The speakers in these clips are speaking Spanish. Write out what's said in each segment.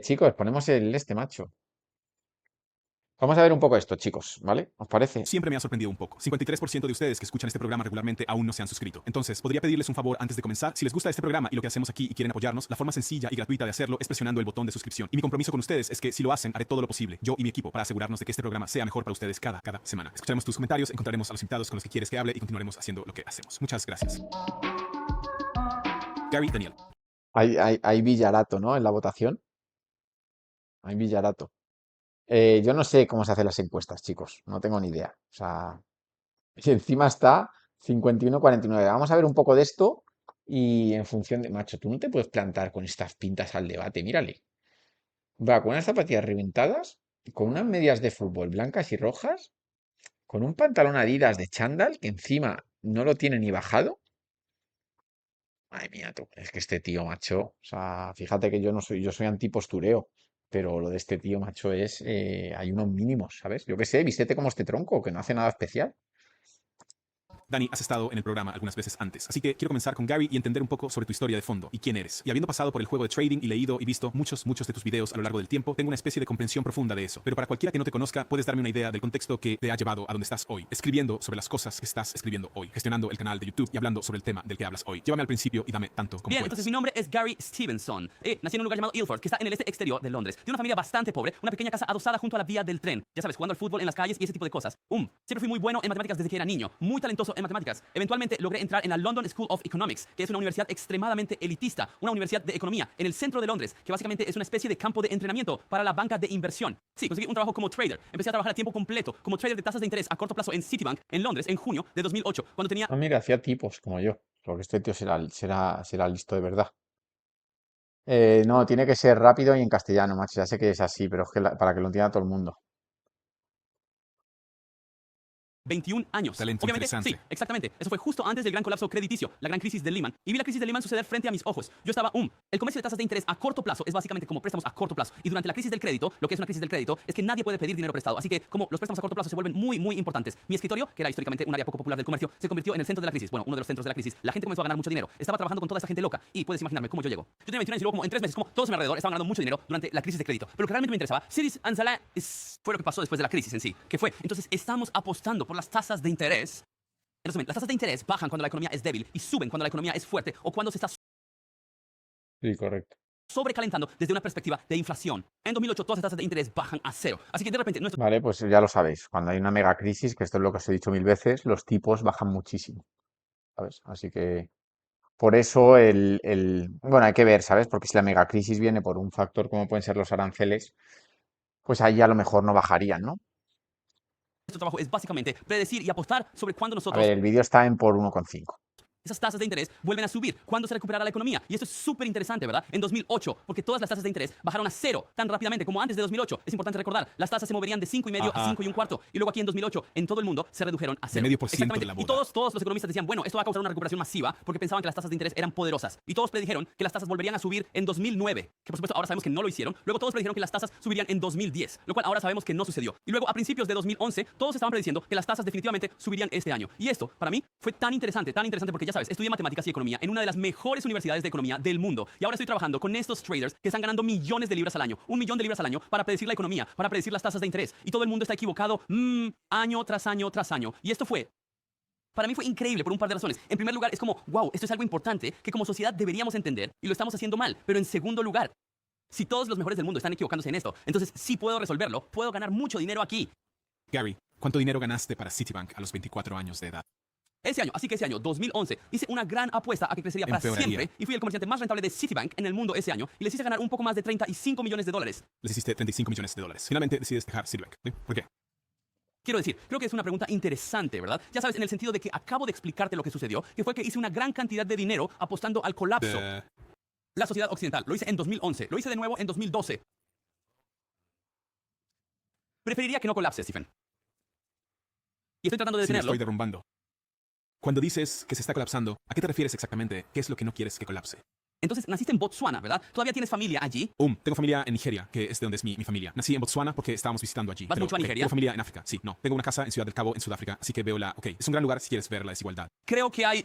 Chicos, ponemos el macho. Vamos a ver un poco esto, chicos, ¿vale? ¿Os parece? Siempre me ha sorprendido un poco. 53% de ustedes que escuchan este programa regularmente aún no se han suscrito. Entonces, ¿podría pedirles un favor antes de comenzar? Si les gusta este programa y lo que hacemos aquí y quieren apoyarnos, la forma sencilla y gratuita de hacerlo es presionando el botón de suscripción. Y mi compromiso con ustedes es que si lo hacen, haré todo lo posible, yo y mi equipo, para asegurarnos de que este programa sea mejor para ustedes cada semana. Escucharemos tus comentarios, encontraremos a los invitados con los que quieres que hable y continuaremos haciendo lo que hacemos. Muchas gracias. Gary Daniel. Hay Villarato, ¿no? En la votación. Hay Villarato. Yo no sé cómo se hacen las encuestas, chicos. No tengo ni idea. O sea, y encima está 51-49. Vamos a ver un poco de esto y en función de... Macho, tú no te puedes plantar con estas pintas al debate. Mírale. Va con unas zapatillas reventadas, con unas medias de fútbol blancas y rojas, con un pantalón Adidas de chándal que encima no lo tiene ni bajado. Ay, mía, tú, es que este tío, macho, o sea, fíjate que yo no soy, yo soy antipostureo, pero lo de este tío, macho, es, hay unos mínimos, ¿sabes? Yo qué sé, vístete como este tronco, que no hace nada especial. Dani, has estado en el programa algunas veces antes, así que quiero comenzar con Gary y entender un poco sobre tu historia de fondo y quién eres. Y habiendo pasado por el juego de trading y leído y visto muchos de tus videos a lo largo del tiempo, tengo una especie de comprensión profunda de eso. Pero para cualquiera que no te conozca, puedes darme una idea del contexto que te ha llevado a donde estás hoy, escribiendo sobre las cosas que estás escribiendo hoy, gestionando el canal de YouTube y hablando sobre el tema del que hablas hoy. Llévame al principio y dame tanto como Bien, puedas. entonces mi nombre es Gary Stevenson. Nací en un lugar llamado Ilford, que está en el este exterior de Londres. De una familia bastante pobre, una pequeña casa adosada junto a la vía del tren. Ya sabes, jugando al fútbol en las calles y ese tipo de cosas. Siempre fui muy bueno en matemáticas desde que era niño, muy talentoso en matemáticas. Eventualmente logré entrar en la London School of Economics, que es una universidad extremadamente elitista, una universidad de economía en el centro de Londres, que básicamente es una especie de campo de entrenamiento para la banca de inversión. Sí, conseguí un trabajo como trader. Empecé a trabajar a tiempo completo como trader de tasas de interés a corto plazo en Citibank, en Londres, en junio de 2008, cuando tenía Ah, mira, hacía tipos como yo, porque este tío será listo de verdad. No, tiene que ser rápido y en castellano, macho, ya sé que es así, pero es que para que lo entienda todo el mundo. 21 años. Talento Obviamente, sí, interesante. exactamente. Eso fue justo antes del gran colapso crediticio, la gran crisis de Lehman. Y vi la crisis de Lehman suceder frente a mis ojos. Yo estaba, el comercio de tasas de interés a corto plazo es básicamente como préstamos a corto plazo. Y durante la crisis del crédito, lo que es una crisis del crédito es que nadie puede pedir dinero prestado. Así que como los préstamos a corto plazo se vuelven muy, muy importantes. Mi escritorio, que era históricamente un área poco popular del comercio, se convirtió en el centro de la crisis. Bueno, uno de los centros de la crisis. La gente comenzó a ganar mucho dinero. Estaba trabajando con toda esa gente loca. Y puedes imaginarme cómo yo llego. Yo tenía 21 años y luego como en 3 meses, como todos a mi alrededor estaban ganando mucho dinero durante la crisis de crédito. Pero lo que realmente me interesaba, Cities and Zala, fue lo que pasó después de la crisis en sí. ¿Qué fue? Entonces estamos apostando por las tasas de interés. En resumen, las tasas de interés bajan cuando la economía es débil y suben cuando la economía es fuerte o cuando se está Sí, correcto. sobrecalentando desde una perspectiva de inflación. En 2008 todas las tasas de interés bajan a cero. Así que de repente nuestro Vale, pues ya lo sabéis. Cuando hay una mega crisis, que esto es lo que os he dicho mil veces, los tipos bajan muchísimo, ¿sabes? Así que por eso bueno, hay que ver, ¿sabes? Porque si la megacrisis viene por un factor como pueden ser los aranceles, pues ahí a lo mejor no bajarían, ¿no? trabajo es básicamente predecir y apostar sobre cuándo A ver, nosotros el vídeo está en por 1,5. esas tasas de interés vuelven a subir, cuándo se recuperará la economía. Y esto es súper interesante, ¿verdad? En 2008, porque todas las tasas de interés bajaron a cero tan rápidamente como antes de 2008. Es importante recordar, las tasas se moverían de 5,5 a 5,25. Y luego aquí en 2008, en todo el mundo, se redujeron a cero. medio por ciento Exactamente. de la Y boda. todos los economistas decían, bueno, esto va a causar una recuperación masiva porque pensaban que las tasas de interés eran poderosas. Y todos predijeron que las tasas volverían a subir en 2009, que por supuesto ahora sabemos que no lo hicieron. Luego todos predijeron que las tasas subirían en 2010, lo cual ahora sabemos que no sucedió. Y luego a principios de 2011, todos estaban prediciendo que las tasas definitivamente subirían este año. Y esto, para mí, fue tan interesante porque ya sabes, estudié matemáticas y economía en una de las mejores universidades de economía del mundo. Y ahora estoy trabajando con estos traders que están ganando millones de libras al año, 1 millón de libras al año, para predecir la economía, para predecir las tasas de interés. Y todo el mundo está equivocado año tras año tras año. Y esto fue para mí fue increíble por un par de razones. En primer lugar, es como, wow, esto es algo importante que como sociedad deberíamos entender y lo estamos haciendo mal. Pero en segundo lugar, si todos los mejores del mundo están equivocándose en esto, entonces sí puedo resolverlo, puedo ganar mucho dinero aquí. Gary, ¿cuánto dinero ganaste para Citibank a los 24 años de edad? Ese año, así que ese año, 2011, hice una gran apuesta a que crecería para Empeoraría. siempre y fui el comerciante más rentable de Citibank en el mundo ese año y les hice ganar un poco más de 35 millones de dólares. Les hiciste 35 millones de dólares. Finalmente decides dejar Citibank. ¿Sí? ¿Por qué? Quiero decir, creo que es una pregunta interesante, ¿verdad? Ya sabes, en el sentido de que acabo de explicarte lo que sucedió, que fue que hice una gran cantidad de dinero apostando al colapso. La sociedad occidental. Lo hice en 2011. Lo hice de nuevo en 2012. Preferiría que no colapse, Stephen. Y estoy tratando de Sí, lo detenerlo. estoy derrumbando. Cuando dices que se está colapsando, ¿a qué te refieres exactamente? ¿Qué es lo que no quieres que colapse? Entonces, naciste en Botsuana, ¿verdad? ¿Todavía tienes familia allí? Tengo familia en Nigeria, que es de donde es mi familia. Nací en Botswana porque estábamos visitando allí. ¿Vas mucho a Nigeria? Tengo familia en África, sí, no. Tengo una casa en Ciudad del Cabo, en Sudáfrica, así que veo la... Ok, es un gran lugar si quieres ver la desigualdad. Creo que hay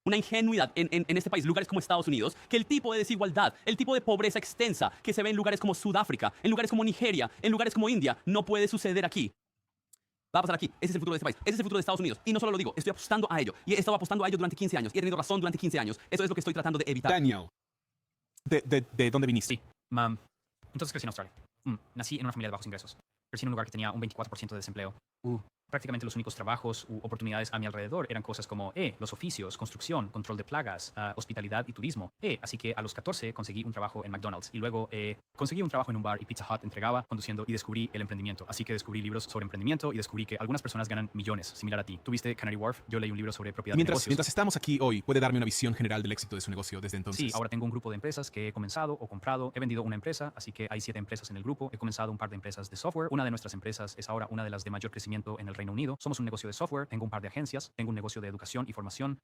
una ingenuidad en este país, lugares como Estados Unidos, que el tipo de desigualdad, el tipo de pobreza extensa que se ve en lugares como Sudáfrica, en lugares como Nigeria, en lugares como India, no puede suceder aquí. Va a pasar aquí. Ese es el futuro de este país. Ese es el futuro de Estados Unidos. Y no solo lo digo, estoy apostando a ello. Y he estado apostando a ello durante 15 años. Y he tenido razón durante 15 años. Eso es lo que estoy tratando de evitar. Daniel, ¿de dónde viniste? Sí, entonces crecí en Australia. Nací en una familia de bajos ingresos. Crecí en un lugar que tenía un 24% de desempleo. Prácticamente los únicos trabajos u oportunidades a mi alrededor eran cosas como los oficios, construcción, control de plagas, hospitalidad y turismo. Así que a los 14 conseguí un trabajo en McDonald's y luego conseguí un trabajo en un bar y Pizza Hut entregaba conduciendo y descubrí el emprendimiento. Así que descubrí libros sobre emprendimiento y descubrí que algunas personas ganan millones, similar a ti. ¿Tuviste Canary Wharf? Yo leí un libro sobre propiedad de negocios. Mientras estamos aquí hoy, ¿puede darme una visión general del éxito de su negocio desde entonces? Sí, ahora tengo un grupo de empresas que he comenzado o comprado. He vendido una empresa, así que hay 7 empresas en el grupo. He comenzado un par de empresas de software. Una de nuestras empresas es ahora una de las de mayor crecimiento en el Reino Unido. Somos un negocio de software, tengo un par de agencias, tengo un negocio de educación y formación.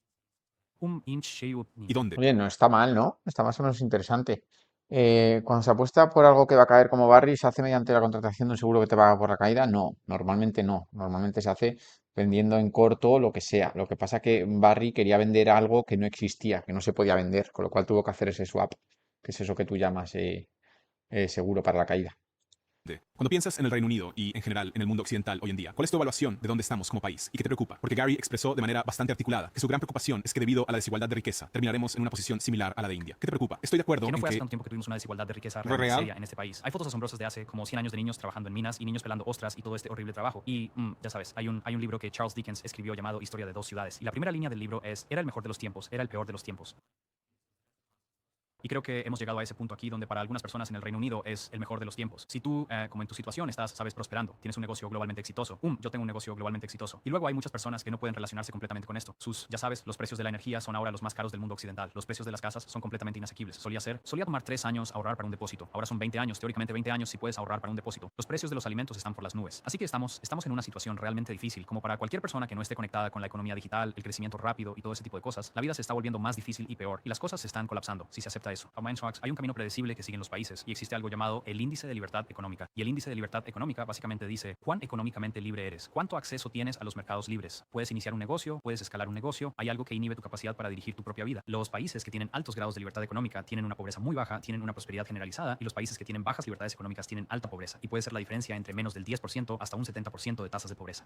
¿Y dónde? Oye, no está mal, ¿no? Está más o menos interesante. Cuando se apuesta por algo que va a caer como Barry, ¿se hace mediante la contratación de un seguro que te paga por la caída? No, normalmente no. Normalmente se hace vendiendo en corto lo que sea. Lo que pasa que Barry quería vender algo que no existía, que no se podía vender, con lo cual tuvo que hacer ese swap, que es eso que tú llamas seguro para la caída. Cuando piensas en el Reino Unido y en general en el mundo occidental hoy en día, ¿cuál es tu evaluación de dónde estamos como país y qué te preocupa? Porque Gary expresó de manera bastante articulada que su gran preocupación es que debido a la desigualdad de riqueza terminaremos en una posición similar a la de India. ¿Qué te preocupa? Estoy de acuerdo Que no en fue hace que tanto tiempo que tuvimos una desigualdad de riqueza ¿Real? realmente seria en este país. Hay fotos asombrosas de hace como 100 años de niños trabajando en minas y niños pelando ostras y todo este horrible trabajo. Y ya sabes, hay un libro que Charles Dickens escribió llamado Historia de 2 ciudades. Y la primera línea del libro es: era el mejor de los tiempos, era el peor de los tiempos. Y creo que hemos llegado a ese punto aquí donde para algunas personas en el Reino Unido es el mejor de los tiempos. Si tú, como en tu situación, estás, sabes, prosperando, tienes un negocio globalmente exitoso. Yo tengo un negocio globalmente exitoso. Y luego hay muchas personas que no pueden relacionarse completamente con esto. Ya sabes, los precios de la energía son ahora los más caros del mundo occidental. Los precios de las casas son completamente inasequibles. Solía tomar 3 años ahorrar para un depósito. Ahora son 20 años, teóricamente 20 años si puedes ahorrar para un depósito. Los precios de los alimentos están por las nubes. Así que estamos en una situación realmente difícil. Como para cualquier persona que no esté conectada con la economía digital, el crecimiento rápido y todo ese tipo de cosas, la vida se está volviendo más difícil y peor. Y las cosas se están colapsando si se acepta eso. Hay un camino predecible que siguen los países y existe algo llamado el índice de libertad económica. Y el índice de libertad económica básicamente dice cuán económicamente libre eres, cuánto acceso tienes a los mercados libres. Puedes iniciar un negocio, puedes escalar un negocio, hay algo que inhibe tu capacidad para dirigir tu propia vida. Los países que tienen altos grados de libertad económica tienen una pobreza muy baja, tienen una prosperidad generalizada, y los países que tienen bajas libertades económicas tienen alta pobreza. Y puede ser la diferencia entre menos del 10% hasta un 70% de tasas de pobreza.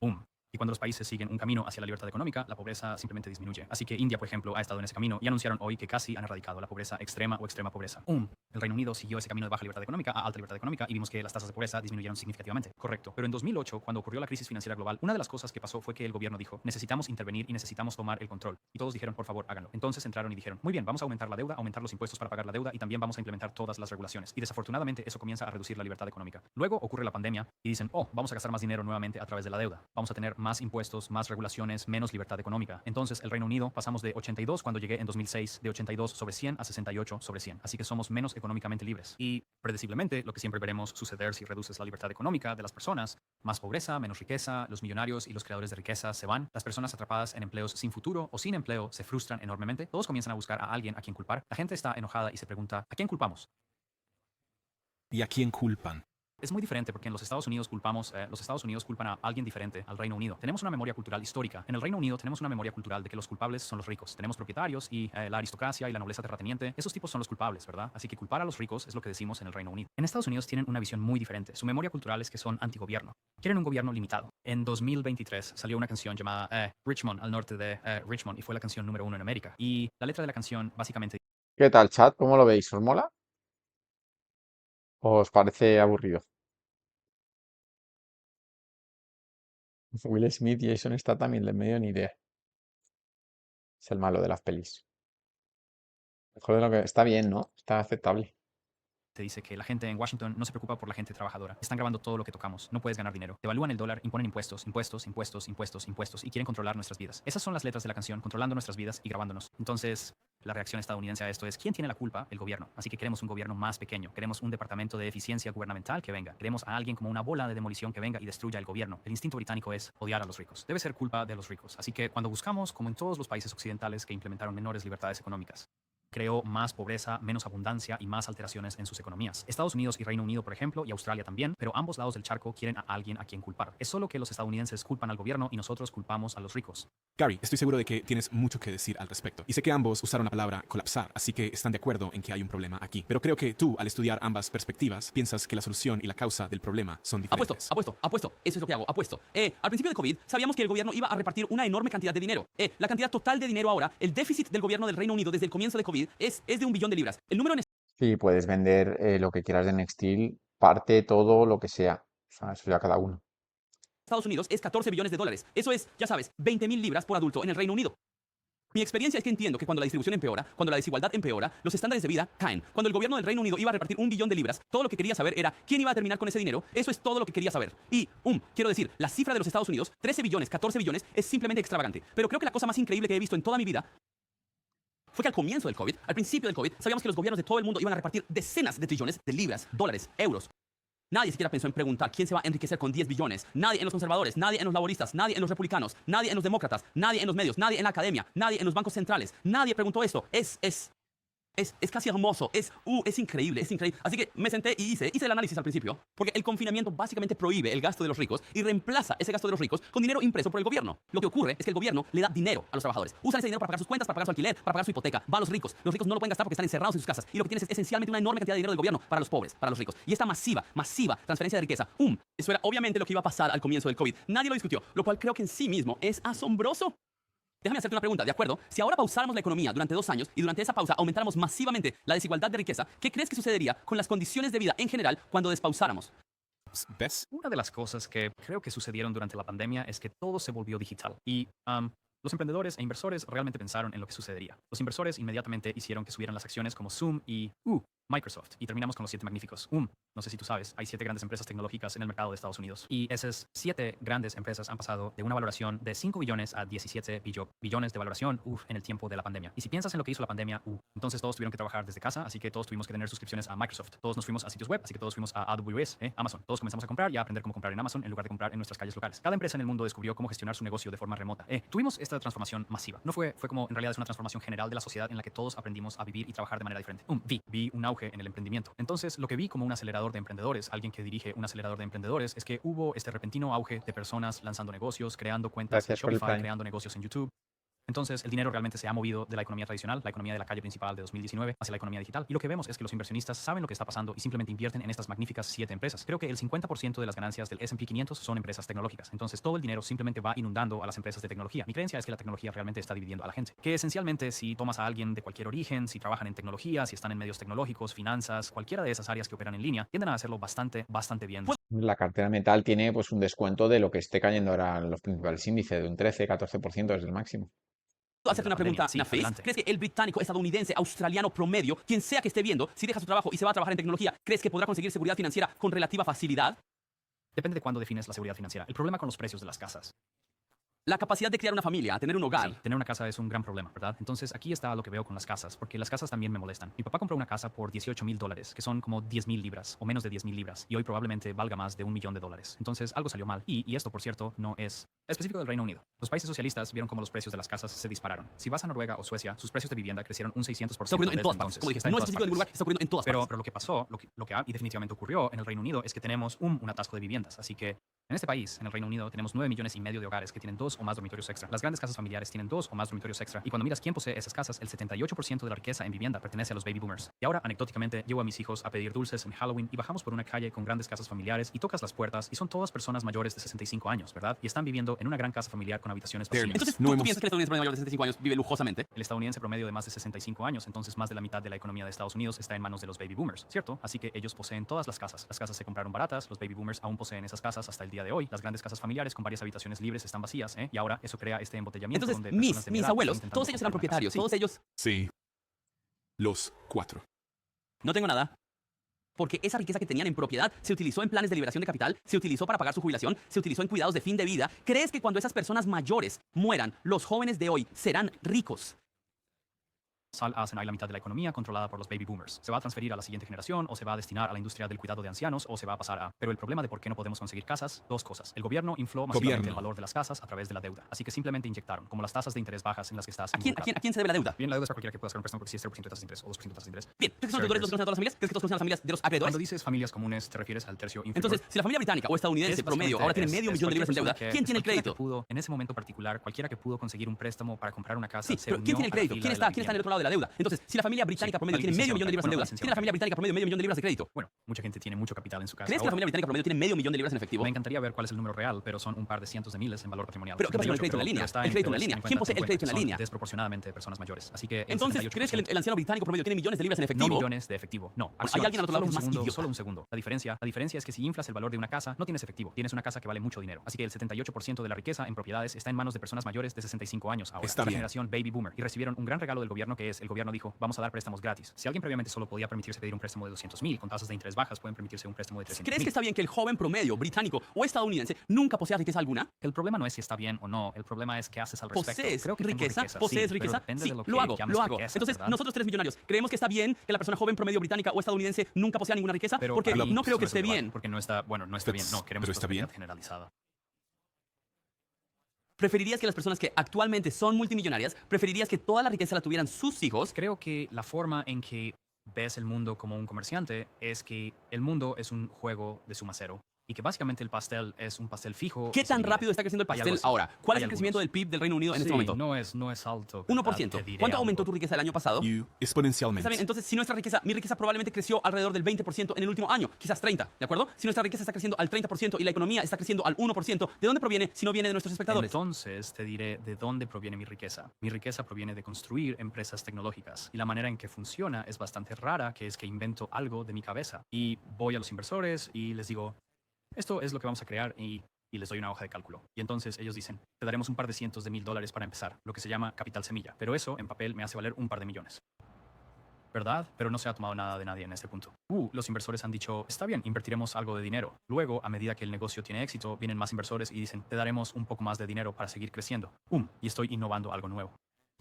Y cuando los países siguen un camino hacia la libertad económica, la pobreza simplemente disminuye. Así que India, por ejemplo, ha estado en ese camino y anunciaron hoy que casi han erradicado la pobreza extrema o extrema pobreza. El Reino Unido siguió ese camino de baja libertad económica a alta libertad económica y vimos que las tasas de pobreza disminuyeron significativamente. Correcto. Pero en 2008, cuando ocurrió la crisis financiera global, una de las cosas que pasó fue que el gobierno dijo: necesitamos intervenir y necesitamos tomar el control. Y todos dijeron: por favor, háganlo. Entonces entraron y dijeron: muy bien, vamos a aumentar la deuda, aumentar los impuestos para pagar la deuda y también vamos a implementar todas las regulaciones. Y desafortunadamente eso comienza a reducir la libertad económica. Luego ocurre la pandemia y dicen: oh, vamos a gastar más dinero nuevamente a través de la deuda. Vamos a tener más impuestos, más regulaciones, menos libertad económica. Entonces el Reino Unido pasamos de 82 cuando llegué en 2006, de 82 sobre 100 a 68 sobre 100. Así que somos menos económicamente libres. Y predeciblemente, lo que siempre veremos suceder si reduces la libertad económica de las personas: más pobreza, menos riqueza, los millonarios y los creadores de riqueza se van, las personas atrapadas en empleos sin futuro o sin empleo se frustran enormemente, todos comienzan a buscar a alguien a quien culpar, la gente está enojada y se pregunta: ¿a quién culpamos? ¿Y a quién culpan? Es muy diferente porque en los Estados Unidos los Estados Unidos culpan a alguien diferente al Reino Unido. Tenemos una memoria cultural histórica. En el Reino Unido tenemos una memoria cultural de que los culpables son los ricos. Tenemos propietarios y la aristocracia y la nobleza terrateniente. Esos tipos son los culpables, ¿verdad? Así que culpar a los ricos es lo que decimos en el Reino Unido. En Estados Unidos tienen una visión muy diferente. Su memoria cultural es que son antigobierno. Quieren un gobierno limitado. En 2023 salió una canción llamada Richmond, al norte de Richmond, y fue la canción número 1 en América. Y la letra de la canción básicamente... ¿Qué tal, chat? ¿Cómo lo veis? ¿Os mola? ¿O os parece aburrido? Will Smith y Jason está también de medio ni idea. Es el malo de las pelis. Mejor de lo que... Está bien, ¿no? Está aceptable. te dice que la gente en Washington no se preocupa por la gente trabajadora. Están grabando todo lo que tocamos. No puedes ganar dinero. Devalúan el dólar, imponen impuestos, impuestos, impuestos, impuestos, impuestos y quieren controlar nuestras vidas. Esas son las letras de la canción, controlando nuestras vidas y grabándonos. Entonces, la reacción estadounidense a esto es: ¿quién tiene la culpa? El gobierno. Así que queremos un gobierno más pequeño. Queremos un departamento de eficiencia gubernamental que venga. Queremos a alguien como una bola de demolición que venga y destruya el gobierno. El instinto británico es odiar a los ricos. Debe ser culpa de los ricos. Así que cuando buscamos, como en todos los países occidentales que implementaron menores libertades económicas, creó más pobreza, menos abundancia y más alteraciones en sus economías. Estados Unidos y Reino Unido, por ejemplo, y Australia también, pero ambos lados del charco quieren a alguien a quien culpar. Es solo que los estadounidenses culpan al gobierno y nosotros culpamos a los ricos. Gary, estoy seguro de que tienes mucho que decir al respecto. Y sé que ambos usaron la palabra colapsar, así que están de acuerdo en que hay un problema aquí. Pero creo que tú, al estudiar ambas perspectivas, piensas que la solución y la causa del problema son diferentes. Apuesto. Eso es lo que hago, apuesto. Al principio de COVID, sabíamos que el gobierno iba a repartir una enorme cantidad de dinero. La cantidad total de dinero ahora, el déficit del gobierno del Reino Unido desde el comienzo de COVID es de 1 billón de libras. El número en Sí, puedes vender lo que quieras de Nextil, parte, todo, lo que sea. O sea, eso ya cada uno. Estados Unidos es 14 billones de dólares. Eso es, ya sabes, 20.000 libras por adulto en el Reino Unido. Mi experiencia es que entiendo que cuando la distribución empeora, cuando la desigualdad empeora, los estándares de vida caen. Cuando el gobierno del Reino Unido iba a repartir 1 billón de libras, todo lo que quería saber era quién iba a terminar con ese dinero. Eso es todo lo que quería saber. Y, quiero decir, la cifra de los Estados Unidos, 13 billones, 14 billones, es simplemente extravagante. Pero creo que la cosa más increíble que he visto en toda mi vida fue que al comienzo del COVID, al principio del COVID, sabíamos que los gobiernos de todo el mundo iban a repartir decenas de trillones de libras, dólares, euros. Nadie siquiera pensó en preguntar quién se va a enriquecer con 10 billones. Nadie en los conservadores, nadie en los laboristas, nadie en los republicanos, nadie en los demócratas, nadie en los medios, nadie en la academia, nadie en los bancos centrales. Nadie preguntó esto. Es casi hermoso, es increíble, es increíble. Así que me senté y hice el análisis al principio, porque el confinamiento básicamente prohíbe el gasto de los ricos y reemplaza ese gasto de los ricos con dinero impreso por el gobierno. Lo que ocurre es que el gobierno le da dinero a los trabajadores. Usan ese dinero para pagar sus cuentas, para pagar su alquiler, para pagar su hipoteca. Va a los ricos. Los ricos no lo pueden gastar porque están encerrados en sus casas. Y lo que tienes es esencialmente una enorme cantidad de dinero del gobierno para los pobres, para los ricos. Y esta masiva transferencia de riqueza, eso era obviamente lo que iba a pasar al comienzo del COVID. Nadie lo discutió, lo cual creo que en sí mismo es asombroso. Déjame hacerte una pregunta, ¿de acuerdo? Si ahora pausáramos la economía durante 2 años y durante esa pausa aumentáramos masivamente la desigualdad de riqueza, ¿qué crees que sucedería con las condiciones de vida en general cuando despausáramos? ¿Ves? Una de las cosas que creo que sucedieron durante la pandemia es que todo se volvió digital y los emprendedores e inversores realmente pensaron en lo que sucedería. Los inversores inmediatamente hicieron que subieran las acciones como Zoom y Microsoft. Y terminamos con los 7 magníficos. No sé si tú sabes, hay 7 grandes empresas tecnológicas en el mercado de Estados Unidos. Y esas 7 grandes empresas han pasado de una valoración de 5 billones a 17 billones de valoración en el tiempo de la pandemia. Y si piensas en lo que hizo la pandemia, entonces todos tuvieron que trabajar desde casa, así que todos tuvimos que tener suscripciones a Microsoft. Todos nos fuimos a sitios web, así que todos fuimos a AWS, Amazon. Todos comenzamos a comprar y a aprender cómo comprar en Amazon en lugar de comprar en nuestras calles locales. Cada empresa en el mundo descubrió cómo gestionar su negocio de forma remota. Tuvimos esta transformación masiva. No fue como en realidad es una transformación general de la sociedad en la que todos aprendimos a vivir y trabajar de manera diferente. Vi un auge en el emprendimiento. Entonces, lo que vi como un acelerador de emprendedores, alguien que dirige un acelerador de emprendedores, es que hubo este repentino auge de personas lanzando negocios, creando cuentas Gracias de por el Shopify, Prime. creando negocios en YouTube. Entonces, el dinero realmente se ha movido de la economía tradicional, la economía de la calle principal de 2019, hacia la economía digital. Y lo que vemos es que los inversionistas saben lo que está pasando y simplemente invierten en estas magníficas 7 empresas. Creo que el 50% de las ganancias del S&P 500 son empresas tecnológicas. Entonces, todo el dinero simplemente va inundando a las empresas de tecnología. Mi creencia es que la tecnología realmente está dividiendo a la gente. Que esencialmente, si tomas a alguien de cualquier origen, si trabajan en tecnología, si están en medios tecnológicos, finanzas, cualquiera de esas áreas que operan en línea, tienden a hacerlo bastante bien. La cartera metal tiene pues un descuento de lo que esté cayendo ahora en los principales índices, de un 13-14% desde el máximo. Hacerte una pregunta, Sí, Nafis. adelante. ¿Crees que el británico, estadounidense, australiano promedio, quien sea que esté viendo, si deja su trabajo y se va a trabajar en tecnología, crees que podrá conseguir seguridad financiera con relativa facilidad? Depende de cuándo defines la seguridad financiera. El problema con los precios de las casas. La capacidad de crear una familia, tener un hogar. Sí, tener una casa es un gran problema, ¿verdad? Entonces aquí está lo que veo con las casas, porque las casas también me molestan. Mi papá compró una casa por $18,000, que son como 10,000 libras, o menos de 10,000 libras, y hoy probablemente valga más de $1 millón. Entonces algo salió mal. Y esto, por cierto, no es específico del Reino Unido. Los países socialistas vieron cómo los precios de las casas se dispararon. Si vas a Noruega o Suecia, sus precios de vivienda crecieron un 600%. Está ocurriendo en desde todas partes. entonces. Como dije, Está en no es todas específico de ningún lugar, partes. está ocurriendo en todas partes. Pero lo que pasó, lo que y definitivamente ocurrió en el Reino Unido es que tenemos un atasco de viviendas. Así que en este país, en el Reino Unido, tenemos 9,5 millones de hogares que tienen 2 o más dormitorios extra. Las grandes casas familiares tienen 2 o más dormitorios extra. Y cuando miras quién posee esas casas, el 78% de la riqueza en vivienda pertenece a los baby boomers. Y ahora, anecdóticamente, llevo a mis hijos a pedir dulces en Halloween y bajamos por una calle con grandes casas familiares y tocas las puertas y son todas personas mayores de 65 años, ¿verdad? Y están viviendo en una gran casa familiar con habitaciones pequeñas. Entonces, No ¿tú hemos- piensas que el estadounidense promedio mayor de 65 años vive lujosamente? El estadounidense promedio de más de 65 años, entonces más de la mitad de la economía de Estados Unidos está en manos de los baby boomers, ¿cierto? Así que ellos poseen todas las casas. Las casas se compraron baratas, los baby boomers aún poseen esas casas hasta el día de hoy. Las grandes casas familiares con varias habitaciones libres están vacías, Y ahora eso crea este embotellamiento. Entonces, donde personas de mi mis edad abuelos, están intentando todos ellos eran comprar una casa. propietarios, Sí. todos ellos... Sí. Los 4. No tengo nada. Porque esa riqueza que tenían en propiedad se utilizó en planes de liberación de capital, se utilizó para pagar su jubilación, se utilizó en cuidados de fin de vida. ¿Crees que cuando esas personas mayores mueran, los jóvenes de hoy serán ricos? hacen ahí la mitad de la economía controlada por los baby boomers. Se va a transferir a la siguiente generación o se va a destinar a la industria del cuidado de ancianos o se va a pasar a... Pero el problema de por qué no podemos conseguir casas, dos cosas. El gobierno infló masivamente el valor de las casas a través de la deuda. Así que simplemente inyectaron, como las tasas de interés bajas en las que estás ¿A quién se debe la deuda? Bien, la deuda es a cualquiera que pueda hacer un préstamo porque si es 0% de tasas de interés o 2% de tasas de interés. Bien, ¿crees que son deudores los que conocen a todas las familias? ¿Crees que todos conocen a las familias de los acreedores? Cuando dices familias comunes, te refieres al tercio inferior. Entonces, si la familia británica o estadounidense promedio ahora tiene medio millón de libras en deuda, ¿quién tiene el crédito? En ese momento particular, cualquiera que pudo conseguir un préstamo para comprar una casa. Sí, pero ¿quién tiene el crédito? ¿Quién está en el otro lado de la deuda? Entonces, si la familia británica promedio tiene medio millón de libras en deuda, ¿tiene la familia británica promedio medio millón de libras de crédito? Bueno, mucha gente tiene mucho capital en su casa. ¿Crees que la familia británica promedio tiene medio millón de libras en efectivo? Me encantaría ver cuál es el número real, pero son un par de cientos de miles en valor patrimonial. ¿Pero qué pasa con el crédito en la línea? El crédito en la línea. ¿Quién posee el crédito en la línea? Desproporcionadamente personas mayores. Así que entonces, ¿crees que el anciano británico promedio tiene millones de libras en efectivo? No millones de efectivo. No. ¿Hay alguien al otro lado que es más idiota? Solo un segundo. La diferencia es que si inflas el valor de una casa, no tienes efectivo. Tienes una casa que vale mucho dinero. Así que el 78% de la riqueza en propiedades está en manos de personas mayores de 65 años ahora. Está la bien. generación baby boomer. Y recibieron un gran regalo del gobierno que es, el gobierno dijo, vamos a dar préstamos gratis. Si alguien previamente solo podía permitirse pedir un préstamo de 200,000 con tasas de interés bajas, pueden permitirse un préstamo de 300,000. ¿Crees que está bien que el joven promedio británico o estadounidense nunca posea riqueza alguna? El problema no es si está bien o no, el problema es qué haces al respecto. ¿Posees Creo que tengo riqueza? sí, ¿Posees pero riqueza? depende Sí, de lo que lo hago. llames riqueza, Entonces, ¿verdad? nosotros tres millonarios, ¿creemos que está bien que la persona joven promedio británica o estadounidense nunca posea ninguna riqueza? Pero Porque para mí no creo eso que es esté relevante, bien. Porque no está, bueno, no está bien. No, queremos pero está bien. prosperidad generalizada. ¿Preferirías que las personas que actualmente son multimillonarias, preferirías que toda la riqueza la tuvieran sus hijos? Creo que la forma en que ves el mundo como un comerciante es que el mundo es un juego de suma cero y que básicamente el pastel es un pastel fijo. ¿Qué y se tan divide. rápido está creciendo el Hay pastel algo así. ahora? ¿Cuál es Hay el crecimiento algunos. del PIB del Reino Unido en este Sí, momento? no es alto. 1%. Te diré ¿Cuánto algo. aumentó tu riqueza el año pasado? Exponencialmente. Está bien, entonces si nuestra riqueza, mi riqueza probablemente creció alrededor del 20% en el último año, quizás 30, ¿de acuerdo? Si nuestra riqueza está creciendo al 30% y la economía está creciendo al 1%, ¿de dónde proviene si no viene de nuestros espectadores? Entonces te diré de dónde proviene mi riqueza. Mi riqueza proviene de construir empresas tecnológicas y la manera en que funciona es bastante rara, que es que invento algo de mi cabeza y voy a los inversores y les digo, esto es lo que vamos a crear y les doy una hoja de cálculo. Y entonces ellos dicen, te daremos un par de cientos de mil dólares para empezar, lo que se llama capital semilla. Pero eso en papel me hace valer un par de millones. ¿Verdad? Pero no se ha tomado nada de nadie en este punto. Los inversores han dicho, está bien, invertiremos algo de dinero. Luego, a medida que el negocio tiene éxito, vienen más inversores y dicen, te daremos un poco más de dinero para seguir creciendo. Y estoy innovando algo nuevo.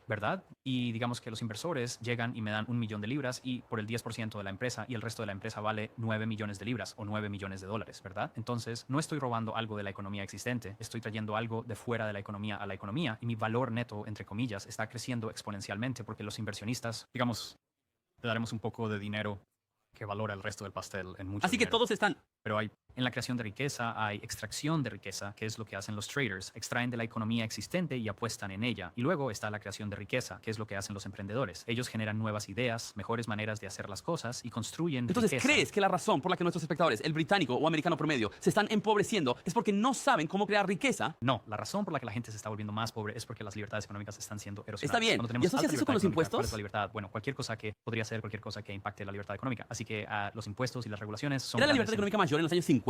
¿Verdad? Y digamos que los inversores llegan y me dan 1 millón de libras y por el 10% de la empresa y el resto de la empresa vale 9 millones de libras o 9 millones de dólares, ¿verdad? Entonces, no estoy robando algo de la economía existente, estoy trayendo algo de fuera de la economía a la economía y mi valor neto, entre comillas, está creciendo exponencialmente porque los inversionistas, digamos, te daremos un poco de dinero que valora el resto del pastel en mucho Así que dinero. todos están... Pero en la creación de riqueza hay extracción de riqueza, que es lo que hacen los traders. Extraen de la economía existente y apuestan en ella. Y luego está la creación de riqueza, que es lo que hacen los emprendedores. Ellos generan nuevas ideas, mejores maneras de hacer las cosas y construyen Entonces, riqueza. ¿crees que la razón por la que nuestros espectadores, el británico o americano promedio, se están empobreciendo es porque no saben cómo crear riqueza? No, la razón por la que la gente se está volviendo más pobre es porque las libertades económicas están siendo erosionadas. Está bien. Cuando tenemos ¿Y asocias alta eso con los libertad económica, impuestos? ¿cuál es la libertad? Bueno, cualquier cosa que podría ser cualquier cosa que impacte la libertad económica. Así que los impuestos y las regulaciones son... ¿Era la grandes libertad en- económica mayor en los años 50?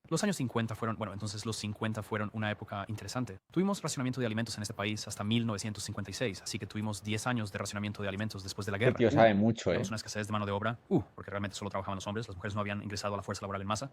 Los años 50 fueron, bueno, entonces los 50 fueron una época interesante. Tuvimos racionamiento de alimentos en este país hasta 1956, así que tuvimos 10 años de racionamiento de alimentos después de la Este guerra. tío sabe mucho, ¿eh? Tuvimos una escasez de mano de obra, porque realmente solo trabajaban los hombres, las mujeres no habían ingresado a la fuerza laboral en masa.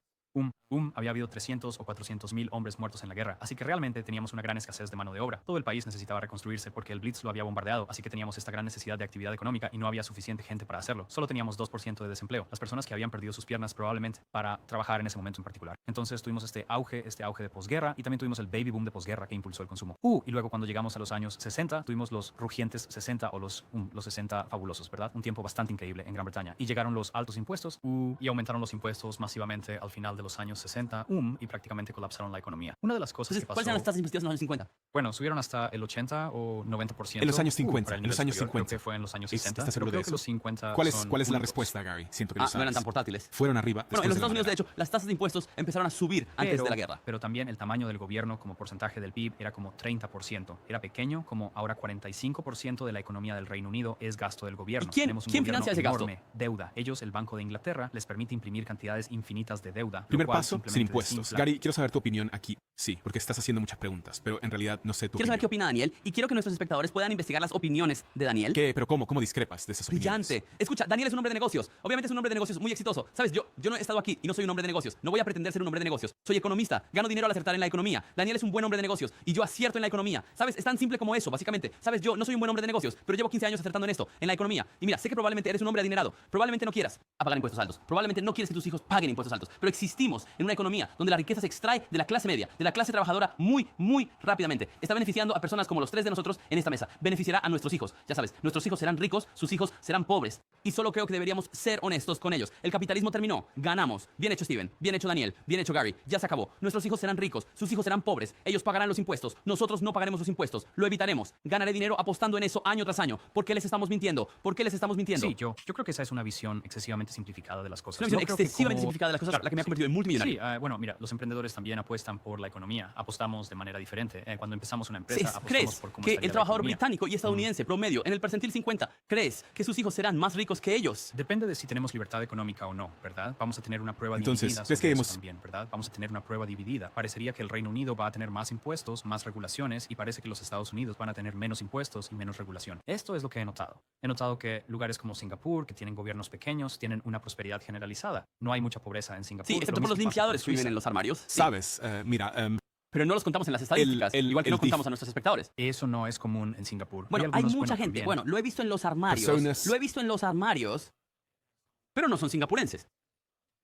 Había habido 300 o 400 mil hombres muertos en la guerra, así que realmente teníamos una gran escasez de mano de obra. Todo el país necesitaba reconstruirse porque el Blitz lo había bombardeado, así que teníamos esta gran necesidad de actividad económica y no había suficiente gente para hacerlo. Solo teníamos 2% de desempleo, las personas que habían perdido sus piernas probablemente para trabajar en ese momento en particular. Entonces tuvimos este auge de posguerra y también tuvimos el baby boom de posguerra que impulsó el consumo. Y luego cuando llegamos a los años 60, tuvimos los rugientes 60 o los 60 fabulosos, ¿verdad? Un tiempo bastante increíble en Gran Bretaña. Y llegaron los altos impuestos y aumentaron los impuestos masivamente al final de los años 60 y prácticamente colapsaron la economía. Una de las cosas Entonces, que pasó... ¿cuáles eran las tasas impositivas en los años 50? Bueno, subieron hasta el 80 o 90%. En los años 50, para el en los nivel años superior. 50. Creo que fue en los años ¿Estás 60. seguro Pero de creo que eso? los 50 ¿Cuál es son la únicos. respuesta, Gary? Siento que lo No eran sabes. tan portátiles. Fueron arriba. Bueno, después en los de la Estados Unidos, de manera. hecho, las tasas de impuestos empezaron a subir antes de la guerra. Pero también el tamaño del gobierno como porcentaje del PIB era como 30%. Era pequeño, como ahora 45% de la economía del Reino Unido es gasto del gobierno. ¿Y quién Tenemos un financia gobierno ese gasto? enorme. Deuda. Ellos, el Banco de Inglaterra, les permite imprimir cantidades infinitas de deuda. Primer cual paso, sin simplemente impuestos. desinfla- Gary, quiero saber tu opinión aquí. Sí, porque estás haciendo muchas preguntas, pero en realidad no sé tu Quiero saber qué opinión. opina Daniel y quiero que nuestros espectadores puedan investigar las opiniones de Daniel. ¿Qué? ¿Pero cómo? ¿Cómo discrepas de esas opiniones? Brillante. Escucha, Daniel es un hombre de negocios. Obviamente es un hombre de negocios muy exitoso. Sabes, yo no he estado aquí y no soy un hombre de negocios. No voy a pretender ser un hombre de negocios. Soy economista. Gano dinero al acertar en la economía. Daniel es un buen hombre de negocios y yo acierto en la economía. Sabes, es tan simple como eso, básicamente. Sabes, yo no soy un buen hombre de negocios, pero llevo 15 años acertando en esto, en la economía. Y mira, sé que probablemente eres un hombre adinerado. Probablemente no quieras pagar impuestos altos. Probablemente no quieres que tus hijos paguen impuestos altos. Pero existimos en una economía donde la riqueza se extrae de la clase media, de la clase trabajadora muy rápidamente. Está beneficiando a personas como los tres de nosotros en esta mesa. Beneficiará a nuestros hijos. Ya sabes, nuestros hijos serán ricos, sus hijos serán pobres. Y solo creo que deberíamos ser honestos con ellos. El capitalismo terminó. Ganamos. Bien hecho, Steven. Bien hecho, Daniel. Bien hecho, Gary. Ya se acabó. Nuestros hijos serán ricos, sus hijos serán pobres. Ellos pagarán los impuestos. Nosotros no pagaremos los impuestos. Lo evitaremos. Ganaré dinero apostando en eso año tras año. ¿Por qué les estamos mintiendo? ¿Por qué les estamos mintiendo? Sí, yo creo que esa es una visión excesivamente simplificada de las cosas. Es una visión No creo que excesivamente como- simplificada de las cosas, Claro, la que me ha sí. convertido en multimillonario. Sí, bueno, mira, los emprendedores también apuestan por la economía. Apostamos de manera diferente. Cuando empezamos una empresa, apostamos ¿Crees por cómo que estaría el la trabajador economía. británico y estadounidense promedio en el percentil 50, crees que sus hijos serán más ricos que ellos? Depende de si tenemos libertad económica o no, ¿verdad? Vamos a tener una prueba Entonces, dividida ¿crees sobre que eso hemos- también, ¿verdad? Vamos a tener una prueba dividida. Parecería que el Reino Unido va a tener más impuestos, más regulaciones, y parece que los Estados Unidos van a tener menos impuestos y menos regulación. Esto es lo que he notado. He notado que lugares como Singapur, que tienen gobiernos pequeños, tienen una prosperidad generalizada. No hay mucha pobreza en Singapur. Sí, lo excepto por mismo los pasa con limpiadores que viven Suiza. en los armarios. Sí, Sabes, mira, pero no los contamos en las estadísticas, igual que no el contamos a nuestros espectadores. Eso no es común en Singapur. Bueno, hay algunos, mucha gente. también. Bueno, lo he visto en los armarios. Personas- Lo he visto en los armarios, pero no son singapurenses.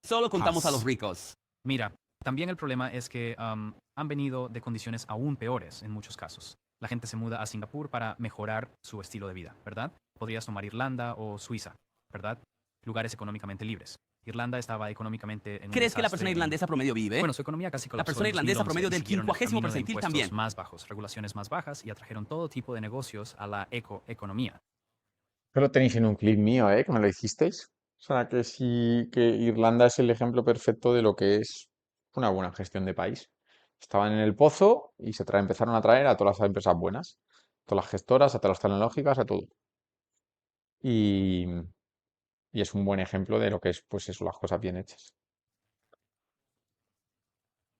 Solo contamos a los ricos. Mira, también el problema es que han venido de condiciones aún peores en muchos casos. La gente se muda a Singapur para mejorar su estilo de vida, ¿verdad? Podrías tomar Irlanda o Suiza, ¿verdad? Lugares económicamente libres. Irlanda estaba económicamente en un ¿Crees que la desastre persona en- irlandesa promedio vive? Bueno, su economía casi colapsó. persona en irlandesa 2011 promedio y del siguieron el 50º camino de percentil impuestos también. más bajos, regulaciones más bajas y atrajeron todo tipo de negocios a la economía. Esto lo tenéis en un clip mío, ¿eh? Que me lo hicisteis. O sea, que sí, que Irlanda es el ejemplo perfecto de lo que es una buena gestión de país. Estaban en el pozo y empezaron a traer a todas las empresas buenas, a todas las gestoras, a todas las tecnológicas, a todo. Y, y es un buen ejemplo de lo que es, pues eso, las cosas bien hechas.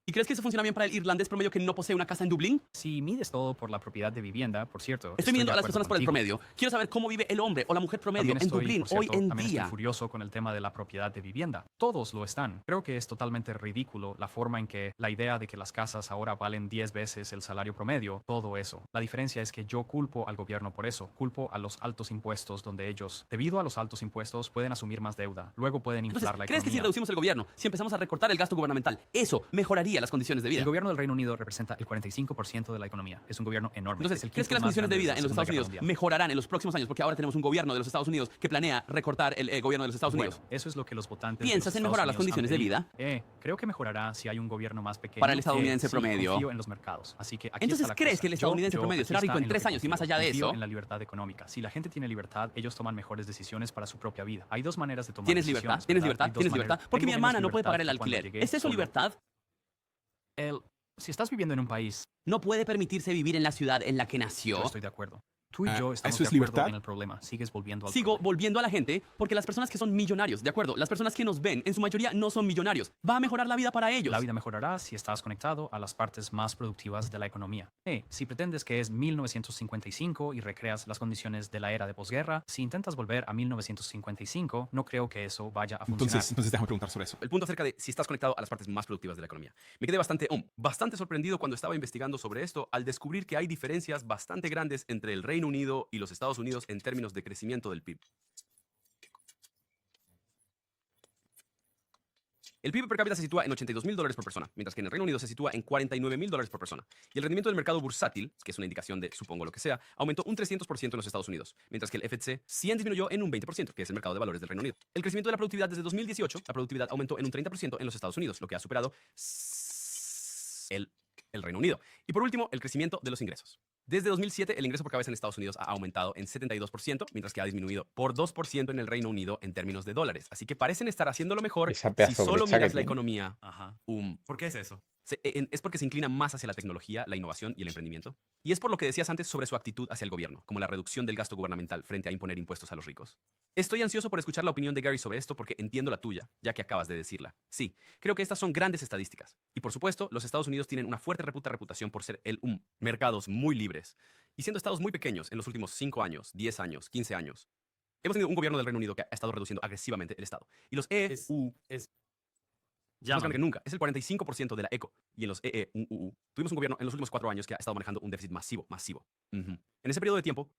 ¿Y crees que eso funciona bien para el irlandés promedio que no posee una casa en Dublín? Si mides todo por la propiedad de vivienda, por cierto. Estoy midiendo de a las acuerdo personas por el contigo. promedio. Quiero saber cómo vive el hombre o la mujer promedio También en estoy, Dublín por cierto, hoy en también día. estoy furioso con el tema de la propiedad de vivienda. Todos lo están. Creo que es totalmente ridículo la forma en que la idea de que las casas ahora valen 10 veces el salario promedio, todo eso. La diferencia es que yo culpo al gobierno por eso. Culpo a los altos impuestos donde ellos, debido a los altos impuestos, pueden asumir más deuda. Luego pueden Entonces, inflar la ¿crees que si economía. reducimos el gobierno, si empezamos a recortar el gasto gubernamental, eso mejoraría las condiciones de vida? El gobierno del Reino Unido representa el 45% de la economía. Es un gobierno enorme. Entonces, Es el ¿crees que quinto las más condiciones de grande vida la en los Segunda Estados Guerra Unidos Mundial. mejorarán en los próximos años? Porque ahora tenemos un gobierno de los Estados Unidos que planea recortar el gobierno de los Estados Bueno, Unidos. eso es lo que los votantes de ¿Piensas los en Estados mejorar las Unidos han condiciones de pedido. vida? Creo que mejorará si hay un gobierno más pequeño. Para el estadounidense Sí, promedio. confío en los mercados. Así que aquí Entonces, está la ¿crees cosa. que el estadounidense promedio aquí será rico está en lo 3 que años y más confío. allá de Confío eso? en la libertad económica. Si la gente tiene libertad, ellos toman mejores decisiones para su propia vida. Hay dos maneras de tomar ¿Tienes decisiones. libertad? ¿Tienes ¿verdad? libertad? Hay dos ¿Tienes maneras. libertad? Porque Tengo mi menos hermana no puede libertad pagar el que cuando alquiler. llegué ¿Es eso solo. libertad? Si estás viviendo en un país, No puede permitirse vivir en la ciudad en la que yo nació. estoy de acuerdo. Tú y yo estamos ¿eso de es acuerdo libertad? en el problema. Sigues volviendo al Sigo problema. volviendo a la gente porque las personas que son millonarios, de acuerdo, las personas que nos ven, en su mayoría no son millonarios. Va a mejorar la vida para ellos. La vida mejorará si estás conectado a las partes más productivas de la economía. Si pretendes que es 1955 y recreas las condiciones de la era de posguerra, si intentas volver a 1955, no creo que eso vaya a funcionar. Entonces déjame preguntar sobre eso. El punto acerca de si estás conectado a las partes más productivas de la economía. Me quedé bastante sorprendido cuando estaba investigando sobre esto al descubrir que hay diferencias bastante grandes entre el Reino Unido y los Estados Unidos en términos de crecimiento del PIB. El PIB per cápita se sitúa en $82.000 por persona, mientras que en el Reino Unido se sitúa en $49.000 por persona. Y el rendimiento del mercado bursátil, que es una indicación de, supongo lo que sea, aumentó un 300% en los Estados Unidos, mientras que el FTSE 100 disminuyó en un 20%, que es el mercado de valores del Reino Unido. El crecimiento de la productividad desde 2018, la productividad aumentó en un 30% en los Estados Unidos, lo que ha superado el Reino Unido. Y por último, el crecimiento de los ingresos. Desde 2007, el ingreso por cabeza en Estados Unidos ha aumentado en 72%, mientras que ha disminuido por 2% en el Reino Unido en términos de dólares. Así que parecen estar haciendo lo mejor Esa si pedazo solo brecha que miras la tiene. economía. Ajá. Um, ¿Por qué es eso? Es porque se inclina más hacia la tecnología, la innovación y el emprendimiento. Y es por lo que decías antes sobre su actitud hacia el gobierno, como la reducción del gasto gubernamental frente a imponer impuestos a los ricos. Estoy ansioso por escuchar la opinión de Gary sobre esto porque entiendo la tuya, ya que acabas de decirla. Sí, creo que estas son grandes estadísticas. Y por supuesto, los Estados Unidos tienen una fuerte reputación por ser mercados muy libres. Y siendo estados muy pequeños en los últimos 5 años, 10 años, 15 años, hemos tenido un gobierno del Reino Unido que ha estado reduciendo agresivamente el Estado. Y los EU es más grande que nunca. Es el 45% de la ECO. Y en los tuvimos un gobierno en los últimos 4 años que ha estado manejando un déficit masivo. Ujú. En ese periodo de tiempo,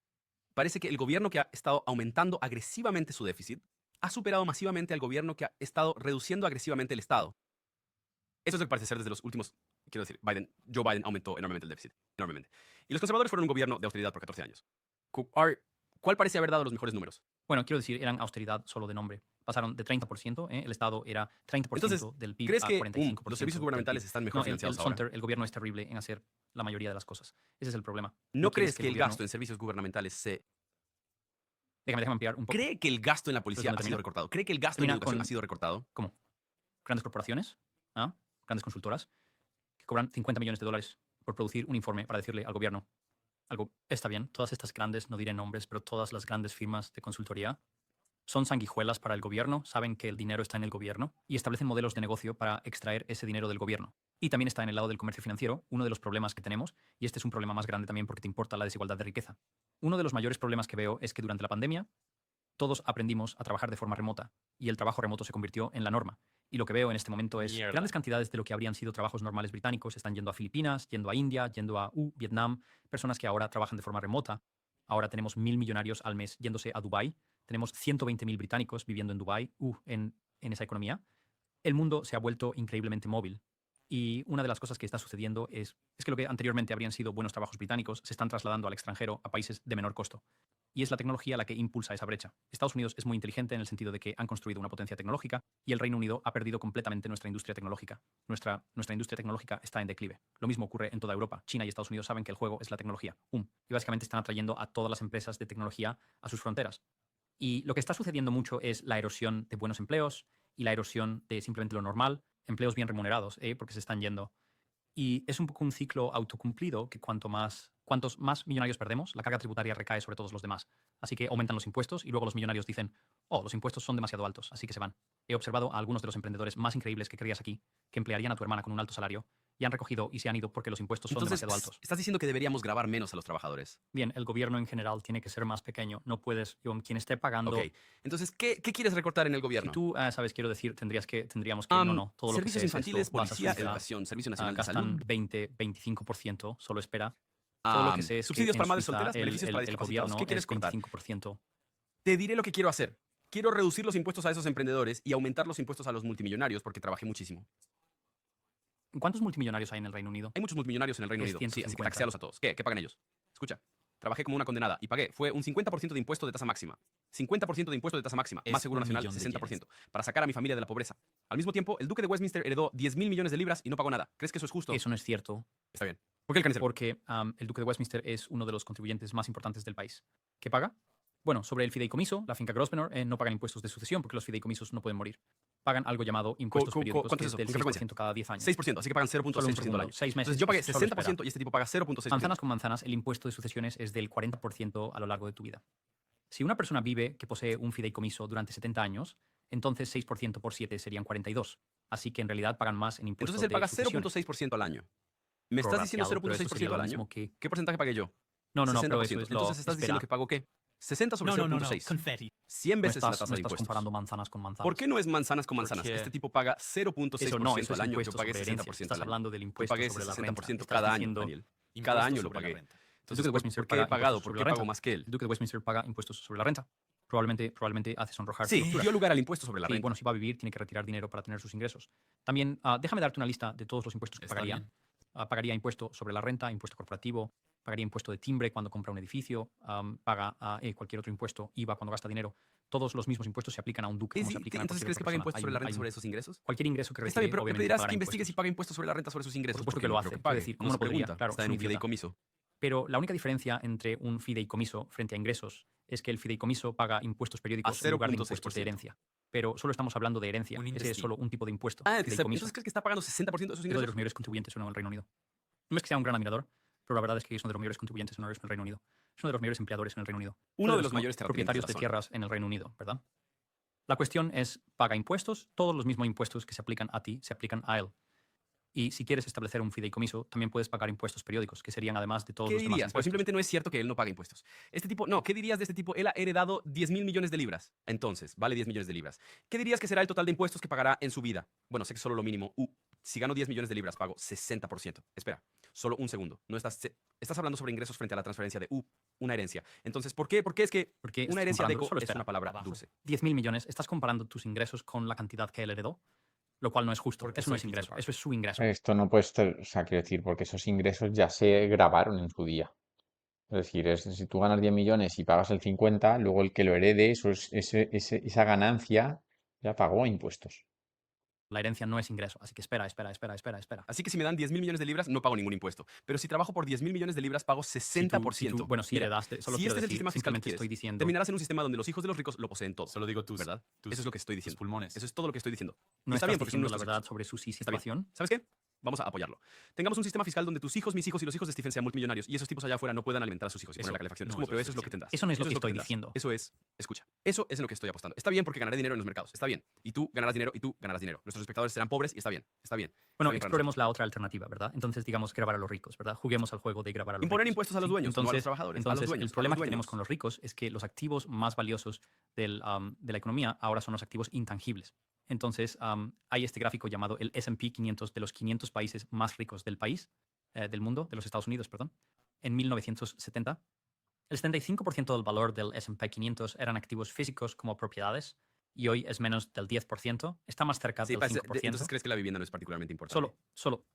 parece que el gobierno que ha estado aumentando agresivamente su déficit ha superado masivamente al gobierno que ha estado reduciendo agresivamente el Estado. Eso es lo que parece ser desde los últimos, quiero decir, Joe Biden aumentó enormemente el déficit, enormemente. Y los conservadores fueron un gobierno de austeridad por 14 años. ¿Cuál parece haber dado los mejores números? Bueno, quiero decir, eran austeridad solo de nombre. Pasaron de 30%, el Estado era 30% Entonces, del PIB ¿crees a que 45%. los servicios gubernamentales del PIB. están mejor No, financiados ahora? el gobierno es terrible en hacer la mayoría de las cosas. Ese es el problema. ¿No quieres crees que el gobierno- gasto en servicios gubernamentales se... Déjame ampliar un poco. ¿Cree que el gasto en la policía ¿Dónde ha sido termina? recortado? ¿Cree que el gasto en Termina educación con- ha sido recortado? ¿Cómo? Grandes corporaciones, grandes consultoras, que cobran $50 millones por producir un informe para decirle al gobierno algo. Está bien, todas estas grandes, no diré nombres, pero todas las grandes firmas de consultoría son sanguijuelas para el gobierno, saben que el dinero está en el gobierno y establecen modelos de negocio para extraer ese dinero del gobierno. Y también está en el lado del comercio financiero, uno de los problemas que tenemos, y este es un problema más grande también porque te importa la desigualdad de riqueza. Uno de los mayores problemas que veo es que durante la pandemia todos aprendimos a trabajar de forma remota y el trabajo remoto se convirtió en la norma. Y lo que veo en este momento es Mierda. grandes cantidades de lo que habrían sido trabajos normales británicos están yendo a Filipinas, yendo a India, yendo a Vietnam, personas que ahora trabajan de forma remota. Ahora tenemos 1.000 millonarios al mes yéndose a Dubái. Tenemos 120.000 británicos viviendo en Dubái, en esa economía. El mundo se ha vuelto increíblemente móvil. Y una de las cosas que está sucediendo es que lo que anteriormente habrían sido buenos trabajos británicos se están trasladando al extranjero a países de menor costo. Y es la tecnología la que impulsa esa brecha. Estados Unidos es muy inteligente en el sentido de que han construido una potencia tecnológica y el Reino Unido ha perdido completamente nuestra industria tecnológica. Nuestra industria tecnológica está en declive. Lo mismo ocurre en toda Europa. China y Estados Unidos saben que el juego es la tecnología. Y básicamente están atrayendo a todas las empresas de tecnología a sus fronteras. Y lo que está sucediendo mucho es la erosión de buenos empleos y la erosión de simplemente lo normal, empleos bien remunerados, porque se están yendo. Y es un poco un ciclo autocumplido que cuantos más millonarios perdemos, la carga tributaria recae sobre todos los demás. Así que aumentan los impuestos y luego los millonarios dicen, los impuestos son demasiado altos, así que se van. He observado a algunos de los emprendedores más increíbles que querías aquí, que emplearían a tu hermana con un alto salario, y han recogido y se han ido porque los impuestos son Entonces, demasiado altos. estás diciendo que deberíamos grabar menos a los trabajadores. Bien, el gobierno en general tiene que ser más pequeño. No puedes, quien esté pagando... Ok. Entonces, ¿qué quieres recortar en el Si gobierno? tú, sabes, quiero decir, tendríamos que, todo lo que servicios sé es infantiles, esto, vas a policía, Suiza, educación, Servicio Nacional de gastan Salud. 20-25%, solo espera. Todo lo que sé es subsidios que para en madres Suiza solteras, beneficios para el discapacitados. gobierno ¿Qué quieres es cortar? 25%. Te diré lo que quiero hacer. Quiero reducir los impuestos a esos emprendedores y aumentar los impuestos a los multimillonarios porque trabajé muchísimo. ¿Cuántos multimillonarios hay en el Reino Unido? Hay muchos multimillonarios en el Reino Es Unido. Sí, así que 150. taxéalos a todos. ¿Qué pagan ellos? Escucha, trabajé como una condenada y pagué. Fue un 50% de impuesto de tasa máxima. 50% de impuesto de tasa máxima. Es Más seguro un nacional, millón de 60%. Para sacar a mi familia de la pobreza. Al mismo tiempo, el duque de Westminster heredó 10.000 millones de libras y no pagó nada. ¿Crees que eso es justo? Eso no es cierto, Está bien. ¿Por qué el carnicero? porque el duque de Westminster es uno de los contribuyentes más importantes del país. ¿Qué paga? Bueno, sobre el fideicomiso, la finca Grosvenor no pagan impuestos de sucesión porque los fideicomisos no pueden morir. Pagan algo llamado impuestos periódicos, ¿cuánto que es es eso? del ¿Con qué frecuencia? 6% cada 10 años. 6%, así que pagan Solo un 0.6% al segundo, año. 6 meses. Entonces yo pagué solo 60% espera. y este tipo paga 0.6%. Manzanas con manzanas, el impuesto de sucesiones es del 40% a lo largo de tu vida. Si una persona vive que posee un fideicomiso durante 70 años, entonces 6% por 7 serían 42. Así que en realidad pagan más en impuestos Entonces él de paga sucesiones. 0.6% al año. ¿Me estás diciendo Prorrateado, pero eso sería 0.6% lo al año? mismo que- ¿Qué porcentaje pagué yo? No, 60%. pero eso es lo... Entonces estás diciendo que pago ¿qué? 60 sobre No, no, no, no. 0.6. Confetti. 100 No veces la estás, tasa no de estás impuestos. comparando manzanas con manzanas. ¿Por qué no es manzanas con manzanas? Porque- Este tipo paga 0.6% Eso no, eso al es año. Yo impuesto pagué sobre herencia. 60% Estás al año. hablando del Yo impuesto pagué sobre la 60% renta. cada Estás año, diciendo- Daniel. Impuestos Cada año lo sobre la pagué. renta. Entonces, Duque de Westminster ¿por qué he paga pagado? impuestos ¿Por sobre qué la pago renta. más que él? El Duque de Westminster paga impuestos sobre la renta. Probablemente hace sonrojar su Sí, factura. dio lugar al impuesto sobre la Sí, renta. bueno, si va a vivir, tiene que retirar dinero para tener sus ingresos. También, déjame darte una lista de todos los impuestos que Está pagaría. bien. Pagaría impuesto sobre la renta, impuesto corporativo, pagaría impuesto de timbre cuando compra un edificio, paga cualquier otro impuesto, IVA cuando gasta dinero. Todos los mismos impuestos se aplican a un duque. Es como se decir, aplican a entonces, cualquier ¿crees que otra paga persona. impuestos sobre la renta Hay sobre un- esos ingresos? Cualquier ingreso que Está recibe, bien, pero me obviamente, dirás pagará que investigues impuestos. si paga impuestos sobre la renta sobre sus ingresos. Por supuesto porque que lo no hace. creo que Quiero pague. decir, No ¿cómo se no podría? pregunta. Claro, Está es en un un idiota. fideicomiso. Pero la única diferencia entre un fideicomiso frente a ingresos es que el fideicomiso paga impuestos periódicos A en lugar de impuestos de 0.6%. herencia. pero solo estamos hablando de herencia. Un Ese es investido. solo un tipo de impuesto. Ah, fideicomiso. entonces crees que está pagando 60% de sus Es uno de ingresos. los mayores contribuyentes en el Reino Unido. No es que sea un gran admirador, pero la verdad es que es uno de los mayores contribuyentes en el Reino Unido. Es uno de los mayores empleadores en el Reino Unido. Uno de los mayores terratenientes propietarios de de la zona. tierras en el Reino Unido, ¿verdad? La cuestión es, paga impuestos, todos los mismos impuestos que se aplican a ti, se aplican a él. Y si quieres establecer un fideicomiso, también puedes pagar impuestos periódicos, que serían además de todos ¿Qué los demás dirías? Pero impuestos. simplemente no es cierto que él no paga impuestos. Este tipo, no, ¿qué dirías de este tipo? Él ha heredado 10.000 millones de libras. Entonces, vale 10 millones de libras. ¿Qué dirías que será el total de impuestos que pagará en su vida? Bueno, sé que solo lo mínimo. Si gano 10 millones de libras, pago 60%. Espera, solo un segundo. No estás hablando sobre ingresos frente a la transferencia de una herencia. Entonces, ¿por qué? Porque es que Porque una estás herencia de comparando- solo es espera, una palabra abajo. dulce. 10.000 millones, estás comparando tus ingresos con la cantidad que él heredó, lo cual no es justo. Porque Eso no soy es Peter ingreso, Parker. eso es su ingreso. Esto no puede ser, o sea, quiero decir, porque esos ingresos ya se grabaron en su día. Es decir, si tú ganas 10 millones y pagas el 50, luego el que lo herede, esa ganancia ya pagó impuestos. La herencia no es ingreso, así que espera. Así que si me dan 10.000 millones de libras, no pago ningún impuesto. Pero si trabajo por 10.000 millones de libras, pago 60%. Bueno, si Mira, heredaste, solo si quiero este es el decir, sistema fiscal que simplemente estoy quieres, diciendo. terminarás en un sistema donde los hijos de los ricos lo poseen todo. Solo digo ¿verdad? tus Eso es lo que estoy diciendo. pulmones. Eso es todo lo que estoy diciendo. Y No está estás bien porque son diciendo la nuestros verdad hijos. sobre su Está bien. situación. ¿Sabes qué? Vamos a apoyarlo. Tengamos un sistema fiscal donde tus hijos, mis hijos y los hijos de Stephen sean multimillonarios y esos tipos allá afuera no puedan alimentar a sus hijos y Eso- poner la calefacción. Es no, como, eso pero es eso es lo que tendrás. Eso no es lo que estoy tendrás. diciendo. Eso es, escucha, eso es en lo que estoy apostando. Está bien porque ganaré dinero en los mercados. Está bien. Y tú ganarás dinero y tú ganarás dinero. Nuestros espectadores serán pobres y está bien. Está bien. Bueno, Está bien para exploremos la otra alternativa, ¿verdad? Entonces, digamos, grabar a los ricos, ¿verdad? Juguemos al juego de grabar a los Imponer ricos. impuestos a los Sí, dueños, no a los entonces, trabajadores, a los entonces, dueños, el problema a los que tenemos dueños. con los ricos es que los activos más valiosos de la economía ahora son los activos intangibles. Entonces, hay este gráfico llamado el S&P 500 de los 500 países más ricos del mundo, de los Estados Unidos, perdón. En 1970, el 75% del valor del S&P 500 eran activos físicos como propiedades y hoy es menos del 10%. Está más cerca Sí, del 5%. entonces crees que la vivienda no es particularmente importante. Solo,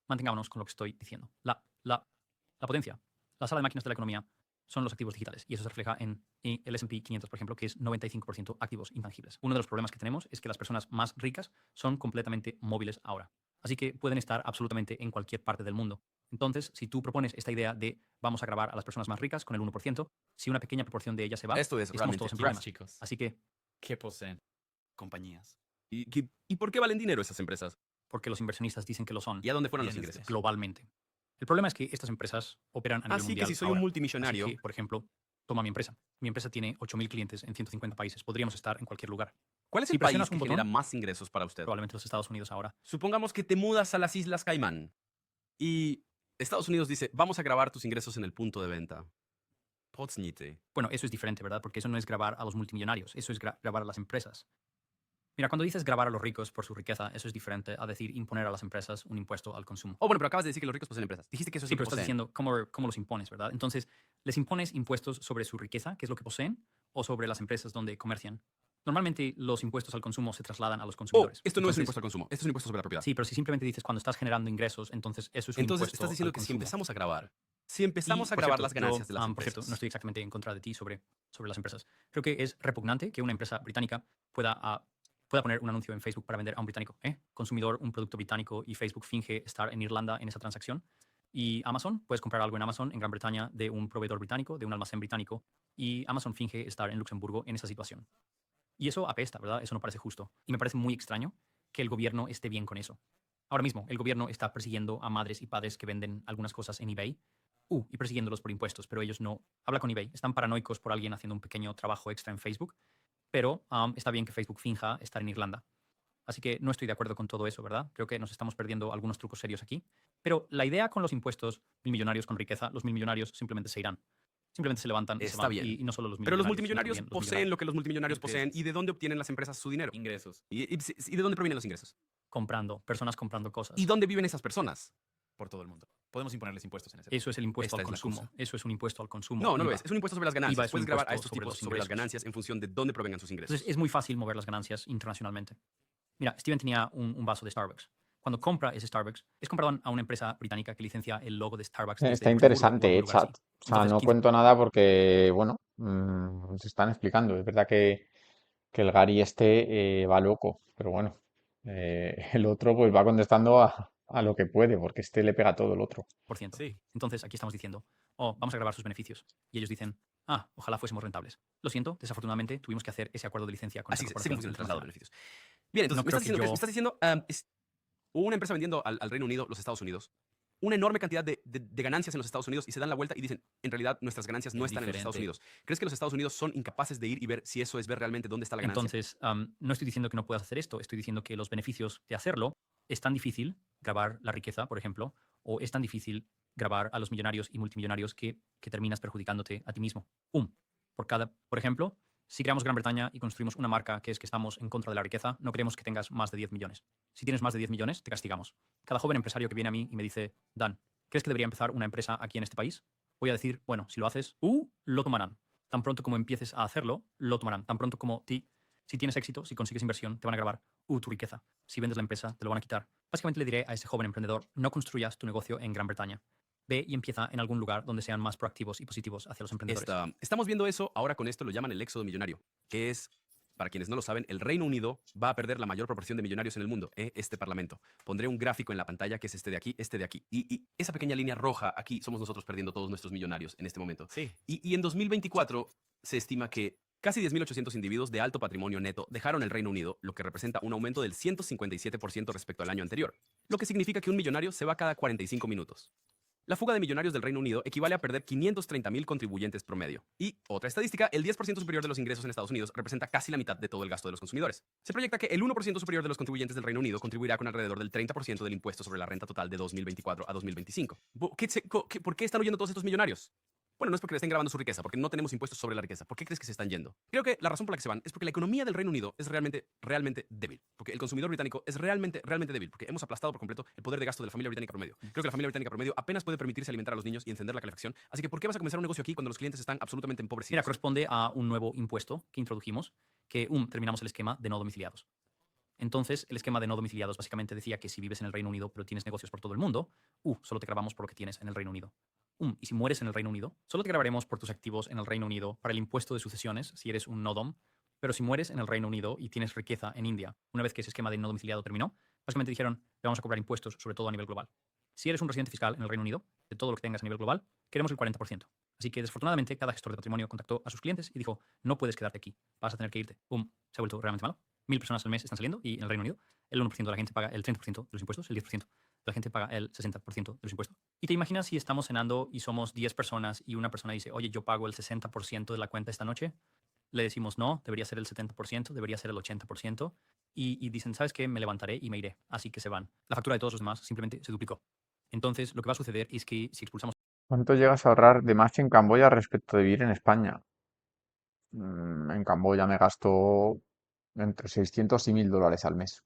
mantengámonos con lo que estoy diciendo. La potencia, la sala de máquinas de la economía son los activos digitales y eso se refleja en el S&P 500, por ejemplo, que es 95% activos intangibles. Uno de los problemas que tenemos es que las personas más ricas son completamente móviles ahora. Así que pueden estar absolutamente en cualquier parte del mundo. Entonces, si tú propones esta idea de vamos a grabar a las personas más ricas con el 1%, si una pequeña proporción de ellas se va, Esto es estamos realmente todos en trash, problemas. chicos. Así que, ¿Qué poseen? Compañías. ¿Y por qué valen dinero esas empresas? porque los inversionistas dicen que lo son ¿Y a dónde fueron los Bien, ingresos? globalmente. El problema es que estas empresas operan a nivel Así que mundial si soy ahora. un multimillonario, Así que, por ejemplo, toma mi empresa. Mi empresa tiene 8.000 clientes en 150 países. Podríamos estar en cualquier lugar. ¿cuál es si el país presionas que un genera botón, más ingresos para usted? Probablemente los Estados Unidos ahora. Supongamos que te mudas a las Islas Caimán y Estados Unidos dice, vamos a grabar tus ingresos en el punto de venta. Potsnite. Bueno, eso es diferente, ¿verdad? Porque eso no es grabar a los multimillonarios. Eso es grabar a las empresas. Mira, cuando dices grabar a los ricos por su riqueza, eso es diferente a decir imponer a las empresas un impuesto al consumo. Oh, bueno, pero acabas de decir que los ricos poseen empresas. Dijiste que eso es Sí, lo que pero estás poseen. diciendo cómo los impones, ¿verdad? Entonces, ¿les impones impuestos sobre su riqueza, que es lo que poseen, o sobre las empresas donde comercian? Normalmente los impuestos al consumo se trasladan a los Oh, consumidores. esto no es un Entonces, impuesto al consumo, esto es un impuesto sobre la propiedad. Sí, pero si simplemente dices cuando estás generando ingresos, entonces eso es un Entonces impuesto estás diciendo al que si consumo. empezamos a grabar, si empezamos Y, a por grabar cierto, las ganancias de las Por empresas. cierto, no estoy exactamente en contra de ti sobre las empresas. Creo que es repugnante que una empresa británica pueda poner un anuncio en Facebook para vender a un británico. Consumidor, un producto británico y Facebook finge estar en Irlanda en esa transacción. Y Amazon, puedes comprar algo en Amazon en Gran Bretaña de un proveedor británico, de un almacén británico, y Amazon finge estar en Luxemburgo en esa situación. Y eso apesta, ¿verdad? Eso no parece justo. Y me parece muy extraño que el gobierno esté bien con eso. Ahora mismo, el gobierno está persiguiendo a madres y padres que venden algunas cosas en eBay y persiguiéndolos por impuestos, pero ellos no. Habla con eBay. Están paranoicos por alguien haciendo un pequeño trabajo extra en Facebook, pero está bien que Facebook finja estar en Irlanda. Así que no estoy de acuerdo con todo eso, ¿verdad? Creo que nos estamos perdiendo algunos trucos serios aquí. Pero la idea con los impuestos, mil millonarios con riqueza, los mil millonarios simplemente se irán. Simplemente se levantan y se Está van. bien. Y no solo los Pero los multimillonarios, multimillonarios sino también los poseen lo que los multimillonarios poseen. Ingresos. ¿Y de dónde obtienen las empresas su dinero? Ingresos. ¿Y de dónde provienen los ingresos? comprando, personas comprando cosas. ¿Y dónde viven esas personas? Por todo el mundo. Podemos imponerles impuestos en ese Eso es el impuesto Esta al es la consumo. cosa. Eso es un impuesto al consumo. No, no lo IVA. es. Es un impuesto sobre las IVA ganancias. es un Puedes grabar a impuesto estos sobre tipos los sobre las ingresos. ganancias en función de dónde provengan sus ingresos. Entonces es muy fácil mover las ganancias internacionalmente. Mira, Steven tenía un vaso de Starbucks. Cuando compra ese Starbucks, es comprado a una empresa británica que licencia el logo de Starbucks. desde Está Luxemburgo o interesante, algún lugar chat. así. O sea, Entonces, no 15 cuento nada porque, bueno, se están explicando. Es verdad que el Gary este va loco, pero bueno, el otro pues va contestando a lo que puede, porque este le pega todo el otro. por ciento. Sí. Entonces aquí estamos diciendo, vamos a grabar sus beneficios. Y ellos dicen, ojalá fuésemos rentables. Lo siento, desafortunadamente tuvimos que hacer ese acuerdo de licencia con Así esa sé cómo corporación funciona el traslado de internacional. beneficios. Bien, entonces No creo que me yo... estás diciendo hubo una empresa vendiendo al Reino Unido, los Estados Unidos, una enorme cantidad de ganancias en los Estados Unidos y se dan la vuelta y dicen, en realidad nuestras ganancias no Es están en los Estados diferente. Unidos. ¿Crees que los Estados Unidos son incapaces de ir y ver si eso es ver realmente dónde está la ganancia? Entonces, no estoy diciendo que no puedas hacer esto, estoy diciendo que los beneficios de hacerlo es tan difícil grabar la riqueza, por ejemplo, o es tan difícil grabar a los millonarios y multimillonarios que terminas perjudicándote a ti mismo. Por ejemplo, si creamos Gran Bretaña y construimos una marca que es que estamos en contra de la riqueza, no queremos que tengas más de 10 millones. Si tienes más de 10 millones, te castigamos. Cada joven empresario que viene a mí y me dice, Dan, ¿crees que debería empezar una empresa aquí en este país? Voy a decir, bueno, si lo haces, lo tomarán. Tan pronto como empieces a hacerlo, lo tomarán. Tan pronto como si tienes éxito, si consigues inversión, te van a grabar tu riqueza. Si vendes la empresa, te lo van a quitar. Básicamente le diré a ese joven emprendedor, no construyas tu negocio en Gran Bretaña. Ve y empieza en algún lugar donde sean más proactivos y positivos hacia los emprendedores. Estamos viendo eso, ahora con esto lo llaman el éxodo millonario, que es, para quienes no lo saben, el Reino Unido va a perder la mayor proporción de millonarios en el mundo, este parlamento. Pondré un gráfico en la pantalla que es este de aquí, este de aquí. Y esa pequeña línea roja aquí somos nosotros perdiendo todos nuestros millonarios en este momento. Sí. Y en 2024 se estima que casi 10.800 individuos de alto patrimonio neto dejaron el Reino Unido, lo que representa un aumento del 157% respecto al año anterior, lo que significa que un millonario se va cada 45 minutos. La fuga de millonarios del Reino Unido equivale a perder 530.000 contribuyentes promedio. Y, otra estadística, el 10% superior de los ingresos en Estados Unidos representa casi la mitad de todo el gasto de los consumidores. Se proyecta que el 1% superior de los contribuyentes del Reino Unido contribuirá con alrededor del 30% del impuesto sobre la renta total de 2024 a 2025. ¿Por qué están huyendo todos estos millonarios? Bueno, no es porque le estén grabando su riqueza, porque no tenemos impuestos sobre la riqueza. ¿Por qué crees que se están yendo? Creo que la razón por la que se van es porque la economía del Reino Unido es realmente, realmente débil. Porque el consumidor británico es realmente, realmente débil. Porque hemos aplastado por completo el poder de gasto de la familia británica promedio. Creo que la familia británica promedio apenas puede permitirse alimentar a los niños y encender la calefacción. Así que, ¿por qué vas a comenzar un negocio aquí cuando los clientes están absolutamente empobrecidos? Mira, corresponde a un nuevo impuesto que introdujimos, que terminamos el esquema de no domiciliados. Entonces, el esquema de no domiciliados básicamente decía que si vives en el Reino Unido pero tienes negocios por todo el mundo, solo te grabamos por lo que tienes en el Reino Unido. Y si mueres en el Reino Unido, solo te grabaremos por tus activos en el Reino Unido para el impuesto de sucesiones si eres un no-dom. Pero si mueres en el Reino Unido y tienes riqueza en India, una vez que ese esquema de no domiciliado terminó, básicamente dijeron, le vamos a cobrar impuestos, sobre todo a nivel global. Si eres un residente fiscal en el Reino Unido, de todo lo que tengas a nivel global, queremos el 40%. Así que, desafortunadamente, cada gestor de patrimonio contactó a sus clientes y dijo, no puedes quedarte aquí, vas a tener que irte. Se ha vuelto realmente malo. 1.000 personas al mes están saliendo y en el Reino Unido el 1% de la gente paga el 30% de los impuestos, el 10% de la gente paga el 60% de los impuestos. Y te imaginas si estamos cenando y somos 10 personas y una persona dice, oye, yo pago el 60% de la cuenta esta noche. Le decimos, no, debería ser el 70%, debería ser el 80%. Y dicen, ¿sabes qué? Me levantaré y me iré. Así que se van. La factura de todos los demás simplemente se duplicó. Entonces, lo que va a suceder es que si expulsamos ¿Cuánto llegas a ahorrar de más en Camboya respecto de vivir en España? En Camboya me gasto entre 600 y 1.000 dólares al mes.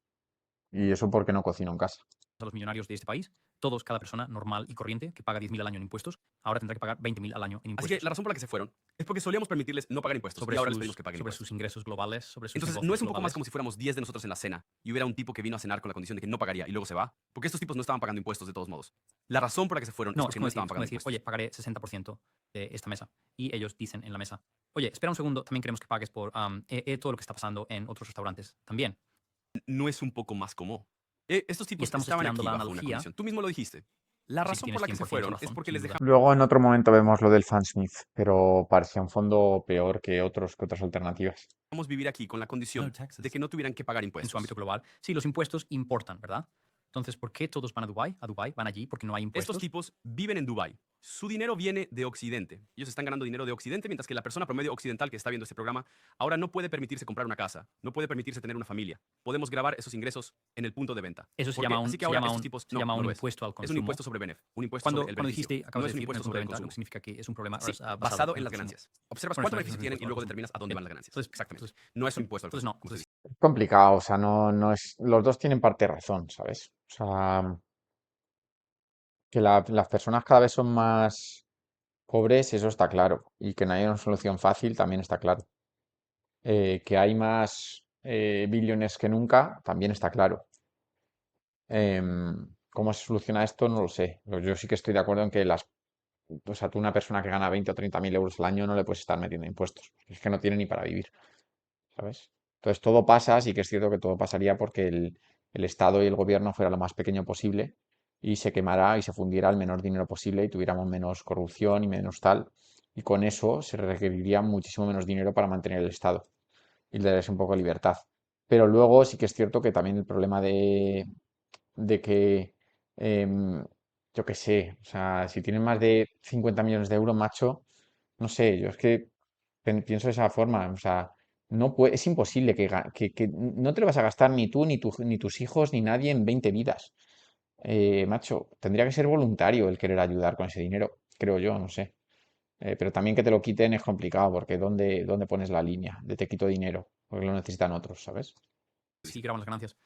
Y eso porque no cocino en casa. a los millonarios de este país, todos, cada persona normal y corriente que paga 10.000 al año en impuestos, ahora tendrá que pagar 20.000 al año en Así impuestos. que la razón por la que se fueron es porque solíamos permitirles no pagar impuestos sobre y ahora les sus- pedimos que paguen sobre impuestos. sus ingresos globales, sobre sus Entonces, ¿no negocios es un poco más globales. como si fuéramos 10 de nosotros en la cena y hubiera un tipo que vino a cenar con la condición de que no pagaría y luego se va? Porque estos tipos no estaban pagando impuestos de todos modos. La razón por la que se fueron es No, porque no estaban pagando impuestos. oye, pagaré 60% de esta mesa. Y ellos dicen en la mesa, oye, espera un segundo, también queremos que pagues por todo lo que está pasando en otros restaurantes también. No es un poco más como. Estos tipos estamos estaban estirando aquí la bajo una analogía. condición. Tú mismo lo dijiste. La Sí, razón tienes por la que se 100% fueron es razón, porque sin les duda. dejamos. Luego en otro momento vemos lo del Fansmith, pero parecía un fondo peor que otras alternativas. Vivir aquí con la condición de que no tuvieran que pagar En impuestos. su ámbito global. Sí, los impuestos importan, ¿verdad? Entonces, ¿por qué todos van a Dubái? A Dubái van allí porque no hay impuestos. Estos tipos viven en Dubái. Su dinero viene de Occidente. Ellos están ganando dinero de Occidente, mientras que la persona promedio occidental que está viendo este programa ahora no puede permitirse comprar una casa, no puede permitirse tener una familia. Podemos grabar esos ingresos en el punto de venta. Eso se ¿Por qué? llama un, Así que se ahora llama estos un- tipos se no, llama no un lo es. impuesto al Es consumo. un impuesto sobre BENEF, un impuesto Cuando sobre el beneficio. dijiste, acabas No de es un decir impuesto sobre sobre el venta, lo que consumo. significa que es un problema Sí, basado, basado en el las consumo. ganancias. Observas Bueno, cuántos eso beneficios tienen y luego consumo. determinas a dónde van las ganancias. Entonces, Exactamente. entonces- No es un impuesto al entonces no, consumo. como se dice. Es complicado, o sea, no es. Los dos tienen parte de razón, ¿sabes? O sea, que las personas cada vez son más pobres, eso está claro. Y que no hay una solución fácil, también está claro. Que hay más billones que nunca, también está claro. ¿Cómo se soluciona esto? No lo sé. Yo sí que estoy de acuerdo en que o sea, tú una persona que gana 20 o 30.000 euros al año no le puedes estar metiendo impuestos. Es que no tiene ni para vivir, ¿sabes? Entonces todo pasa, sí que es cierto que todo pasaría porque el Estado y el gobierno fuera lo más pequeño posible y se quemara y se fundiera el menor dinero posible y tuviéramos menos corrupción y menos tal. y con eso se requeriría muchísimo menos dinero para mantener el Estado y le darías un poco de libertad. Pero luego sí que es cierto que también el problema de que, em, yo qué sé, o sea, si tienen más de 50 millones de euros, macho, no sé, yo es que pienso de esa forma, o sea, no puede, es imposible que no te lo vas a gastar ni tú, ni tus hijos, ni nadie en 20 vidas. Macho, tendría que ser voluntario el querer ayudar con ese dinero, creo yo, no sé. Pero también que te lo quiten es complicado, porque ¿dónde pones la línea de te quito dinero? Porque lo necesitan otros, ¿sabes? sí graban las ganancias.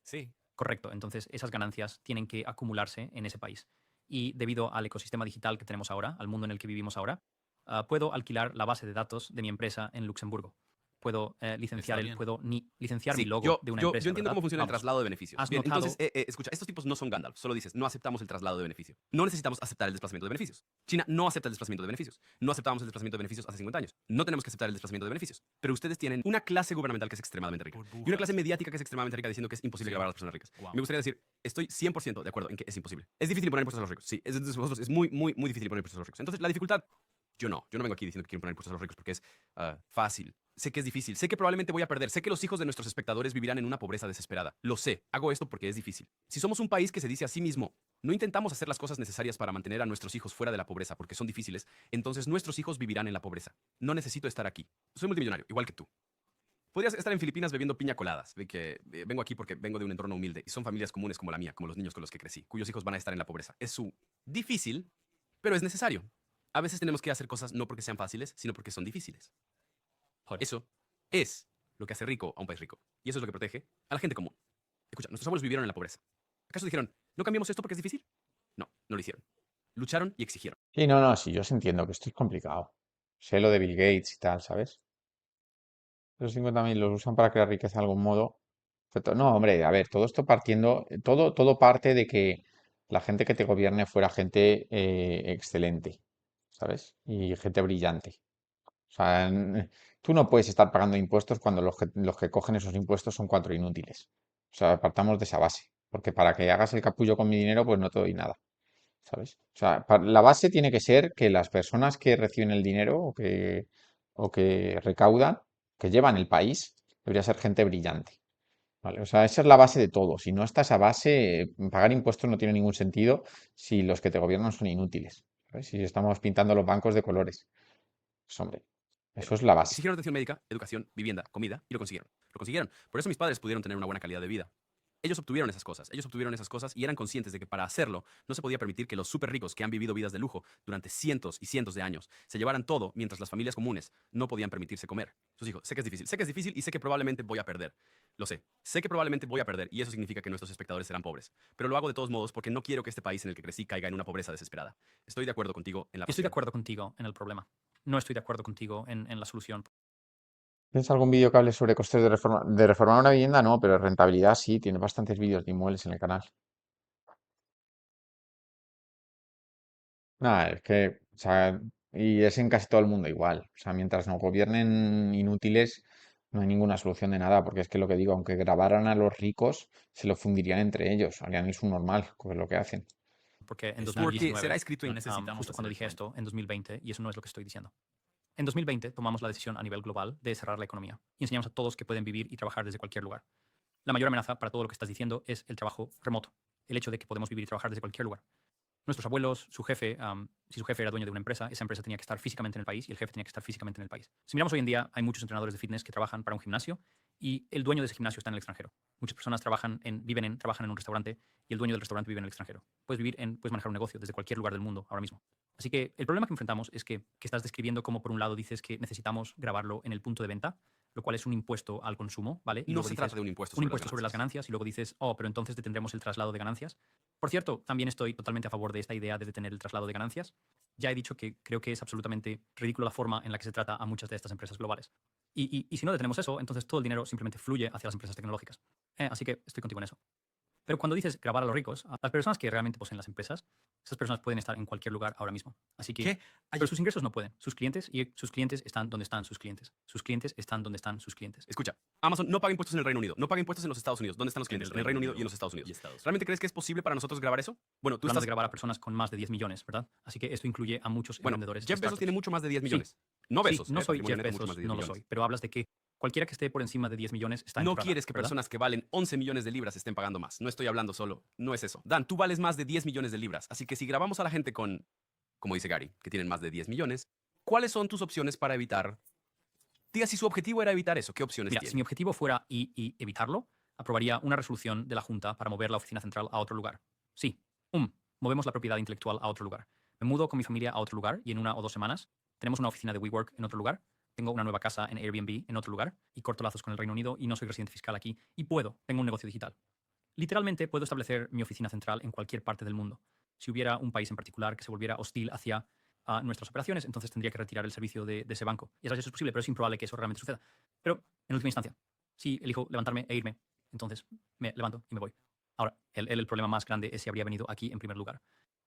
Sí. Correcto. Entonces, esas ganancias tienen que acumularse en ese país. Y debido al ecosistema digital que tenemos ahora, al mundo en el que vivimos ahora, puedo alquilar la base de datos de mi empresa en Luxemburgo. Puedo licenciar Está bien. licenciar mi Sí, logo yo, de una yo, empresa, yo entiendo ¿verdad? cómo funciona el Vamos, traslado de beneficios. has Bien, entonces, notado. escucha, estos tipos no son Gandalf. Solo dices, no aceptamos el traslado de beneficio. No necesitamos aceptar el desplazamiento de beneficios. China no acepta el desplazamiento de beneficios. No aceptábamos el desplazamiento de beneficios hace 50 años. No tenemos que aceptar el desplazamiento de beneficios. Pero ustedes tienen una clase gubernamental que es extremadamente rica. Y una clase mediática que es extremadamente rica diciendo que es imposible Sí. grabar a las personas ricas. Wow. Me gustaría decir, estoy 100% de acuerdo en que es imposible. Es difícil poner impuestos a los ricos. Sí, es muy, muy, muy difícil poner impuestos a los ricos. Entonces, la dificultad yo no vengo aquí diciendo que quiero poner impuestos a los ricos porque es fácil. Sé que es difícil, sé que probablemente voy a perder, sé que los hijos de nuestros espectadores vivirán en una pobreza desesperada. Lo sé, hago esto porque es difícil. Si somos un país que se dice a sí mismo, no intentamos hacer las cosas necesarias para mantener a nuestros hijos fuera de la pobreza porque son difíciles, entonces nuestros hijos vivirán en la pobreza. No necesito estar aquí. Soy multimillonario, igual que tú. Podrías estar en Filipinas bebiendo piña coladas, de que vengo aquí porque vengo de un entorno humilde y son familias comunes como la mía, como los niños con los que crecí, cuyos hijos van a estar en la pobreza. Es su difícil, pero es necesario. A veces tenemos que hacer cosas no porque sean fáciles, sino porque son difíciles. Eso es lo que hace rico a un país rico. Y eso es lo que protege a la gente común. Escucha, nuestros abuelos vivieron en la pobreza. ¿Acaso dijeron, no cambiamos esto porque es difícil? No, no lo hicieron. Lucharon y exigieron. Sí, no, no, sí, yo sí entiendo que esto es complicado. Sé lo de Bill Gates y tal, ¿sabes? Los 50.000 los usan para crear riqueza de algún modo. No, hombre, a ver, todo esto partiendo, todo parte de que la gente que te gobierne fuera gente excelente, ¿sabes? Y gente brillante. O sea, tú no puedes estar pagando impuestos cuando los que cogen esos impuestos son cuatro inútiles. O sea, partamos de esa base. Porque para que hagas el capullo con mi dinero, pues no te doy nada. ¿Sabes? O sea, la base tiene que ser que las personas que reciben el dinero o que recaudan, que llevan el país, debería ser gente brillante. ¿Vale? O sea, esa es la base de todo. Si no está esa base, pagar impuestos no tiene ningún sentido si los que te gobiernan son inútiles. ¿Sabes? Si estamos pintando los bancos de colores. Pues hombre, eso es la base. Exigieron atención médica, educación, vivienda, comida y lo consiguieron. Lo consiguieron. Por eso mis padres pudieron tener una buena calidad de vida. Ellos obtuvieron esas cosas. Ellos obtuvieron esas cosas y eran conscientes de que para hacerlo no se podía permitir que los súper ricos que han vivido vidas de lujo durante cientos y cientos de años se llevaran todo mientras las familias comunes no podían permitirse comer. Sus hijos, sé que es difícil y sé que probablemente voy a perder. Lo sé. Sé que probablemente voy a perder y eso significa que nuestros espectadores serán pobres. Pero lo hago de todos modos porque no quiero que este país en el que crecí caiga en una pobreza desesperada. Estoy de acuerdo contigo en la Estoy de posibilidad. acuerdo contigo en el problema. No estoy de acuerdo contigo en la solución. ¿Tienes algún vídeo que hable sobre costes de reformar una vivienda? No, pero rentabilidad sí, tiene bastantes vídeos de inmuebles en el canal. Nada, es que, o sea, y es en casi todo el mundo igual. O sea, mientras no gobiernen inútiles, no hay ninguna solución de nada, porque es que lo que digo, aunque grabaran a los ricos, se lo fundirían entre ellos, harían el subnormal, que es lo que hacen. Porque en Es Porque 2019, será escrito No en... necesitamos justo hacer cuando el dije cuento. esto, en 2020, y eso no es lo que estoy diciendo. En 2020 tomamos la decisión a nivel global de cerrar la economía y enseñamos a todos que pueden vivir y trabajar desde cualquier lugar. La mayor amenaza para todo lo que estás diciendo es el trabajo remoto, el hecho de que podemos vivir y trabajar desde cualquier lugar. Nuestros abuelos, su jefe, si su jefe era dueño de una empresa, esa empresa tenía que estar físicamente en el país y el jefe tenía que estar físicamente en el país. Si miramos hoy en día, hay muchos entrenadores de fitness que trabajan para un gimnasio y el dueño de ese gimnasio está en el extranjero. Muchas personas trabajan en un restaurante y el dueño del restaurante vive en el extranjero. Puedes manejar un negocio desde cualquier lugar del mundo ahora mismo. Así que el problema que enfrentamos es que estás describiendo como por un lado dices que necesitamos grabarlo en el punto de venta, lo cual es un impuesto al consumo, ¿vale? Y No luego se dices trata de un impuesto un sobre las impuesto sobre las ganancias. ganancias y luego dices, oh, pero entonces detendremos el traslado de ganancias. Por cierto, también estoy totalmente a favor de esta idea de detener el traslado de ganancias. Ya he dicho que creo que es absolutamente ridículo la forma en la que se trata a muchas de estas empresas globales. Y si no detenemos eso, entonces todo el dinero simplemente fluye hacia las empresas tecnológicas. Así que estoy contigo en eso. Pero cuando dices grabar a los ricos, a las personas que realmente poseen las empresas, esas personas pueden estar en cualquier lugar ahora mismo. Así que, ¿Qué? pero sus ingresos no pueden. Sus clientes están donde están sus clientes. Sus clientes están donde están sus clientes. Escucha, Amazon no paga impuestos en el Reino Unido, no paga impuestos en los Estados Unidos. ¿Dónde están los En el clientes? En el Reino Unido y en los Estados y Unidos. Estados ¿Realmente crees que es posible para nosotros grabar eso? Bueno, tú Hablando estás... de grabar a personas con más de 10 millones, ¿verdad? Así que esto incluye a muchos Bueno, emprendedores. de Jeff Bezos startups. tiene mucho más de 10 Sí. millones. No Sí, Bezos. no soy patrimonio Jeff neto mucho Bezos, más de 10 no lo millones. soy, pero hablas de que cualquiera que esté por encima de 10 millones está en No tu radar, quieres que ¿verdad? personas que valen 11 millones de libras estén pagando más. No estoy hablando solo. No es eso. Dan, tú vales más de 10 millones de libras. Así que si grabamos a la gente con, como dice Gary, que tienen más de 10 millones, ¿cuáles son tus opciones para evitar? Diga, si su objetivo era evitar eso, ¿qué opciones Mira, si mi tiene? objetivo fuera y evitarlo, aprobaría una resolución de la Junta para mover la oficina central a otro lugar. Sí, movemos la propiedad intelectual a otro lugar. Me mudo con mi familia a otro lugar y en 1 o 2 semanas tenemos una oficina de WeWork en otro lugar, tengo una nueva casa en Airbnb en otro lugar y corto lazos con el Reino Unido y no soy residente fiscal aquí y tengo un negocio digital. Literalmente puedo establecer mi oficina central en cualquier parte del mundo. Si hubiera un país en particular que se volviera hostil hacia nuestras operaciones, entonces tendría que retirar el servicio de ese banco. Y eso es posible, pero es improbable que eso realmente suceda. Pero, en última instancia, si elijo levantarme e irme, entonces me levanto y me voy. Ahora, el problema más grande es si habría venido aquí en primer lugar.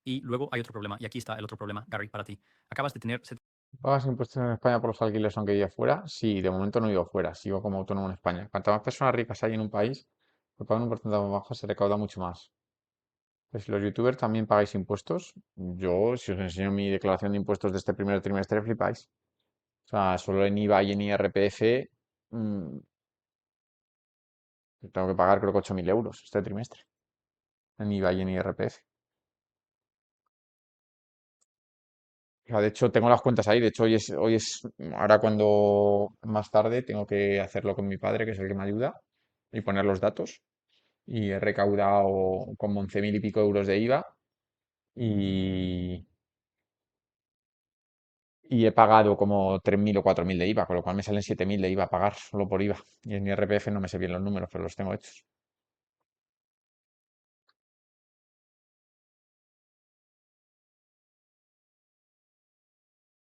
Y luego hay otro problema, y aquí está el otro problema, Gary, para ti. Acabas de tener ¿Pagas impuestos en España por los alquileres aunque viva fuera? Sí, de momento no vivo fuera, sigo como autónomo en España. Cuantas más personas ricas hay en un país, que pagan un porcentaje más bajo, se recauda mucho más. Pues si los youtubers también pagáis impuestos, yo si os enseño mi declaración de impuestos de este primer trimestre, flipáis. O sea, solo en IVA y en IRPF mm, tengo que pagar creo que 8.000 euros este trimestre, en IVA y en IRPF. O sea, de hecho, tengo las cuentas ahí. De hecho, ahora cuando más tarde tengo que hacerlo con mi padre, que es el que me ayuda, y poner los datos. Y he recaudado como 11.000 y pico euros de IVA y, y he pagado como 3.000 o 4.000 de IVA, con lo cual me salen 7.000 de IVA a pagar solo por IVA. Y en mi IRPF no me sé bien los números, pero los tengo hechos.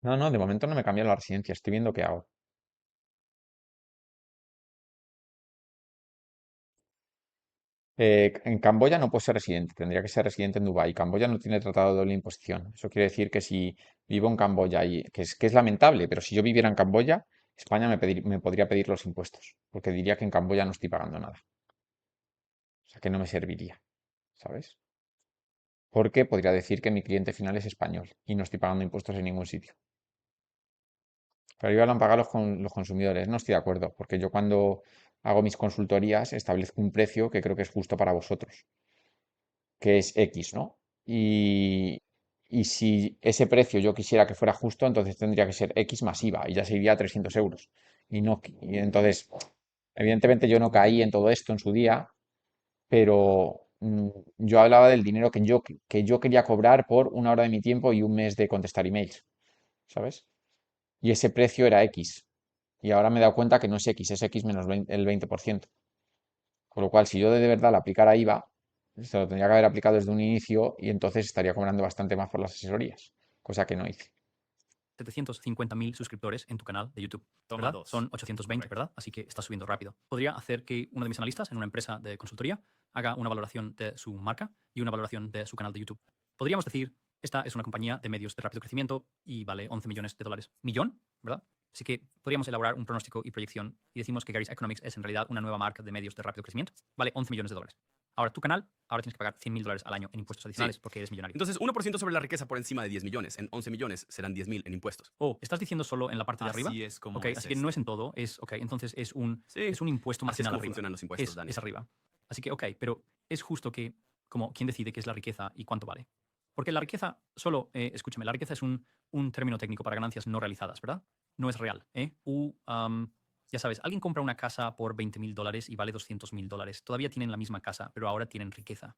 No, no, de momento no me cambiado la residencia. Estoy viendo qué hago. En Camboya no puedo ser residente, tendría que ser residente en Dubái. Camboya no tiene tratado de doble imposición. Eso quiere decir que si vivo en Camboya, que es lamentable, pero si yo viviera en Camboya, España me podría pedir los impuestos, porque diría que en Camboya no estoy pagando nada. O sea que no me serviría, ¿sabes? Porque podría decir que mi cliente final es español y no estoy pagando impuestos en ningún sitio. Pero IVA lo han pagado los consumidores. No estoy de acuerdo, porque yo cuando hago mis consultorías establezco un precio que creo que es justo para vosotros, que es X, ¿no? Y si ese precio yo quisiera que fuera justo, entonces tendría que ser X más IVA y ya sería a 300 euros. Y entonces, evidentemente yo no caí en todo esto en su día, pero yo hablaba del dinero que yo quería cobrar por 1 hora de mi tiempo y un mes de contestar emails, ¿sabes? Y ese precio era X. Y ahora me he dado cuenta que no es X menos el 20%. Con lo cual, si yo de verdad le aplicara IVA, se lo tendría que haber aplicado desde un inicio y entonces estaría cobrando bastante más por las asesorías, cosa que no hice. 750.000 suscriptores en tu canal de YouTube. Toma ¿Verdad? dos. Son 820, Correcto. ¿verdad? Así que está subiendo rápido. Podría hacer que uno de mis analistas en una empresa de consultoría haga una valoración de su marca y una valoración de su canal de YouTube. Podríamos decir, esta es una compañía de medios de rápido crecimiento y vale 11 millones de dólares. ¿Millón? ¿Verdad? Así que podríamos elaborar un pronóstico y proyección y decimos que Gary's Economics es en realidad una nueva marca de medios de rápido crecimiento. Vale 11 millones de dólares. Ahora, tu canal, ahora tienes que pagar 100.000 dólares al año en impuestos adicionales porque eres millonario. Entonces, 1% sobre la riqueza por encima de 10 millones. En 11 millones serán 10.000 en impuestos. ¿Estás diciendo solo en la parte de arriba? Así es como Ok, es así que esto. no es en todo, entonces es un impuesto Así es marginal como arriba. funcionan los impuestos, Dani. Es arriba. Así que, pero es justo que, como, ¿quién decide qué es la riqueza y cuánto vale? Porque la riqueza, escúchame, la riqueza es un término técnico para ganancias no realizadas, ¿verdad? No es real, ¿eh? Ya sabes, alguien compra una casa por 20.000 dólares y vale 200.000 dólares. Todavía tienen la misma casa, pero ahora tienen riqueza.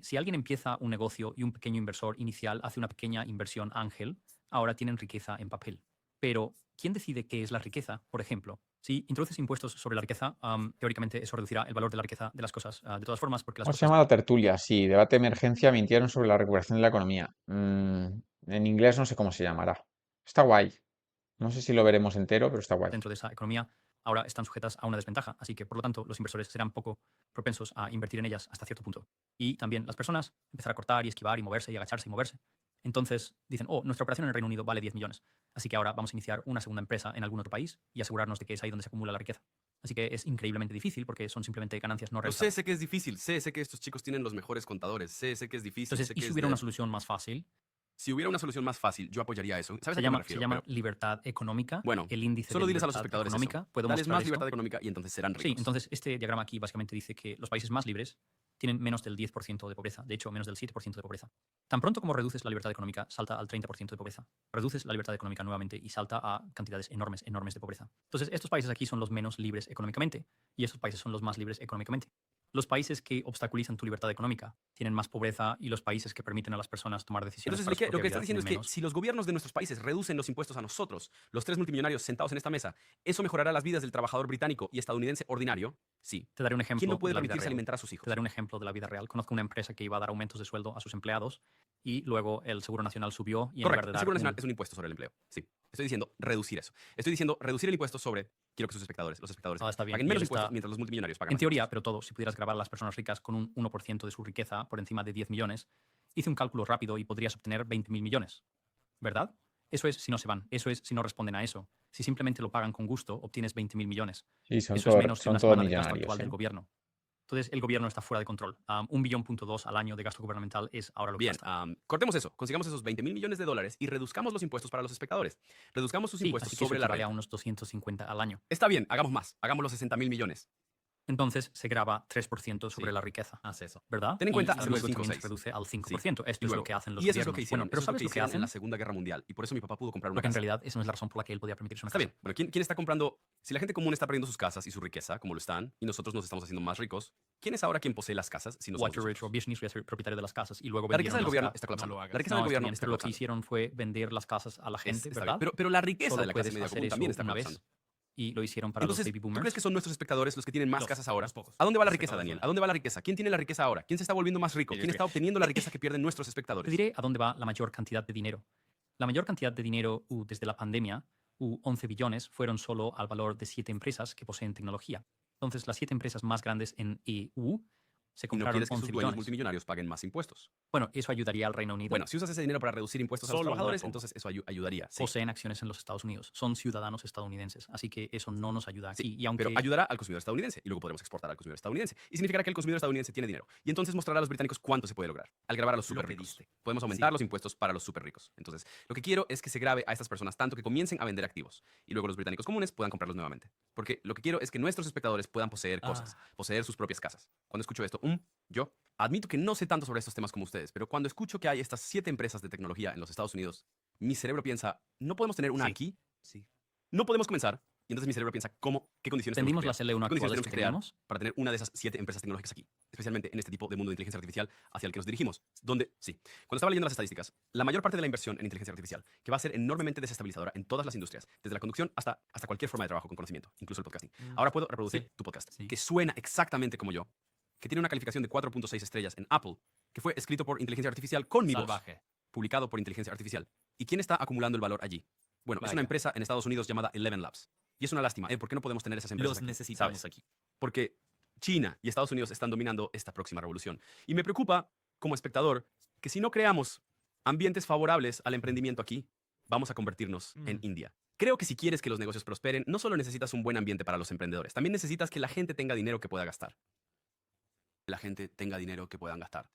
Si alguien empieza un negocio y un pequeño inversor inicial hace una pequeña inversión ángel, ahora tienen riqueza en papel. Pero, ¿quién decide qué es la riqueza? Por ejemplo, si introduces impuestos sobre la riqueza, teóricamente eso reducirá el valor de la riqueza de las cosas. De todas formas, porque las ¿Cómo se cosas llama la tertulia? Sí, debate de emergencia, mintieron sobre la recuperación de la economía. En inglés no sé cómo se llamará. Está guay. No sé si lo veremos entero, pero está guay. dentro de esa economía ahora están sujetas a una desventaja, así que por lo tanto los inversores serán poco propensos a invertir en ellas hasta cierto punto. Y también las personas empezar a cortar y esquivar y moverse y agacharse y moverse. Entonces dicen, oh, nuestra operación en el Reino Unido vale 10 millones, así que ahora vamos a iniciar una segunda empresa en algún otro país y asegurarnos de que es ahí donde se acumula la riqueza. Así que es increíblemente difícil porque son simplemente ganancias no Lo sé, realizadas. sé que es difícil, sé que estos chicos tienen los mejores contadores, sé que es difícil, Entonces, sé ¿y que si es hubiera de- una solución más fácil? Si hubiera una solución más fácil, yo apoyaría eso. ¿Sabes a Se qué me llama, refiero? se llama Pero, libertad económica. bueno, el índice solo de diles a los libertad espectadores económica. eso. ¿Puedo Dales mostrar más esto? libertad económica y entonces serán Sí, ricos. entonces este diagrama aquí básicamente dice que los países más libres tienen menos del 10% de pobreza, de hecho menos del 7% de pobreza. Tan pronto como reduces la libertad económica, salta al 30% de pobreza. Reduces la libertad económica nuevamente y salta a cantidades enormes, enormes de pobreza. Entonces estos países aquí son los menos libres económicamente y estos países son los más libres económicamente. Los países que obstaculizan tu libertad económica tienen más pobreza y los países que permiten a las personas tomar decisiones Entonces, para su lo que propia estás vida diciendo es tienen que menos. si los gobiernos de nuestros países reducen los impuestos a nosotros, los tres multimillonarios sentados en esta mesa, ¿eso mejorará las vidas del trabajador británico y estadounidense ordinario? Sí. Te daré un ejemplo ¿Quién no puede de la vida permitirse real. alimentar a sus hijos? Te daré un ejemplo de la vida real. Conozco una empresa que iba a dar aumentos de sueldo a sus empleados y luego el Seguro Nacional subió y en lugar Correcto, de el dar Seguro Nacional es un impuesto sobre el empleo. Sí. Estoy diciendo reducir eso. Estoy diciendo reducir el impuesto sobre. Quiero que los espectadores Está bien. paguen Y menos él está- impuestos mientras los multimillonarios pagan En más teoría, impuestos. pero todo, si pudieras grabar a las personas ricas con un 1% de su riqueza por encima de 10 millones, hice un cálculo rápido y podrías obtener 20.000 millones. ¿Verdad? Eso es si no se van. Eso es si no responden a eso. Si simplemente lo pagan con gusto, obtienes 20.000 millones. Sí, son Eso es menos que son una todos semana de gasto millonarios, actual ¿eh? del gobierno. Entonces, el gobierno está fuera de control. 1,2 billón al año de gasto gubernamental es ahora lo que Bien, gasta. cortemos eso, consigamos esos 20.000 millones de dólares y reduzcamos los impuestos para los espectadores. Reduzcamos sus Sí, impuestos así que eso sobre la equivale a renta. unos 250 al año. Está bien, hagamos más, hagamos los 60.000 millones. Entonces se graba 3% sobre Sí. la riqueza, Haz eso. ¿verdad? Ten en cuenta, y hacemos luego 5 o también 6. se reduce al Sí. 5%. Esto Y es luego, lo que hacen los y eso es lo gobiernos. que hicieron, Bueno, pero eso es ¿sabes lo que hicieron en hacen? la Segunda Guerra Mundial y por eso mi papá pudo comprar una Porque en casa. realidad esa no es la razón por la que él podía permitirse una Está casa. bien, bueno, ¿quién está comprando? Si la gente común está perdiendo sus casas y su riqueza, como lo están, y nosotros nos estamos haciendo más ricos, ¿quién es ahora quien posee las casas si no somos Walter Rich nosotros? Business voy a ser propietario de las casas y luego La riqueza del vendieron las gobierno casas. está colapsando. No lo hagas. La riqueza No, del está gobierno bien, está pero lo que colapsando. hicieron fue vender las casas a la gente, Está ¿verdad? bien, pero la riqueza Solo de la clase puedes media hacer común eso también está una colapsando. vez y lo hicieron para Entonces, los baby ¿tú boomers. crees que son nuestros espectadores los que tienen más Los- casas ahora? los pocos. ¿A dónde va la Los riqueza, espectadores Daniel? no. ¿A dónde va la riqueza? ¿Quién tiene la riqueza ahora? ¿Quién se está volviendo más rico? Yo ¿Quién creo- está obteniendo la riqueza que pierden nuestros Te espectadores? diré a dónde va la mayor cantidad de dinero. La mayor cantidad de dinero desde la pandemia, 11 billones, fueron solo al valor de 7 empresas que poseen tecnología. Entonces, las 7 empresas más grandes en EU se Y no compraron quieres que sus 11 dueños billones. multimillonarios paguen más impuestos. Bueno, eso ayudaría al Reino Unido. Bueno, si usas ese dinero para reducir impuestos a los Solo un trabajadores, poco. entonces eso ayudaría. Sí. Poseen acciones en los Estados Unidos. Son ciudadanos estadounidenses. Así que eso no nos ayuda aquí. Sí, Y aunque pero ayudará al consumidor estadounidense y luego podremos exportar al consumidor estadounidense. Y significará que el consumidor estadounidense tiene dinero. Y entonces mostrará a los británicos cuánto se puede lograr al grabar a los Lo super ricos. pediste. Podemos aumentar Sí. los impuestos para los super ricos. Entonces, lo que quiero es que se grabe a estas personas tanto que comiencen a vender activos y luego los británicos comunes puedan comprarlos nuevamente. Porque lo que quiero es que nuestros espectadores puedan poseer cosas, poseer sus propias casas. Cuando escucho esto, yo admito que no sé tanto sobre estos temas como ustedes, pero cuando escucho que hay estas 7 empresas de tecnología en los Estados Unidos, mi cerebro piensa, ¿no podemos tener una Sí. aquí? Sí. No podemos comenzar. Y entonces mi cerebro piensa, ¿qué condiciones tendimos tenemos las que crear? L1 ¿Qué condiciones actuales tenemos que que crear teníamos. para tener una de esas 7 empresas tecnológicas aquí? Especialmente en este tipo de mundo de inteligencia artificial hacia el que nos dirigimos. Donde, sí, cuando estaba leyendo las estadísticas, la mayor parte de la inversión en inteligencia artificial, que va a ser enormemente desestabilizadora en todas las industrias, desde la conducción hasta cualquier forma de trabajo con conocimiento, incluso el podcasting. Ahora puedo reproducir Sí. tu podcast, Sí. que suena exactamente como yo, que tiene una calificación de 4.6 estrellas en Apple, que fue escrito por inteligencia artificial con mi voz, Salvaje. publicado por inteligencia artificial. ¿Y quién está acumulando el valor allí? Bueno, es Vaya. una empresa en Estados Unidos llamada Eleven Labs. Y es una lástima. ¿Por qué no podemos tener esas empresas Los aquí? necesitamos ¿Sabes? aquí. Porque China y Estados Unidos están dominando esta próxima revolución. Y me preocupa, como espectador, que si no creamos ambientes favorables al emprendimiento aquí, vamos a convertirnos en Mm. India. Creo que si quieres que los negocios prosperen, no solo necesitas un buen ambiente para los emprendedores, también necesitas que la gente tenga dinero que pueda gastar. Que la gente tenga dinero que puedan gastar.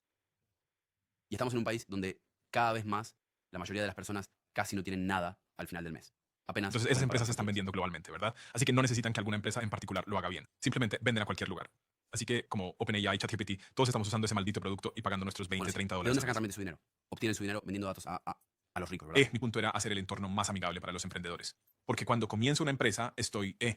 Y estamos en un país donde cada vez más la mayoría de las personas casi no tienen nada al final del mes. Apenas Entonces, pueden esas pagar empresas se sus están deudas. vendiendo globalmente, ¿verdad? Así que no necesitan que alguna empresa en particular lo haga bien. Simplemente venden a cualquier lugar. Así que, como OpenAI, ChatGPT, todos estamos usando ese maldito producto y pagando nuestros 20, Bueno, sí. 30 ¿De dólares. dónde al sacan mes. realmente su dinero? Obtienen su dinero vendiendo datos a los ricos, ¿verdad? Mi punto era hacer el entorno más amigable para los emprendedores. Porque cuando comienzo una empresa,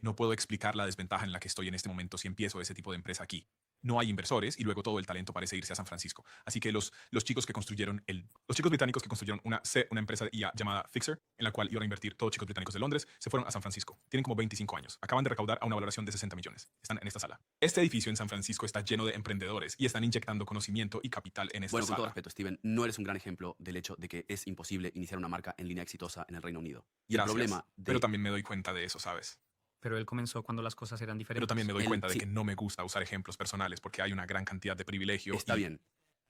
no puedo explicar la desventaja en la que estoy en este momento si empiezo ese tipo de empresa aquí. No hay inversores y luego todo el talento parece irse a San Francisco. Así que los chicos que construyeron los chicos británicos que construyeron una empresa de IA llamada Fixer, en la cual iban a invertir todos chicos británicos de Londres, se fueron a San Francisco. Tienen como 25 años. Acaban de recaudar a una valoración de 60 millones. Están en esta sala. Este edificio en San Francisco está lleno de emprendedores y están inyectando conocimiento y capital en esta Bueno, con todo sala. respeto, Steven, no eres un gran ejemplo del hecho de que es imposible iniciar una marca en línea exitosa en el Reino Unido. Y Gracias. el problema de... Pero también me doy cuenta de eso, ¿sabes? Pero él comenzó cuando las cosas eran Pero también me diferentes. doy Él- cuenta de sí. que no me gusta usar ejemplos personales porque hay una gran cantidad de privilegio Está y bien.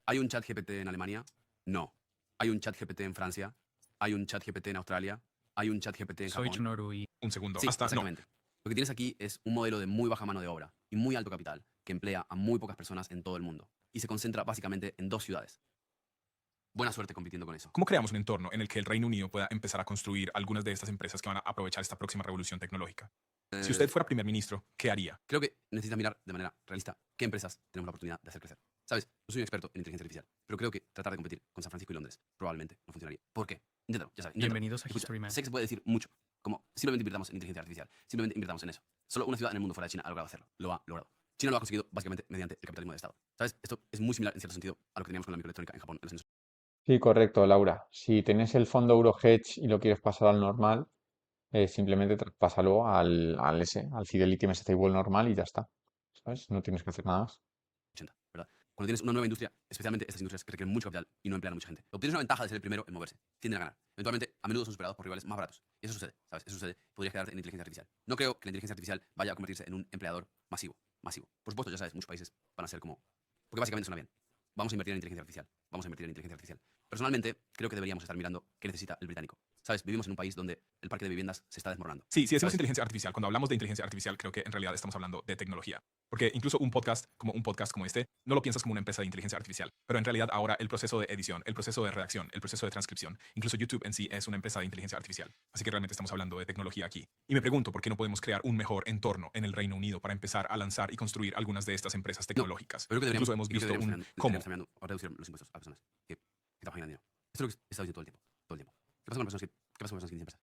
¿Hay un chat GPT en Alemania? No. ¿Hay un chat GPT en Francia? ¿Hay un chat GPT en Australia? ¿Hay un chat GPT en Soy Japón? Chunoru y un segundo, Sí, hasta no. exactamente. Lo que tienes aquí es un modelo de muy baja mano de obra y muy alto capital que emplea a muy pocas personas en todo el mundo y se concentra básicamente en 2 ciudades. Buena suerte compitiendo con eso. ¿Cómo creamos un entorno en el que el Reino Unido pueda empezar a construir algunas de estas empresas que van a aprovechar esta próxima revolución tecnológica? Si usted fuera primer ministro, ¿qué haría? Creo que necesitas mirar de manera realista qué empresas tenemos la oportunidad de hacer crecer. Sabes, no soy un experto en inteligencia artificial, pero creo que tratar de competir con San Francisco y Londres probablemente no funcionaría. ¿Por qué? Inténtalo, ya sabes. Inténtalo. bienvenidos a Escucha, History Man. sé que se puede decir mucho, como simplemente invirtamos en inteligencia artificial, simplemente invirtamos en eso. Solo una ciudad en el mundo fuera de China ha logrado hacerlo. Lo ha logrado. China lo ha conseguido básicamente mediante el capitalismo de Estado. ¿Sabes? Esto es muy similar en cierto sentido a lo que teníamos con la microelectrónica en Japón en los años. Sí, correcto, Laura. Si tienes el fondo Eurohedge y lo quieres pasar al normal, simplemente traspásalo al Fidelity MS Stable normal y ya está. ¿Sabes? No tienes que hacer nada más. 80, ¿verdad? Cuando tienes una nueva industria, especialmente estas industrias que requieren mucho capital y no emplean a mucha gente, obtienes una ventaja de ser el primero en moverse. Tienden a ganar. Eventualmente, a menudo son superados por rivales más baratos. Y eso sucede, ¿sabes? Eso sucede. Podrías quedarte en inteligencia artificial. No creo que la inteligencia artificial vaya a convertirse en un empleador masivo. Masivo. Por supuesto, ya sabes, muchos países van a ser como... Porque básicamente suena bien. Vamos a invertir en inteligencia artificial. Vamos a invertir en inteligencia artificial. Personalmente, creo que deberíamos estar mirando qué necesita el británico. ¿Sabes? Vivimos en un país donde el parque de viviendas se está desmoronando. Sí, si decimos ¿Sabes? inteligencia artificial, cuando hablamos de inteligencia artificial, creo que en realidad estamos hablando de tecnología. Porque incluso un podcast como este, no lo piensas como una empresa de inteligencia artificial. Pero en realidad ahora el proceso de edición, el proceso de redacción, el proceso de transcripción, incluso YouTube en sí es una empresa de inteligencia artificial. Así que realmente estamos hablando de tecnología aquí. Y me pregunto por qué no podemos crear un mejor entorno en el Reino Unido para empezar a lanzar y construir algunas de estas empresas tecnológicas. Pero creo que Incluso deberíamos, hemos y creo que visto deberíamos un cómo. estar mirando a reducir los impuestos a personas que trabajan en dinero. Esto es lo que he estado diciendo todo el tiempo. Todo el tiempo. ¿Qué pasa con las personas qué pasa con las personas que tienen empresas?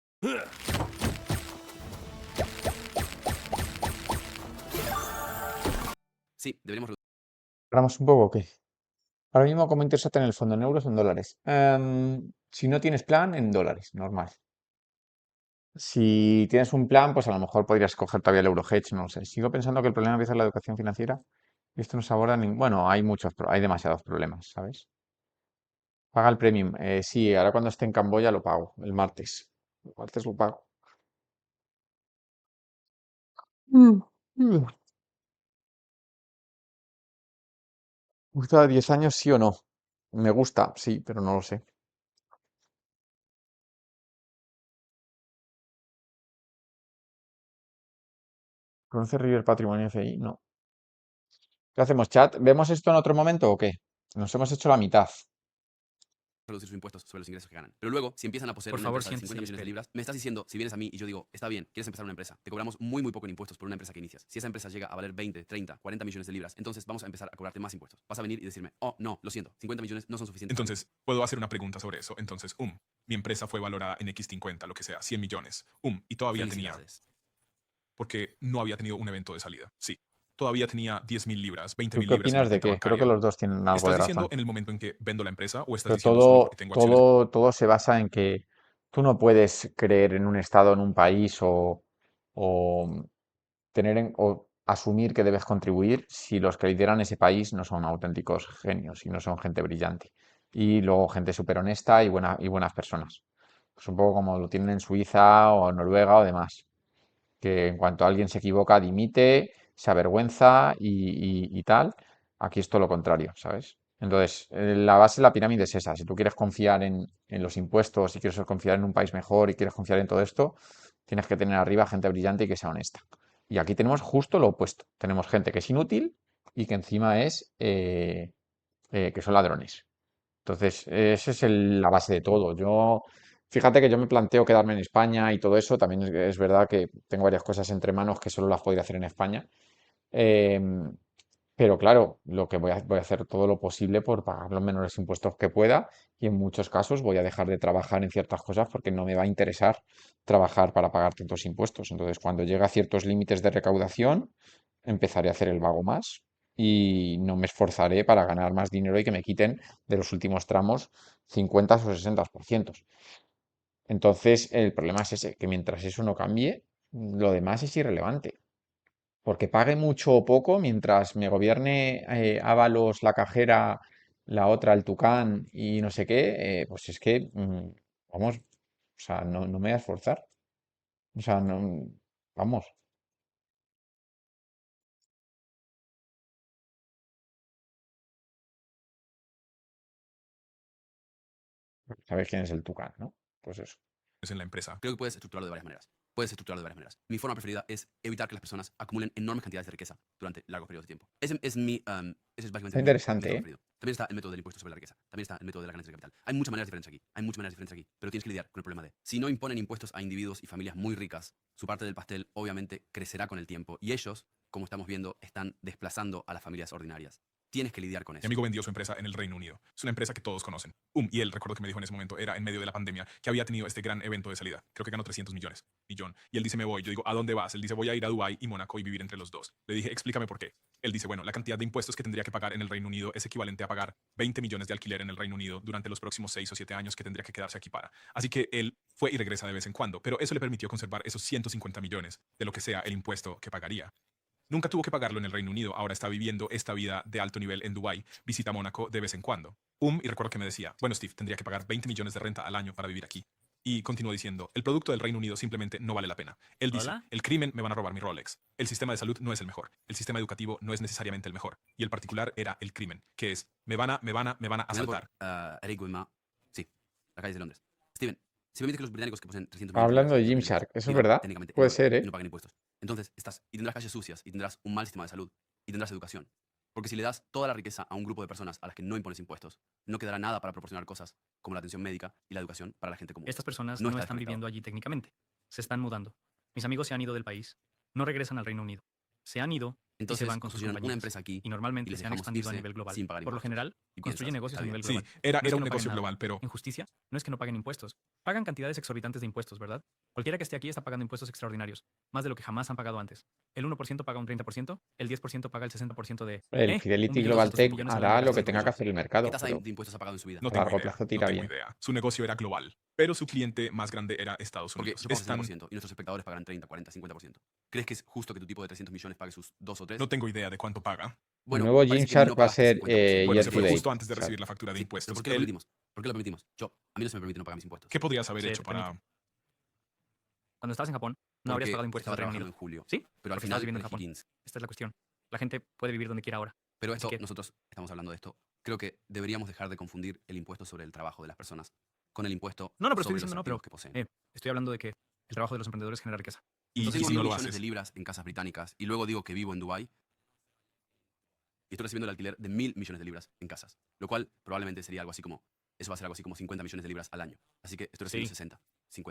Sí, deberíamos reducir. ¿Hablamos un poco o qué? Ahora mismo, ¿cómo interesa tener el fondo en euros o en dólares? Si no tienes plan, en dólares, normal. Si tienes un plan, pues a lo mejor podrías coger todavía el Eurohedge, no lo sé. Sigo pensando que el problema empieza en la educación financiera y esto no se aborda ni... Bueno, hay demasiados problemas, ¿sabes? Paga el premium. Sí, ahora cuando esté en Camboya lo pago, el martes. El martes lo pago. Mm. ¿Gusta 10 años, sí o no? Me gusta, sí, pero no lo sé. ¿Conoce River Patrimonio FI? No. ¿Qué hacemos, chat? ¿Vemos esto en otro momento o qué? Nos hemos hecho la mitad. Reducir sus impuestos sobre los ingresos que ganan. Pero luego, si empiezan a poseer Por una favor, empresa de siéntese 50 y millones de espere. libras, me estás diciendo, si vienes a mí y yo digo, está bien, quieres empezar una empresa, te cobramos muy, muy poco en impuestos por una empresa que inicias. Si esa empresa llega a valer 20, 30, 40 millones de libras, entonces vamos a empezar a cobrarte más impuestos. Vas a venir y decirme, oh, no, lo siento, 50 millones no son suficientes. para mí". Entonces, puedo hacer una pregunta sobre eso. Entonces, mi empresa fue valorada en X50, lo que sea, 100 millones. Y todavía tenía, Felicidades. porque no había tenido un evento de salida. Sí, todavía tenía 10.000 libras, ¿Tú 20.000 qué libras en opinas mi de cuenta qué? Creo que bancaria. los dos tienen algo de ¿Estás diciendo razón. en el momento en que vendo la empresa o estás Pero diciendo solo porque tengo acciones? todo se basa en que tú no puedes creer en un estado, en un país o o asumir que debes contribuir si los que lideran ese país no son auténticos genios y no son gente brillante. Y luego gente súper honesta y buenas personas. Pues un poco como lo tienen en Suiza o Noruega o demás, que en cuanto alguien se equivoca, dimite, se avergüenza y tal. Aquí es todo lo contrario, ¿sabes? Entonces, la base de la pirámide es esa. Si tú quieres confiar en los impuestos, si quieres confiar en un país mejor y quieres confiar en todo esto, tienes que tener arriba gente brillante y que sea honesta. Y aquí tenemos justo lo opuesto. Tenemos gente que es inútil y que encima que son ladrones. Entonces, esa es la base de todo. Fíjate que yo me planteo quedarme en España y todo eso. También es verdad que tengo varias cosas entre manos que solo las podría hacer en España. Em, pero claro, voy a hacer todo lo posible por pagar los menores impuestos que pueda y en muchos casos voy a dejar de trabajar en ciertas cosas porque no me va a interesar trabajar para pagar tantos impuestos. Entonces, cuando llegue a ciertos límites de recaudación, empezaré a hacer el vago más y no me esforzaré para ganar más dinero y que me quiten de los últimos tramos 50 o 60%. Entonces, el problema es ese, que mientras eso no cambie, lo demás es irrelevante. Porque pague mucho o poco, mientras me gobierne Ábalos, la cajera, la otra, el Tucán y no sé qué, pues es que, vamos, o sea, no me voy a esforzar. O sea, no, vamos. Sabes quién es el Tucán, ¿no? Pues eso. en la empresa. Creo que puedes estructurarlo de varias maneras. Puedes estructurarlo de varias maneras. Mi forma preferida es evitar que las personas acumulen enormes cantidades de riqueza durante largos periodos de tiempo. Ese es ese es básicamente Está mi interesante, método ¿eh? preferido. También está el método del impuesto sobre la riqueza. También está el método de la ganancia de capital. Hay muchas maneras diferentes aquí. Hay muchas maneras diferentes aquí. Pero tienes que lidiar con el problema de, si no imponen impuestos a individuos y familias muy ricas, su parte del pastel obviamente crecerá con el tiempo. Y ellos, como estamos viendo, están desplazando a las familias ordinarias. Tienes que lidiar con Mi eso. amigo vendió su empresa en el Reino Unido. Es una empresa que todos conocen. Y él, recuerdo que me dijo en ese momento, era en medio de la pandemia, que había tenido este gran evento de salida. Creo que ganó 300 millones. Y él dice, me voy. Yo digo, ¿a dónde vas? Él dice, voy a ir a Dubái y Mónaco y vivir entre los dos. Le dije, explícame por qué. Él dice, bueno, la cantidad de impuestos que tendría que pagar en el Reino Unido es equivalente a pagar 20 millones de alquiler en el Reino Unido durante los próximos 6 o 7 años que tendría que quedarse aquí para. Así que él fue y regresa de vez en cuando, pero eso le permitió conservar esos 150 millones de lo que sea el impuesto que pagaría. Nunca tuvo que pagarlo en el Reino Unido, ahora está viviendo esta vida de alto nivel en Dubái, visita Mónaco de vez en cuando. Y recuerdo que me decía, bueno Steve, tendría que pagar 20 millones de renta al año para vivir aquí. Y continuó diciendo, el producto del Reino Unido simplemente no vale la pena. Él dice, ¿Hola? el crimen me van a robar mi Rolex, el sistema de salud no es el mejor, el sistema educativo no es necesariamente el mejor. Y el particular era el crimen, que es, me van a asaltar. Eric Wimmer. Sí, las calles de Londres. Steven, si permites que los británicos que poseen 300 millones Hablando de dólares estén Gymshark, ricos, ¿eso es vivan verdad? técnicamente en Puede oro ser, y ¿eh? no paguen impuestos, entonces tendrás calles sucias y tendrás un mal sistema de salud y tendrás educación. Porque si le das toda la riqueza a un grupo de personas a las que no impones impuestos, no quedará nada para proporcionar cosas como la atención médica y la educación para la gente común. Estas personas No no está están desconectado. viviendo allí técnicamente. Se están mudando. Mis amigos se han ido del país. No regresan al Reino Unido. Se han ido y se Entonces, van con sus construyeron una compañías. empresa aquí Y y normalmente les se han dejamos expandido a irse nivel global. sin pagar Por lo impuestos. general, Y construyen piensas, negocios está a bien. nivel Sí, global. era No es que un no paguen negocio nada. global, pero En justicia, no es que no paguen impuestos. Pagan cantidades exorbitantes de impuestos, ¿verdad? Cualquiera que esté aquí está pagando impuestos extraordinarios, más de lo que jamás han pagado antes. El 1% paga un 30%, el 10% paga el 60% de, El un Fidelity billón Global doscientos Tech millones al año de hará lo gastos que en tenga que comisión. hacer el ¿Qué mercado, tasa pero de impuestos ha pagado en su vida? no a tengo largo idea. plazo No tira tengo bien. idea. Su negocio era global, pero su cliente más grande era Estados Porque Unidos. yo pago Es tan- 60% y nuestros espectadores pagarán 30, 40, 50%. ¿Crees que es justo que tu tipo de 300 millones pague sus 2 o 3? No tengo idea de cuánto paga. El Bueno, nuevo parece que Gymshark no va a pagaste ser 50%. Bueno, year se to fue date. justo antes de O sea, recibir la factura de Sí, pero impuestos. ¿por qué lo Él, permitimos? ¿Por qué lo permitimos? A mí no se me permite no pagar mis impuestos. ¿qué podrías haber Se hecho te permite. para...? Cuando estabas en Japón, no habrías Porque pagado impuestos estaba al Reino trabajando Unido. en julio. Sí, Pero al porque final estabas viviendo en elegí Japón. jeans. Esta es la cuestión. La gente puede vivir donde quiera ahora. Pero Así esto, que- nosotros estamos hablando de esto. Creo que deberíamos dejar de confundir el impuesto sobre el trabajo de las personas con el impuesto No, pero estoy sobre los diciendo no, pero activos que poseen. estoy hablando de que el trabajo de los emprendedores genera riqueza. Y Yo Entonces, tengo si no 1.000 lo millones haces. de libras en casas británicas y luego digo que vivo en Dubái y estoy recibiendo el alquiler de 1.000 millones de libras en casas, lo cual probablemente sería algo así como, eso va a ser algo así como 50 millones de libras al año. Así que estoy recibiendo Sí.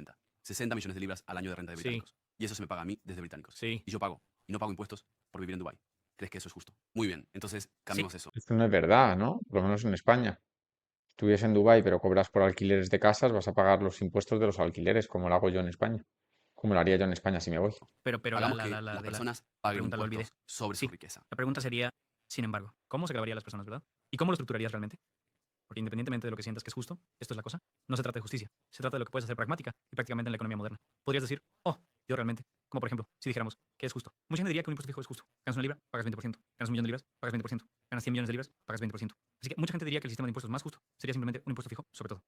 60 millones de libras al año de renta de Sí. británicos. Y eso se me paga a mí desde británicos. sí. Y yo pago, y no pago impuestos por vivir en Dubái. ¿Crees que eso es justo? Muy bien, entonces cambiemos eso. esto no es verdad, ¿no? Por lo menos en España. Estuvies en Dubái, pero cobras por alquileres de casas, vas a pagar los impuestos de los alquileres, como lo hago yo en España. Como lo haría yo en España si me voy. Pero Hagamos que las personas paguen pregunta la olvidé. impuestos sobre Sí. su riqueza. La pregunta sería, sin embargo, ¿cómo se grabaría a las personas, verdad? ¿Y cómo lo estructurarías realmente? Porque independientemente de lo que sientas que es justo, esto es la cosa, no se trata de justicia, se trata de lo que puedes hacer pragmática y prácticamente en la economía moderna. Podrías decir, oh, yo realmente, como por ejemplo, si dijéramos que es justo. Mucha gente diría que un impuesto fijo es justo. Ganas una libra, pagas 20%. Ganas un millón de libras, pagas 20%. Ganas 100 millones de libras, pagas 20%. Así que mucha gente diría que el sistema de impuestos más justo sería simplemente un impuesto fijo sobre todo.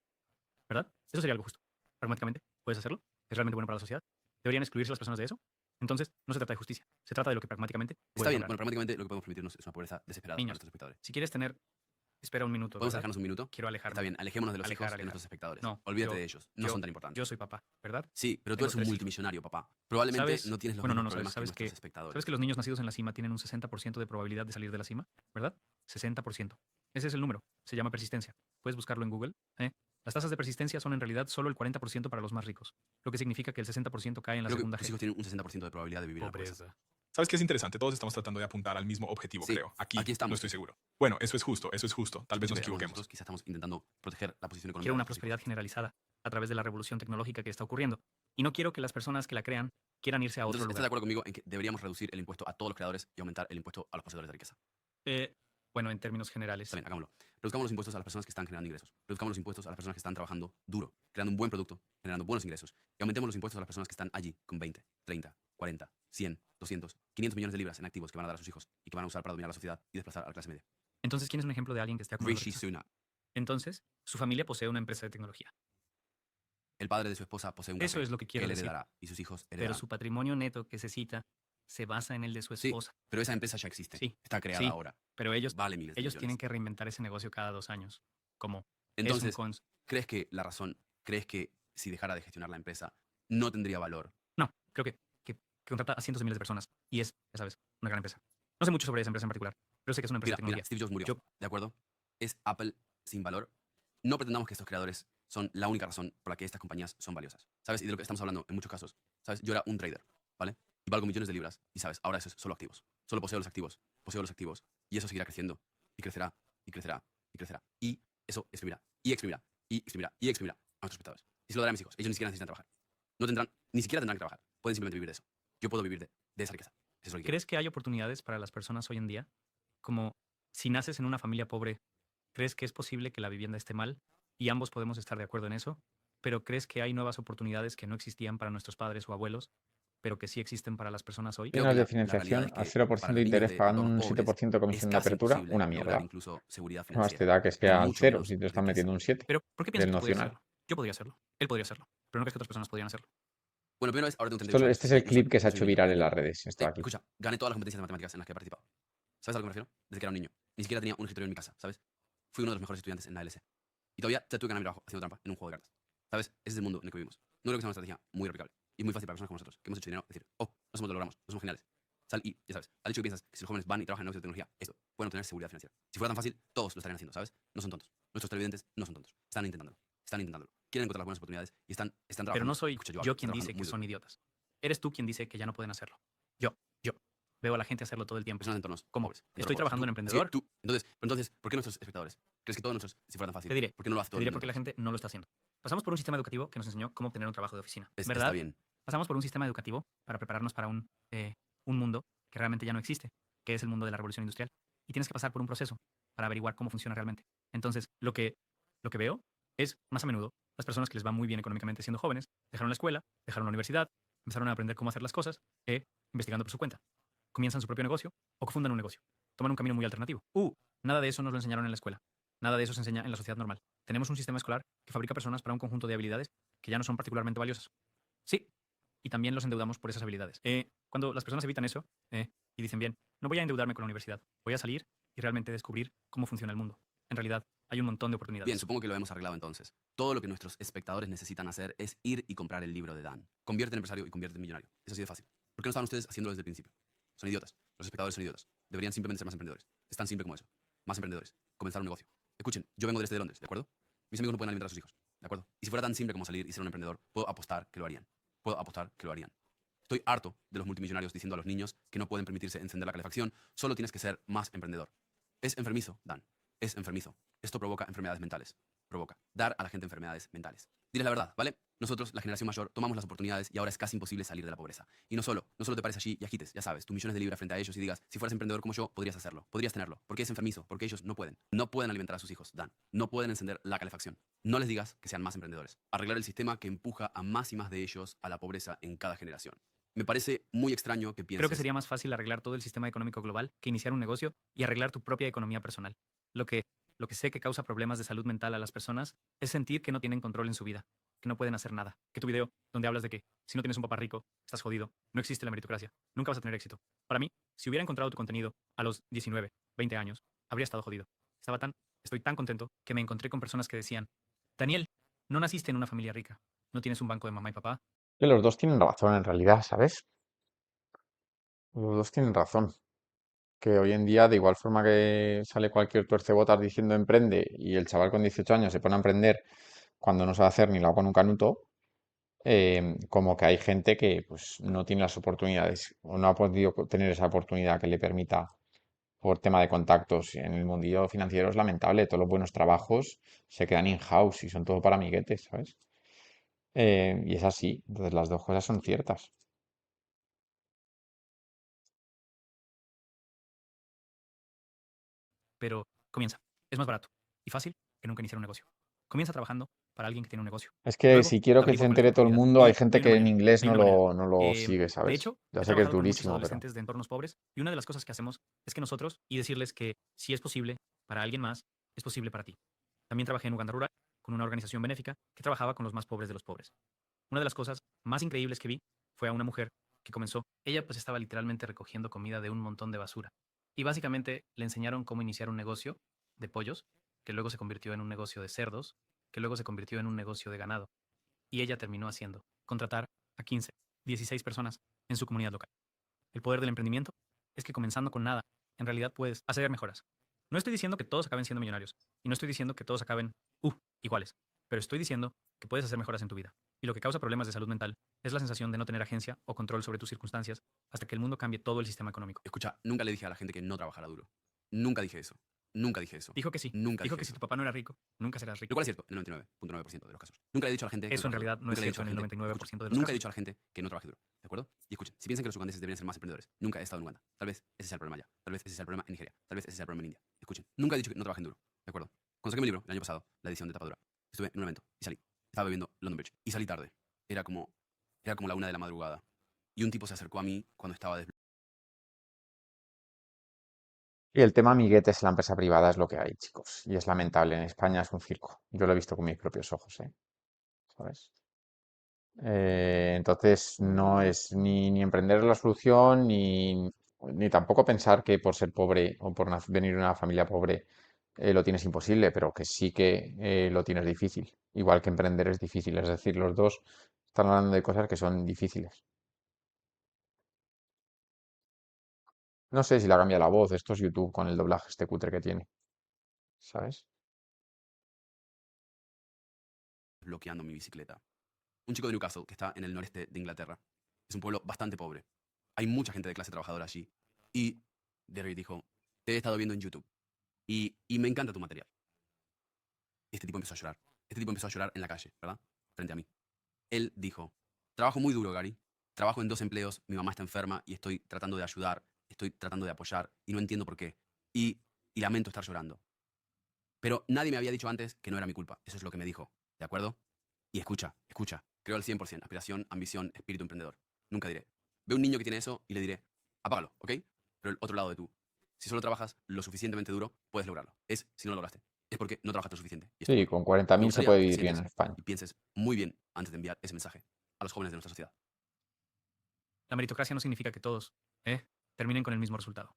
¿Verdad? Eso sería algo justo. Pragmáticamente, ¿puedes hacerlo? ¿Es realmente bueno para la sociedad? ¿Deberían excluirse las personas de eso? Entonces, no se trata de justicia, se trata de lo que pragmáticamente Está puedes bien, lograr. bueno, pragmáticamente lo que podemos permitirnos es una pobreza desesperada para Niños. nuestros espectadores. Si quieres tener... Espera un minuto. ¿Podemos ¿verdad? alejarnos un minuto? Quiero alejarme. Está bien, alejémonos de los Alejar, hijos de alejar. nuestros espectadores. No, Olvídate yo- de ellos, no yo- son tan importantes. Yo soy papá, ¿verdad? Sí, pero tú tengo eres un 3 hijos. multimillonario, papá. Probablemente ¿Sabes? no tienes los Bueno, no, mismos no, problemas ¿sabes que nuestros qué? espectadores. ¿Sabes que los niños nacidos en la cima tienen un 60% de probabilidad de salir de la cima? ¿Verdad? 60%. Ese es el número. Se llama persistencia. Puedes buscarlo en Google. Las tasas de persistencia son en realidad solo el 40% para los más ricos, lo que significa que el 60% cae en la Creo que segunda tus G. hijos tienen un 60% de probabilidad de vivir en la pobreza. ¿Sabes qué es interesante? Todos estamos tratando de apuntar al mismo objetivo, Sí, creo. Aquí estamos. no estoy seguro. Bueno, eso es justo, eso es justo. Tal vez nos Escúchame, equivoquemos. Nosotros quizás estamos intentando proteger la posición económica. Quiero de una nuestros hijos. prosperidad generalizada a través de la revolución tecnológica que está ocurriendo. Y no quiero que las personas que la crean quieran irse a otro Entonces, ¿estás de lugar. acuerdo conmigo en que deberíamos reducir el impuesto a todos los creadores y aumentar el impuesto a los poseedores de riqueza? Bueno, en términos generales. Está bien, hagámoslo. Reduzcamos los impuestos a las personas que están generando ingresos. Reduzcamos los impuestos a las personas que están trabajando duro, creando un buen producto, generando buenos ingresos. Y aumentemos los impuestos a las personas que están allí con 20, 30, 40, 100, 200, 500 millones de libras en activos que van a dar a sus hijos y que van a usar para dominar la sociedad y desplazar a la clase media. Entonces, ¿quién es un ejemplo de alguien que esté acumulando Rishi riqueza? Sunak. Entonces, su familia posee una empresa de tecnología. El padre de su esposa posee un Eso café es lo que que quiero él decir. heredará y sus hijos Pero heredarán. su patrimonio neto que se cita se basa en el de su Sí, esposa. pero esa empresa ya existe. Sí, Está creada sí, ahora. Pero ellos Vale miles de tienen millones. que reinventar ese negocio cada 2 años. Como Entonces, es un cons. ¿Crees que la razón, crees que si dejara de gestionar la empresa, no tendría valor? No, creo que contrata a cientos de miles de personas y es, ya sabes, una gran empresa. No sé mucho sobre esa empresa en particular, pero sé que es una empresa de Mira, tecnología. Steve Jobs murió, Yo, ¿de acuerdo? Es Apple sin valor. No pretendamos que estos creadores son la única razón por la que estas compañías son valiosas, ¿sabes? Y de lo que estamos hablando en muchos casos, ¿sabes? Yo era un trader, ¿vale? Y valgo millones de libras y, ¿sabes? Ahora eso es solo activos. Solo poseo los activos y eso seguirá creciendo y crecerá y crecerá y crecerá. Y eso exprimirá y exprimirá y exprimirá y exprimirá a nuestros espectadores. Y se lo daré a mis hijos. Ellos ni siquiera necesitan trabajar. No tendrán, ni siquiera tendrán que trabajar. Pueden simplemente vivir de eso. Yo puedo vivir de esa riqueza. Eso es lo que quiero. ¿crees que hay oportunidades para las personas hoy en día? Como si naces en una familia pobre, ¿crees que es posible que la vivienda esté mal? Y ambos podemos estar de acuerdo en eso. Pero ¿crees que hay nuevas oportunidades que no existían para nuestros padres o abuelos, pero que sí existen para las personas hoy? Creo Términos que de la realidad financiación es al que para 0% de los niños interés de pagando entornos un pobres 7% de es comisión de casi apertura, imposible una lograr mierda. incluso seguridad ¿Qué más te financiera, da que y sea al mucho cero menos si te están riqueza. metiendo un 7 Pero ¿por qué piensas del que podrías nocional? hacerlo? Yo podría hacerlo. Él podría hacerlo. Pero no crees que otras personas podrían hacerlo. Bueno, primero es, ahora tengo 38 Este años. es el No soy, clip que se ha no soy hecho un niño, viral no en entiendo. las redes. Esto de aquí. Escucha, gané todas las competencias de matemáticas en las que he participado. ¿Sabes a lo que me refiero? Desde que era un niño. Ni siquiera tenía un escritorio en mi casa, ¿sabes? Fui uno de los mejores estudiantes en la LC. Y todavía ya tuve que ganar mi trabajo haciendo trampa en un juego de cartas. ¿Sabes? Ese es el mundo en el que vivimos. No creo que sea una estrategia muy replicable y muy fácil para personas como nosotros, que hemos hecho dinero, decir, oh, nosotros lo logramos, no somos geniales. Sal y, ya sabes, al hecho que piensas que si los jóvenes van y trabajan en negocios de tecnología, esto, pueden obtener seguridad financiera. Si fuera tan fácil, todos lo estarían haciendo, ¿sabes? No son tontos. Nuestros televidentes no son tontos. Están intentándolo. Están intentándolo. Quieren encontrar las buenas oportunidades y están Pero trabajando. no soy Escucha, yo hablo, yo están quien trabajando dice que muy duro. son idiotas. Eres tú quien dice que ya no pueden hacerlo. Yo. Veo a la gente hacerlo todo el tiempo. Personas de entornos ¿Cómo? pobres. Estoy trabajando en Tú, emprendedor. sí, tú. Entonces, ¿por qué nuestros espectadores? ¿Crees que todos nuestros, si fuera tan fácil, Te diré. por qué no lo hace Te todo el diré mundo por qué la entonces? gente no lo está haciendo. Pasamos por un sistema educativo que nos enseñó cómo obtener un trabajo de oficina, Está ¿verdad? bien. Pasamos por un sistema educativo para prepararnos para un mundo que realmente ya no existe, que es el mundo de la revolución industrial. Y tienes que pasar por un proceso para averiguar cómo funciona realmente. Entonces, lo que veo es, más a menudo, las personas que les va muy bien económicamente siendo jóvenes, dejaron la escuela, dejaron la universidad, empezaron a aprender cómo hacer las cosas, investigando por su cuenta. Comienzan su propio negocio o cofundan un negocio. Toman un camino muy alternativo. Nada de eso nos lo enseñaron en la escuela. Nada de eso se enseña en la sociedad normal. Tenemos un sistema escolar que fabrica personas para un conjunto de habilidades que ya no son particularmente valiosas. Sí, y también los endeudamos por esas habilidades. Cuando las personas evitan eso y dicen, bien, no voy a endeudarme con la universidad, voy a salir y realmente descubrir cómo funciona el mundo. En realidad, hay un montón de Bien, oportunidades. supongo que lo hemos arreglado entonces. Todo lo que nuestros espectadores necesitan hacer es ir y comprar el libro de Dan. Convierte en empresario y convierte en millonario. Es así de fácil. ¿Por qué no estaban ustedes haciéndolo desde el principio? Son idiotas. Los espectadores son idiotas. Deberían simplemente ser más emprendedores. Es tan simple como eso. Más emprendedores. Comenzar un negocio. Escuchen, yo vengo del este de Londres, ¿de acuerdo? Mis amigos no pueden alimentar a sus hijos, ¿de acuerdo? Y si fuera tan simple como salir y ser un emprendedor, puedo apostar que lo harían. Puedo apostar que lo harían. Estoy harto de los multimillonarios diciendo a los niños que no pueden permitirse encender la calefacción, solo tienes que ser más emprendedor. Es enfermizo, Dan. Es enfermizo. Esto provoca enfermedades mentales. Provoca. Dar a la gente enfermedades mentales. Diles la verdad, ¿vale? Nosotros, la generación mayor, tomamos las oportunidades y ahora es casi imposible salir de la pobreza. Y no solo te pares allí y agites, ya sabes, tus millones de libras frente a ellos y digas, si fueras emprendedor como yo, podrías hacerlo, podrías tenerlo. Porque es enfermizo, porque ellos no pueden. No pueden alimentar a sus hijos, Dan. No pueden encender la calefacción. No les digas que sean más emprendedores. Arreglar el sistema que empuja a más y más de ellos a la pobreza en cada generación. Me parece muy extraño que pienses... Creo que sería más fácil arreglar todo el sistema económico global que iniciar un negocio y arreglar tu propia economía personal. Lo que sé que causa problemas de salud mental a las personas es sentir que no tienen control en su vida, que no pueden hacer nada. Que tu video, donde hablas de que si no tienes un papá rico, estás jodido, no existe la meritocracia, nunca vas a tener éxito. Para mí, si hubiera encontrado tu contenido a los 19, 20 años, habría estado jodido. Estoy tan contento que me encontré con personas que decían, Daniel, no naciste en una familia rica, no tienes un banco de mamá y papá. Que los dos tienen razón en realidad, ¿sabes? Los dos tienen razón. Que hoy en día, de igual forma que sale cualquier tuercebotas diciendo emprende y el chaval con 18 años se pone a emprender cuando no sabe hacer ni la con un canuto, como que hay gente que pues no tiene las oportunidades o no ha podido tener esa oportunidad que le permita por tema de contactos. En el mundillo financiero es lamentable, todos los buenos trabajos se quedan in-house y son todo para amiguetes, ¿sabes? Y es así, entonces las dos cosas son ciertas. Pero comienza. Es más barato y fácil que nunca iniciar un negocio. Comienza trabajando para alguien que tiene un negocio. Es que Luego, si quiero que averigua se cuál es tu entere todo el oportunidad. mundo, hay Y gente que en inglés hay una manera. no lo sigue, De ¿sabes? hecho, Ya he sé que es trabajado con muchos durísimo, pero adolescentes de entornos pobres y una de las cosas que hacemos es que nosotros, y decirles que si es posible para alguien más, es posible para ti. También trabajé en Uganda Rural con una organización benéfica que trabajaba con los más pobres de los pobres. Una de las cosas más increíbles que vi fue a una mujer que comenzó, ella pues estaba literalmente recogiendo comida de un montón de basura. Y básicamente le enseñaron cómo iniciar un negocio de pollos, que luego se convirtió en un negocio de cerdos, que luego se convirtió en un negocio de ganado. Y ella terminó haciendo contratar a 15, 16 personas en su comunidad local. El poder del emprendimiento es que comenzando con nada, en realidad puedes hacer mejoras. No estoy diciendo que todos acaben siendo millonarios, y no estoy diciendo que todos acaben, iguales, pero estoy diciendo que puedes hacer mejoras en tu vida. Y lo que causa problemas de salud mental es la sensación de no tener agencia o control sobre tus circunstancias hasta que el mundo cambie todo el sistema económico. Escucha, nunca le dije a la gente que no trabajara duro. Nunca dije eso. Nunca dije eso. Dijo que sí. Nunca Dijo dije que si eso. tu papá no era rico, nunca serás Lo rico. cual es cierto en el 99.9% de los casos. Nunca le he dicho a la gente que Eso en trabaje realidad duro. no Nunca es le he cierto dicho a en la el gente- 99% de los Nunca he casos. dicho a la gente que no trabaje duro. ¿De acuerdo? Y escuchen, si piensan que los ugandeses deberían ser más emprendedores, nunca he estado en Uganda. Tal vez ese sea el problema allá. Tal vez ese sea el problema en Nigeria. Tal vez ese sea el problema en India. Escuchen, nunca he dicho que no trabajen duro. ¿De acuerdo? Cuando saqué mi libro el año pasado, la edición de tapa dura, estuve en un evento y salí. Estaba bebiendo London Bridge y salí tarde. Era como la 1 de la madrugada. Y un tipo se acercó a mí cuando estaba Y el tema amiguetes en la empresa privada es lo que hay, chicos. Y es lamentable. En España es un circo. Yo lo he visto con mis propios ojos, ¿eh? ¿Sabes? Entonces no es ni emprender la solución, ni tampoco pensar que por ser pobre o por venir de una familia pobre lo tienes imposible, pero que sí que lo tienes difícil. Igual que emprender es difícil. Es decir, los dos están hablando de cosas que son difíciles. No sé si la cambia la voz. Esto es YouTube con el doblaje este cutre que tiene. ¿Sabes? bloqueando mi bicicleta. Un chico de Newcastle que está en el noreste de Inglaterra. Es un pueblo bastante pobre. Hay mucha gente de clase trabajadora allí. Y Derry dijo, te he estado viendo en YouTube y me encanta tu material. Este tipo empezó a llorar. Este tipo empezó a llorar en la calle, ¿verdad? Frente a mí. Él dijo, trabajo muy duro, Gary. Trabajo en 2 empleos, mi mamá está enferma y estoy tratando de ayudar, estoy tratando de apoyar y no entiendo por qué. Y lamento estar llorando. Pero nadie me había dicho antes que no era mi culpa. Eso es lo que me dijo, ¿de acuerdo? Y escucha. Creo al 100%. Aspiración, ambición, espíritu emprendedor. Nunca diré. Veo un niño que tiene eso y le diré, apágalo, ¿ok? Pero el otro lado de tú. Si solo trabajas lo suficientemente duro, puedes lograrlo. Si no lo lograste. Es porque no trabajaste lo suficiente. Y es tu Sí, culpa. con Me 40.000 se gustaría puede que te vivir bien sientes en España. y pienses muy bien antes de enviar ese mensaje a los jóvenes de nuestra sociedad. La meritocracia no significa que todos, terminen con el mismo resultado.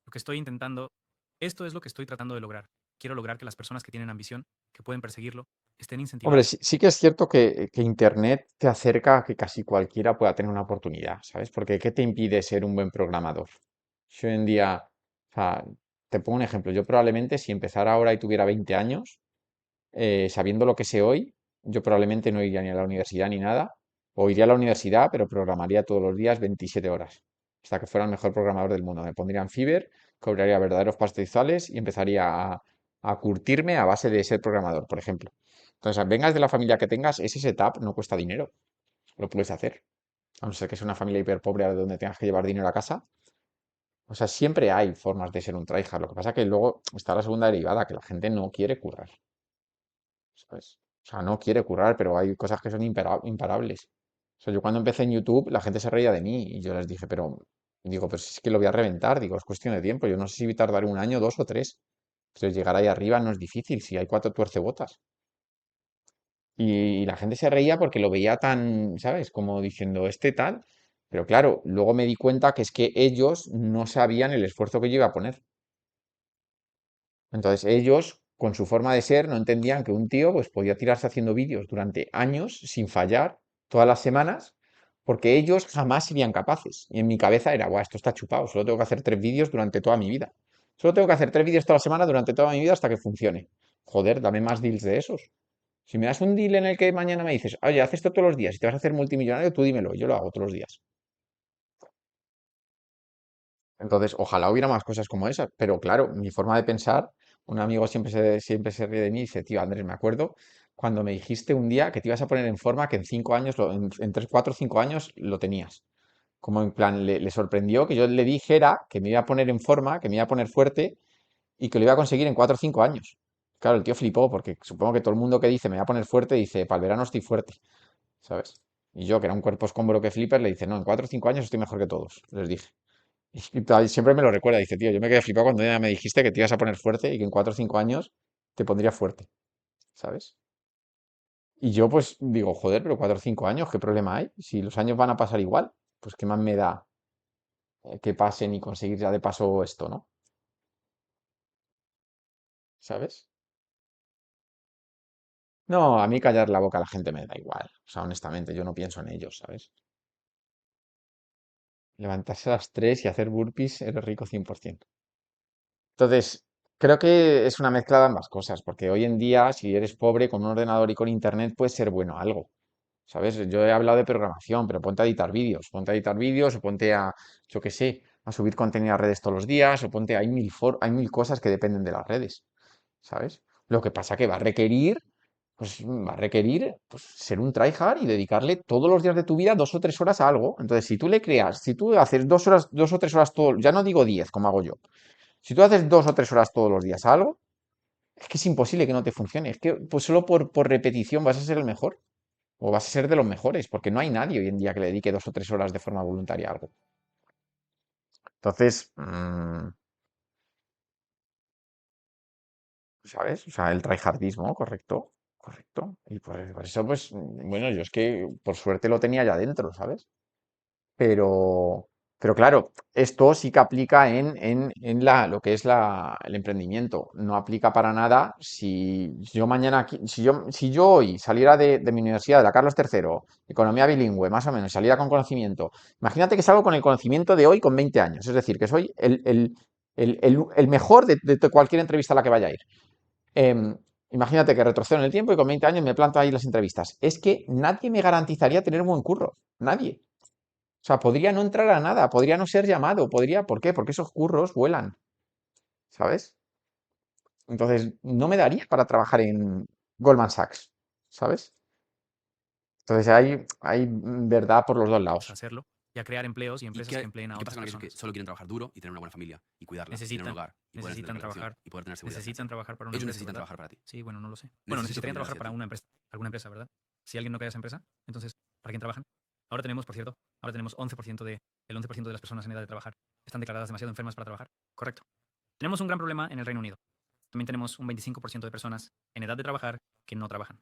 Lo que estoy intentando, esto es lo que estoy tratando de lograr. Quiero lograr que las personas que tienen ambición, que pueden perseguirlo, estén Hombre, incentivadas. sí que es cierto que Internet te acerca a que casi cualquiera pueda tener una oportunidad, ¿sabes? Porque ¿qué te impide ser un buen programador? Si hoy en día, o sea, te pongo un ejemplo, yo probablemente si empezara ahora y tuviera 20 años, sabiendo lo que sé hoy, yo probablemente no iría ni a la universidad ni nada, o iría a la universidad, pero programaría todos los días 27 horas, hasta que fuera el mejor programador del mundo. Me pondría en Fiverr, cobraría verdaderos pastizales y empezaría a curtirme a base de ser programador, por ejemplo. Entonces, vengas de la familia que tengas, ese setup no cuesta dinero, lo puedes hacer. A no ser que sea una familia hiper pobre donde tengas que llevar dinero a casa. O sea, siempre hay formas de ser un tryhard. Lo que pasa es que luego está la segunda derivada, que la gente no quiere currar. ¿Sabes? O sea, no quiere currar, pero hay cosas que son imparables. O sea, yo cuando empecé en YouTube, la gente se reía de mí y yo les dije, pero si es que lo voy a reventar, digo, es cuestión de tiempo. Yo no sé si tardaré un año, 2 o 3. Pero llegar ahí arriba no es difícil, si hay 4 tuercebotas. Y la gente se reía porque lo veía tan, ¿sabes? Como diciendo, este tal. Pero claro, luego me di cuenta que es que ellos no sabían el esfuerzo que yo iba a poner. Entonces ellos, con su forma de ser, no entendían que un tío pues podía tirarse haciendo vídeos durante años sin fallar, todas las semanas, porque ellos jamás serían capaces. Y en mi cabeza era, guau, esto está chupado, solo tengo que hacer 3 vídeos durante toda mi vida. Solo tengo que hacer 3 vídeos toda la semana durante toda mi vida hasta que funcione. Joder, dame más deals de esos. Si me das un deal en el que mañana me dices, oye, haz esto todos los días y te vas a hacer multimillonario, tú dímelo, yo lo hago todos los días. Entonces, ojalá hubiera más cosas como esas, pero claro, mi forma de pensar, un amigo siempre se ríe de mí y dice, tío, Andrés, me acuerdo cuando me dijiste un día que te ibas a poner en forma que en 5 años, en 3, 4, 5 años lo tenías. Como en plan, le sorprendió que yo le dijera que me iba a poner en forma, que me iba a poner fuerte y que lo iba a conseguir en 4 o 5 años. Claro, el tío flipó porque supongo que todo el mundo que dice me voy a poner fuerte dice, para el verano estoy fuerte, ¿sabes? Y yo, que era un cuerpo escombro que flipper, le dice, no, en 4 o 5 años estoy mejor que todos, les dije. Y siempre me lo recuerda, dice, tío, yo me quedé flipado cuando ya me dijiste que te ibas a poner fuerte y que en 4 o 5 años te pondría fuerte, ¿sabes? Y yo pues digo, joder, pero 4 o 5 años, ¿qué problema hay? Si los años van a pasar igual, pues qué más me da que pasen y conseguir ya de paso esto, ¿no? ¿Sabes? No, a mí callar la boca a la gente me da igual. O sea, honestamente, yo no pienso en ellos, ¿sabes? Levantarse a las 3 y hacer burpees, eres rico 100%. Entonces, creo que es una mezcla de ambas cosas, porque hoy en día, si eres pobre con un ordenador y con internet, puedes ser bueno a algo. ¿Sabes? Yo he hablado de programación, pero ponte a editar vídeos, o ponte a, yo qué sé, a subir contenido a redes todos los días, o ponte, hay mil cosas que dependen de las redes, ¿sabes? Lo que pasa que va a requerir, pues, ser un tryhard y dedicarle todos los días de tu vida 2 o 3 horas a algo. Entonces, si tú haces 2 horas, 2 o 3 horas todo, ya no digo 10, como hago yo. Si tú haces 2 o 3 horas todos los días a algo, es que es imposible que no te funcione. Es que, pues solo por repetición vas a ser el mejor. O vas a ser de los mejores, porque no hay nadie hoy en día que le dedique 2 o 3 horas de forma voluntaria a algo. Entonces, ¿sabes? O sea, el tryhardismo, correcto, correcto. Y por eso, pues, bueno, yo es que por suerte lo tenía ya dentro, ¿sabes? Pero, pero claro, esto sí que aplica en lo que es el emprendimiento. No aplica para nada si yo mañana, si yo hoy saliera de mi universidad, de la Carlos III, economía bilingüe, más o menos, saliera con conocimiento. Imagínate que salgo con el conocimiento de hoy con 20 años. Es decir, que soy el mejor de cualquier entrevista a la que vaya a ir. Em, Imagínate que retrocedo en el tiempo y con 20 años me planto ahí las entrevistas. Es que nadie me garantizaría tener un buen curro. Nadie. O sea, podría no entrar a nada, podría no ser llamado, ¿por qué? Porque esos curros vuelan, ¿sabes? Entonces, no me daría para trabajar en Goldman Sachs, ¿sabes? Entonces, hay verdad por los dos A lados. hacerlo y a crear empleos y ¿Y empresas que empleen a qué pasa otras con aquellos que personas. solo quieren trabajar duro y tener una buena familia y cuidarla, y tener un Necesitan, hogar y poder tener necesitan una relación trabajar, y poder tener seguridad necesitan financiera? trabajar para una Ellos empresa, necesitan ¿verdad? trabajar para ti. Sí, bueno, no lo sé. Bueno, Necesito necesitarían aprender trabajar hacia para ti. una empresa, alguna empresa, ¿verdad? Si alguien no queda esa empresa, entonces, ¿para quién trabajan? Ahora tenemos, por cierto, ahora tenemos 11% el 11% de las personas en edad de trabajar están declaradas demasiado enfermas para trabajar. Correcto. Tenemos un gran problema en el Reino Unido. También tenemos un 25% de personas en edad de trabajar que no trabajan.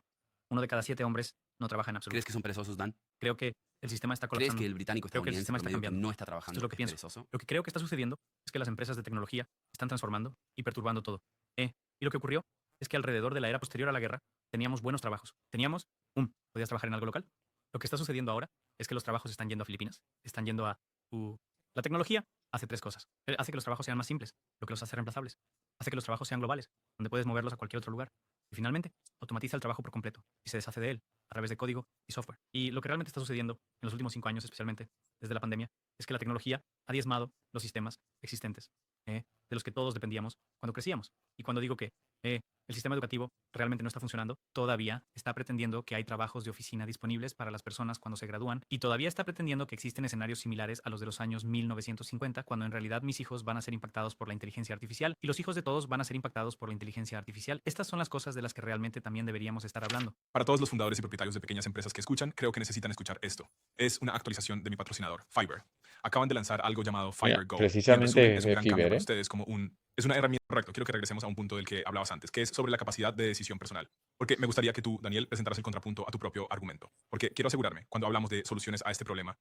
1 de cada 7 hombres no trabaja en absoluto. ¿Crees que son perezosos, Dan? Creo que el sistema está ¿Crees que colapsando. el británico Creo que el estadounidense sistema está promedio que cambiando. no está Esto es trabajando lo que es pienso. perezoso? Lo que creo que está sucediendo es que las empresas de tecnología están transformando y perturbando todo. Y lo que ocurrió es que alrededor de la era posterior a la guerra teníamos buenos trabajos. Podías trabajar en algo local. Lo que está sucediendo ahora es que los trabajos están yendo a Filipinas, están yendo a... uh, la tecnología hace 3 cosas. Hace que los trabajos sean más simples, lo que los hace reemplazables. Hace que los trabajos sean globales, donde puedes moverlos a cualquier otro lugar. Y finalmente, automatiza el trabajo por completo y se deshace de él a través de código y software. Y lo que realmente está sucediendo en los últimos 5 años, especialmente desde la pandemia, es que la tecnología ha diezmado los sistemas existentes de los que todos dependíamos cuando crecíamos. Y cuando digo que el sistema educativo realmente no está funcionando, todavía está pretendiendo que hay trabajos de oficina disponibles para las personas cuando se gradúan y todavía está pretendiendo que existen escenarios similares a los de los años 1950, cuando en realidad mis hijos van a ser impactados por la inteligencia artificial y los hijos de todos van a ser impactados por la inteligencia artificial. Estas son las cosas de las que realmente también deberíamos estar hablando. Para todos los fundadores y propietarios de pequeñas empresas que escuchan, creo que necesitan escuchar esto. Es una actualización de mi patrocinador, Fiverr. Acaban de lanzar algo llamado Mira, Fiverr Go. Y en resumen, precisamente es un de gran cambio Fiverr, para ¿eh? ustedes como es una herramienta. Correcto, quiero que regresemos a un punto del que hablabas antes, que es sobre la capacidad de decisión personal. Porque me gustaría que tú, Daniel, presentaras el contrapunto a tu propio argumento. Porque quiero asegurarme, cuando hablamos de soluciones a este problema,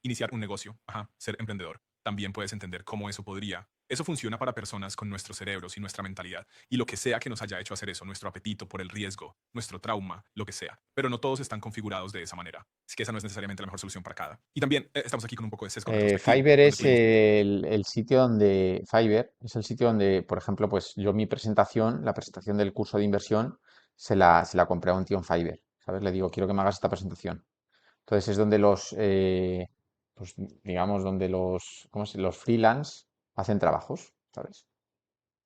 iniciar un negocio, ser emprendedor, también puedes entender cómo eso funciona para personas con nuestros cerebros y nuestra mentalidad, y lo que sea que nos haya hecho hacer eso, nuestro apetito por el riesgo, nuestro trauma, lo que sea. Pero no todos están configurados de esa manera. Así que esa no es necesariamente la mejor solución para cada. Y también estamos aquí con un poco de sesgo retrospectivo, Fiverr donde es tuvimos el sitio donde, por ejemplo, pues yo la presentación del curso de inversión, se la compré a un tío en Fiverr, ¿sabes? Le digo, quiero que me hagas esta presentación. Entonces es donde pues digamos, donde los freelance hacen trabajos, ¿sabes?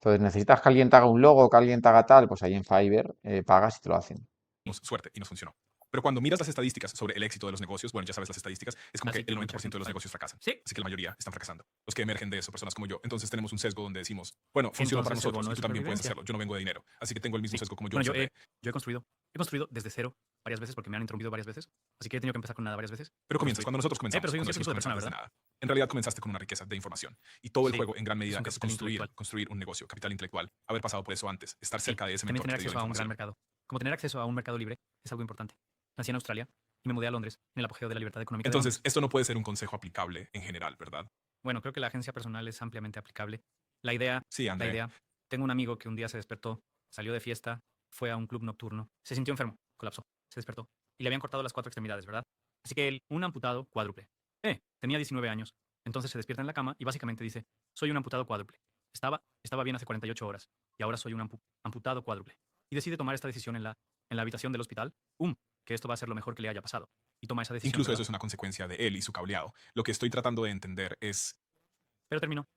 Entonces necesitas que alguien te haga un logo, que alguien te haga tal, pues ahí en Fiverr pagas y te lo hacen. suerte y nos funcionó. Pero cuando miras las estadísticas sobre el éxito de los negocios, bueno, ya sabes las estadísticas, es como Así que que el mucha 90% gente de los falla. negocios fracasan. Sí. Así que la mayoría están fracasando. Los que emergen de eso, personas como yo. Entonces tenemos un sesgo donde decimos, bueno, funcionó para Entonces, el nosotros bono y de tú también puedes supervivencia. hacerlo. Yo no vengo de dinero. Así que tengo el mismo Sí. sesgo como yo. Bueno, yo he construido desde cero varias veces porque me han interrumpido varias veces. Así que he tenido que empezar con nada varias veces. Pero He comienzas, construido. cuando nosotros comenzamos, Pero soy un cuando cierto decimos tipo de persona, comenzamos desde ¿verdad? nada, en realidad comenzaste con una riqueza de información. Y todo el Sí, juego en gran medida un es capital intelectual. construir un negocio, capital intelectual, haber pasado por eso antes, estar Sí, cerca de ese también mentor tener que te dio acceso a un gran información. mercado. Como tener acceso a un mercado libre es algo importante. Nací en Australia y me mudé a Londres en el apogeo de la libertad económica de Entonces, Londres. esto no puede ser un consejo aplicable en general, ¿verdad? Bueno, creo que la agencia personal es ampliamente aplicable. La idea, Sí, André. tengo un amigo que un día se despertó, salió de fiesta fue a un club nocturno. Se sintió enfermo, colapsó, se despertó y le habían cortado las 4 extremidades, ¿verdad? Así que él, un amputado cuádruple. Tenía 19 años. Entonces se despierta en la cama y básicamente dice, soy un amputado cuádruple. Estaba bien hace 48 horas y ahora soy un amputado cuádruple. Y decide tomar esta decisión en la habitación del hospital. Que esto va a ser lo mejor que le haya pasado. Y toma esa decisión. Incluso ¿verdad? eso es una consecuencia de él y su cableado. Lo que estoy tratando de entender es, Pero terminó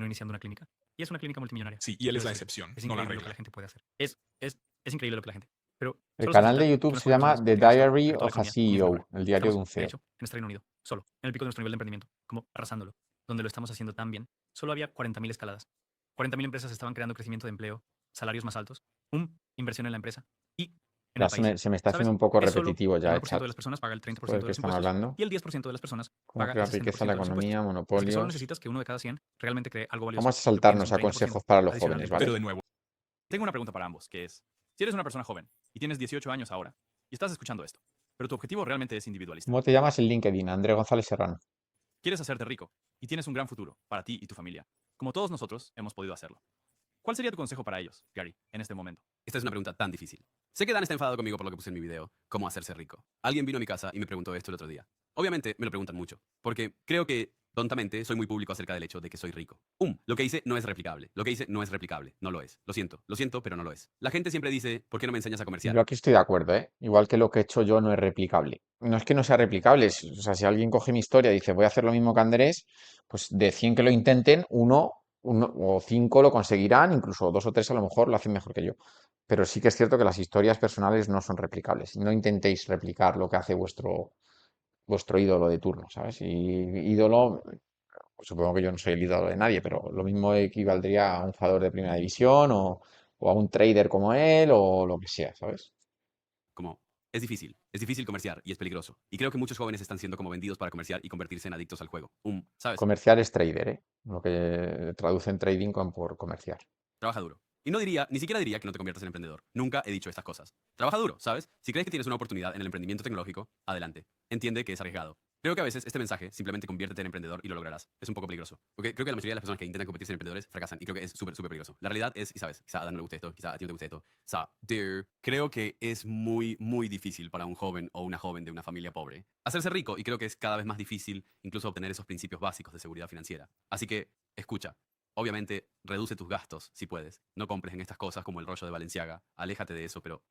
iniciando una clínica. Y es una clínica multimillonaria. sí, y él es Quiero la decir, excepción, Es no la increíble lo que regla. la gente puede hacer. Es increíble lo que la gente. Pero El solo canal significa de que YouTube unas se cuantas llama personas The porque esto Diary afectó a la of a economía y es lo CEO, mejor. el diario de un Estamos, de CEO. hecho, en este Reino Unido, solo, en el pico de nuestro nivel de emprendimiento, como arrasándolo, donde lo estamos haciendo tan bien. Solo había 40.000 escaladas. 40.000 empresas estaban creando crecimiento de empleo, salarios más altos, inversión en la empresa y en Ya el país. se me está haciendo ¿Sabes? un poco Es solo repetitivo el ya el 9% chat. de las personas paga el 30% ¿Sobre de qué los están impuestos hablando? y el 10% de las personas ¿Cómo paga crear el riqueza 60% en la de los economía, impuestos. Así que solo monopolios? necesitas que uno de cada 100 realmente cree algo valioso. Vamos a Lo que tienes saltarnos un a 30% consejos para los adicional de jóvenes, impuestos. ¿vale? Pero de nuevo, tengo una pregunta para ambos, que es, si eres una persona joven y tienes 18 años ahora y estás escuchando esto, pero tu objetivo realmente es individualista, ¿Cómo te llamas en LinkedIn? André González Serrano. quieres hacerte rico y tienes un gran futuro para ti y tu familia, como todos nosotros hemos podido hacerlo. ¿Cuál sería tu consejo para ellos, Gary, en este momento? Esta es una pregunta tan difícil. Sé que Dan está enfadado conmigo por lo que puse en mi video, cómo hacerse rico. Alguien vino a mi casa y me preguntó esto el otro día. Obviamente me lo preguntan mucho, porque creo que, tontamente, soy muy público acerca del hecho de que soy rico. Lo que hice no es replicable. Lo que hice no es replicable. No lo es. Lo siento, pero no lo es. La gente siempre dice, ¿por qué no me enseñas a comerciar? Yo aquí estoy de acuerdo, ¿eh? Igual que lo que he hecho yo no es replicable. No es que no sea replicable, o sea, si alguien coge mi historia y dice voy a hacer lo mismo que Andrés, pues de 100 que lo intenten, uno o 5 lo conseguirán, incluso 2 o 3 a lo mejor lo hacen mejor que yo. Pero sí que es cierto que las historias personales no son replicables. No intentéis replicar lo que hace vuestro ídolo de turno, ¿sabes? Y ídolo, pues supongo que yo no soy el ídolo de nadie, pero lo mismo equivaldría a un jugador de primera división o a un trader como él o lo que sea, ¿sabes? Como, es difícil comerciar y es peligroso. Y creo que muchos jóvenes están siendo como vendidos para comerciar y convertirse en adictos al juego. ¿Sabes? Comerciar es trader, ¿eh? Lo que traducen trading por comerciar. Trabaja duro. Y no diría, ni siquiera diría que no te conviertas en emprendedor. Nunca he dicho estas cosas. Trabaja duro, ¿sabes? Si crees que tienes una oportunidad en el emprendimiento tecnológico, adelante. Entiende que es arriesgado. Creo que a veces este mensaje, simplemente conviértete en emprendedor y lo lograrás, es un poco peligroso. Porque creo que la mayoría de las personas que intentan convertirse en emprendedores fracasan y creo que es súper, súper peligroso. La realidad es, y sabes, quizá a Dan no le guste esto, quizá a ti no te guste esto, creo que es muy, muy difícil para un joven o una joven de una familia pobre hacerse rico y creo que es cada vez más difícil incluso obtener esos principios básicos de seguridad financiera. Así que, escucha. Obviamente, reduce tus gastos si puedes. No compres en estas cosas como el rollo de Balenciaga. Aléjate de eso, pero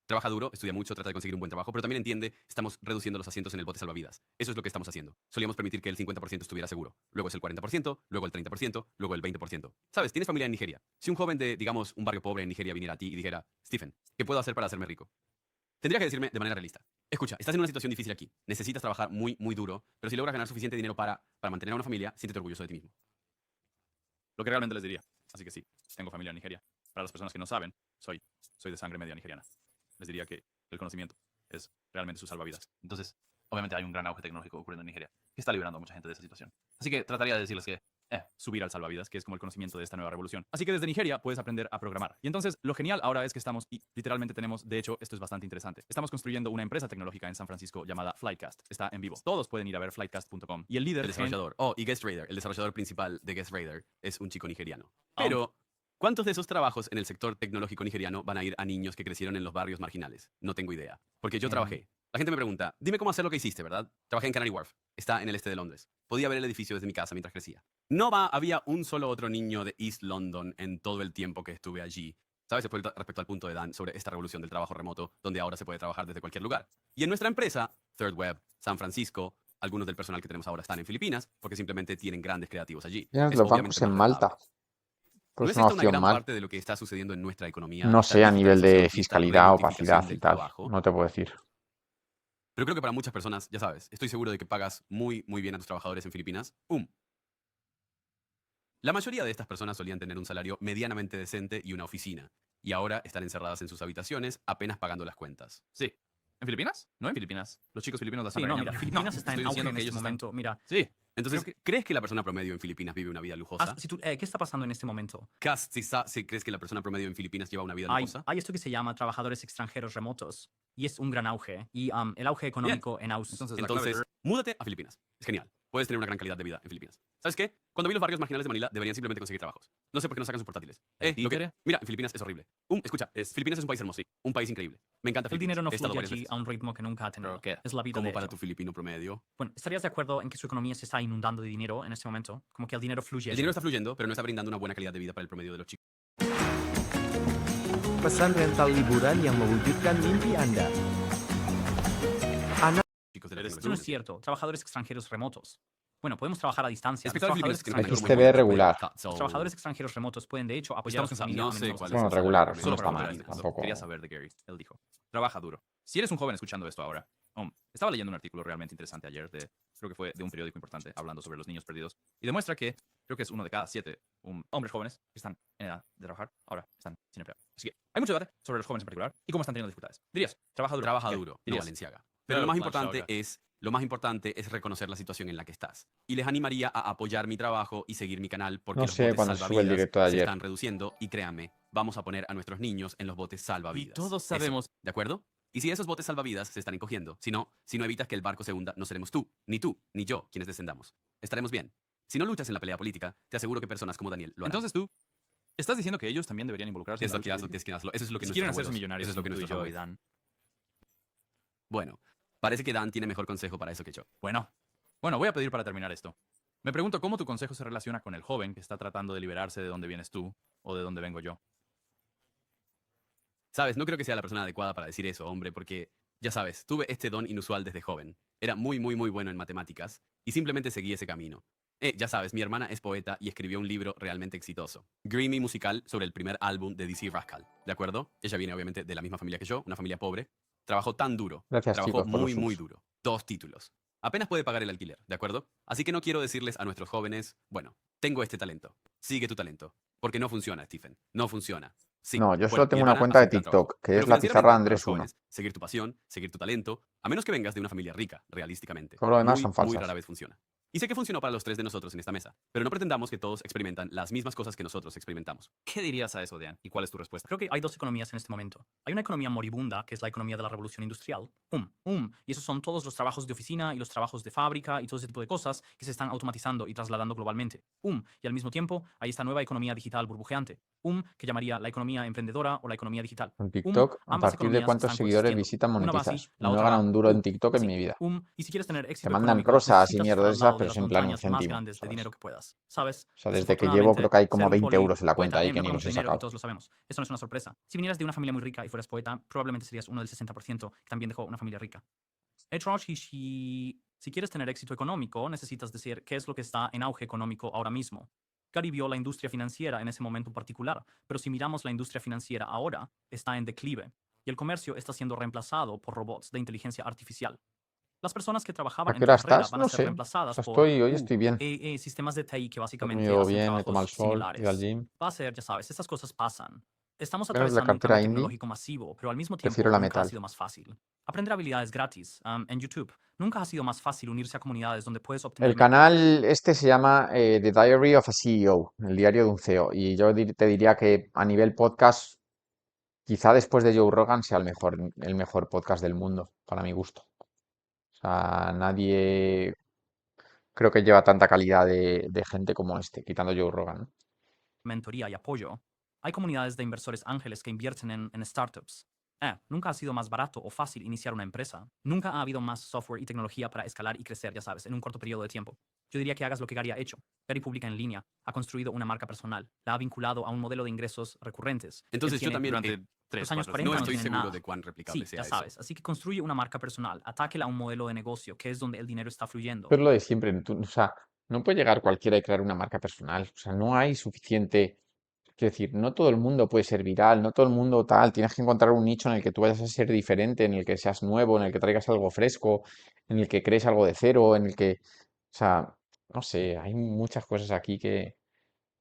trabaja duro, estudia mucho, trata de conseguir un buen trabajo, pero también entiende, estamos reduciendo los asientos en el bote salvavidas. Eso es lo que estamos haciendo. Solíamos permitir que el 50% estuviera seguro. Luego es el 40%, luego el 30%, luego el 20%. ¿Sabes? Tienes familia en Nigeria. Si un joven de, digamos, un barrio pobre en Nigeria viniera a ti y dijera, Stephen, ¿qué puedo hacer para hacerme rico? Tendría que decirme de manera realista. Escucha, estás en una situación difícil aquí. Necesitas trabajar muy, muy duro, pero si logras ganar suficiente dinero para mantener a una familia, siéntete orgulloso de ti mismo. Lo que realmente les diría. Así que sí, tengo familia en Nigeria. Para las personas que no saben, soy de sangre media nigeriana. Les diría que el conocimiento es realmente su salvavidas. Entonces, obviamente hay un gran auge tecnológico ocurriendo en Nigeria, que está liberando a mucha gente de esa situación. Así que trataría de decirles que Subir al salvavidas, que es como el conocimiento de esta nueva revolución. Así que desde Nigeria puedes aprender a programar. Y entonces lo genial ahora es que estamos, y literalmente tenemos, de hecho, esto es bastante interesante. Estamos construyendo una empresa tecnológica en San Francisco llamada Flightcast. Está en vivo. Todos pueden ir a ver flightcast.com. Y el líder El desarrollador. Y Guest Raider, el desarrollador principal de Guest Raider, es un chico nigeriano. Pero, ¿cuántos de esos trabajos en el sector tecnológico nigeriano van a ir a niños que crecieron en los barrios marginales? No tengo idea. Porque yo trabajé. La gente me pregunta, dime cómo hacer lo que hiciste, ¿verdad? Trabajé en Canary Wharf. Está en el este de Londres. Podía ver el edificio desde mi casa mientras crecía. Había un solo otro niño de East London en todo el tiempo que estuve allí. ¿Sabes? Respecto al punto de Dan sobre esta revolución del trabajo remoto, donde ahora se puede trabajar desde cualquier lugar. Y en nuestra empresa, Third Web, San Francisco, algunos del personal que tenemos ahora están en Filipinas, porque simplemente tienen grandes creativos allí. Tienes Es los obviamente bancos en más Malta. rentable. Pues ¿No es es una esta una opción gran mal. parte de lo que está sucediendo en nuestra economía? No Esta sé a nivel de digitalización y esta fiscalidad, reidentificación opacidad y del tal. trabajo? No te puedo decir. Pero creo que para muchas personas, ya sabes, estoy seguro de que pagas muy, muy bien a tus trabajadores en Filipinas. La mayoría de estas personas solían tener un salario medianamente decente y una oficina, y ahora están encerradas en sus habitaciones apenas pagando las cuentas. Sí. ¿En Filipinas? No en Filipinas. Los chicos filipinos la están Sí, no, regañando. mira, Filipinas está en estoy auge diciendo en que este ellos están- momento. Mira, Sí. Entonces, Creo ¿crees que la persona promedio en Filipinas vive una vida lujosa? ¿qué está pasando en este momento? ¿Crees que la persona promedio en Filipinas lleva una vida Hay, lujosa? hay esto que se llama trabajadores extranjeros remotos y es un gran auge. Y el auge económico en Entonces, múdate a Filipinas. Es genial. puedes tener una gran calidad de vida en Filipinas. ¿Sabes qué? Cuando vi los barrios marginales de Manila, deberían simplemente conseguir trabajos. No sé por qué no sacan sus portátiles. ¿Lo quiere? Mira, en Filipinas es horrible. Escucha, Filipinas es un país hermoso, sí, un país increíble. Me encanta El Filipinas. dinero no He estado fluye varias allí veces. a un ritmo que nunca ha tenido. ¿Pero qué? Es la vida Como de para hecho. tu filipino promedio. Bueno, ¿estarías de acuerdo en que su economía se está inundando de dinero en este momento? Como que el dinero fluye El allí. dinero está fluyendo, pero no está brindando una buena calidad de vida para el promedio de los chicos Pesan rental liburan yang mewujudkan mimpi Anda. de la Eso no es tecnología. cierto. Trabajadores extranjeros remotos. Bueno, podemos trabajar a distancia. Los Espectadores trabajadores, filipinos que no Aquí extranjeros se ve remotos, regular. pues, los trabajadores extranjeros remotos pueden de hecho apoyar a Estamos su cansados. familia No a sé menudo. cuál es Bueno, el salario regular, promedio. no Solo está pregunto mal, esto. tampoco. Quería saber de Gary. Él dijo, trabaja duro. Si eres un joven escuchando esto ahora, estaba leyendo un artículo realmente interesante ayer creo que fue de un periódico importante hablando sobre los niños perdidos y demuestra que creo que es 1 de cada 7 hombres jóvenes que están en edad de trabajar ahora están sin empleo. Así que hay mucho debate sobre los jóvenes en particular y cómo están teniendo dificultades. Dirías, trabaja duro. Trabaja ¿Qué? duro, no Dirías, Valenciaga. Pero lo más importante es reconocer la situación en la que estás. Y les animaría a apoyar mi trabajo y seguir mi canal porque No los sé botes cuándo sube el salvavidas directo de se ayer. están reduciendo y créanme, vamos a poner a nuestros niños en los botes salvavidas. todos Eso, sabemos- ¿de acuerdo? Y si esos botes salvavidas se están encogiendo, si no evitas que el barco se hunda, no seremos tú, ni yo, quienes descendamos. Estaremos bien. Si no luchas en la pelea política, te aseguro que personas como Daniel lo harán. Entonces tú estás diciendo que ellos también deberían involucrarse en es la lo que lucha hazlo, política? tienes que hazlo. Eso es lo que Si nuestros quieren hacerse abuelos- millonarios, eso es lo que como tú y nuestros yo y abuelos. Dan. Bueno, parece que Dan tiene mejor consejo para eso que yo. Bueno, voy a pedir para terminar esto. Me pregunto cómo tu consejo se relaciona con el joven que está tratando de liberarse de donde vienes tú o de donde vengo yo. Sabes, no creo que sea la persona adecuada para decir eso, hombre, porque, ya sabes, tuve este don inusual desde joven. Era muy bueno en matemáticas y simplemente seguí ese camino. Ya sabes, mi hermana es poeta y escribió un libro realmente exitoso. Dreamy musical sobre el primer álbum de DC Rascal, ¿de acuerdo? Ella viene obviamente de la misma familia que yo, una familia pobre. Trabajó tan duro. Gracias, Trabajó chicos, por los muy subs. duro. 2 títulos. Apenas puede pagar el alquiler, ¿de acuerdo? Así que no quiero decirles a nuestros jóvenes, bueno, tengo este talento. Sigue tu talento. Porque no funciona, Stephen. No funciona. Sí, No, yo bueno, solo mi tengo una hermana cuenta hace de un gran trabajo. TikTok, que Pero es la financieramente, pizarra para los Andrés 1. jóvenes, seguir tu pasión, seguir tu talento, a menos que vengas de una familia rica, realísticamente. Todo lo demás muy, son muy falsas. rara vez funciona. Y sé que funcionó para los 3 de nosotros en esta mesa, pero no pretendamos que todos experimentan las mismas cosas que nosotros experimentamos. ¿Qué dirías a eso, Dan? ¿Y cuál es tu respuesta? Creo que hay dos economías en este momento. Hay una economía moribunda, que es la economía de la revolución industrial. Y esos son todos los trabajos de oficina y los trabajos de fábrica y todo ese tipo de cosas que se están automatizando y trasladando globalmente. Y al mismo tiempo hay esta nueva economía digital burbujeante. Que llamaría la economía emprendedora o la economía digital. En TikTok, ¿a ambas partir de economías cuántos están seguidores coexistiendo. visitan Una va así, monetizas? la No he otra ganado va, un duro en TikTok en así. mi vida. Y si quieres tener éxito Te mandan económico, rosas y necesitas mierdas de estar al esas, lado pero las es en plan un montañas más céntimo, grandes de ¿sabes? dinero que puedas, ¿sabes? O sea, desde que llevo creo que hay como 20 euros en la cuenta ahí que ni los he dinero, y sacado. todos lo sabemos. Eso no es una sorpresa. Si vinieras de una familia muy rica y fueras poeta, probablemente serías uno del 60% que también dejó una familia rica. Trosh, y si quieres tener éxito económico, necesitas decir qué es lo que está en auge económico ahora mismo. Gary vio la industria financiera en ese momento particular, pero si miramos la industria financiera ahora, está en declive, y el comercio está siendo reemplazado por robots de inteligencia artificial. Las personas que ¿A trabajaban qué en tu hora carrera estás? van a No ser sé. O reemplazadas sea, por hoy estoy bien. sistemas de TI que He básicamente comido hacen bien, he tomado el trabajos sol, he ido al similares. gym. Va a ser, ya sabes, estas cosas pasan. Estamos ¿Cuál es la atravesando un cartera cambio indie? tecnológico masivo, pero al mismo tiempo Prefiero la nunca ha metal. sido más fácil. Aprender habilidades gratis en YouTube. Nunca ha sido más fácil unirse a comunidades donde puedes obtener El canal este se llama The Diary of a CEO, el diario de un CEO. Y yo te diría que a nivel podcast, quizá después de Joe Rogan sea el mejor podcast del mundo, para mi gusto. O sea, nadie creo que lleva tanta calidad de gente como este, quitando Joe Rogan, ¿no? mentoría y apoyo. Hay comunidades de inversores ángeles que invierten en startups. Nunca ha sido más barato o fácil iniciar una empresa. Nunca ha habido más software y tecnología para escalar y crecer, ya sabes, en un corto periodo de tiempo. Yo diría que hagas lo que Gary ha hecho. Gary publica en línea, ha construido una marca personal, la ha vinculado a un modelo de ingresos recurrentes. Entonces Él yo tiene también Durante 3, los años 4, 40 no no estoy tienen seguro nada. de cuán replicable Sí, sea ya eso. sabes. Así que construye una marca personal, atáquela a un modelo de negocio, que es donde el dinero está fluyendo. Pero es lo de siempre, o sea, no puede llegar cualquiera y crear una marca personal. O sea, no hay suficiente. Quiero decir, no todo el mundo puede ser viral, no todo el mundo tal. Tienes que encontrar un nicho en el que tú vayas a ser diferente, en el que seas nuevo, en el que traigas algo fresco, en el que crees algo de cero, en el que. O sea, no sé, hay muchas cosas aquí que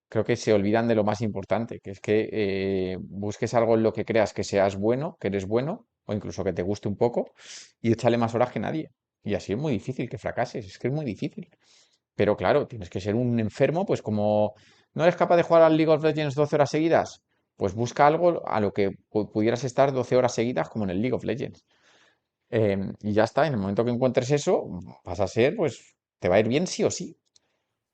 creo que se olvidan de lo más importante, que es que busques algo en lo que creas que seas bueno, que eres bueno, o incluso que te guste un poco, y échale más horas que nadie. Y así es muy difícil que fracases, es que es muy difícil. Pero claro, tienes que ser un enfermo, pues como no eres capaz de jugar al League of Legends 12 horas seguidas, pues busca algo a lo que pudieras estar 12 horas seguidas como en el League of Legends. Y ya está, en el momento que encuentres eso, vas a ser pues te va a ir bien sí o sí.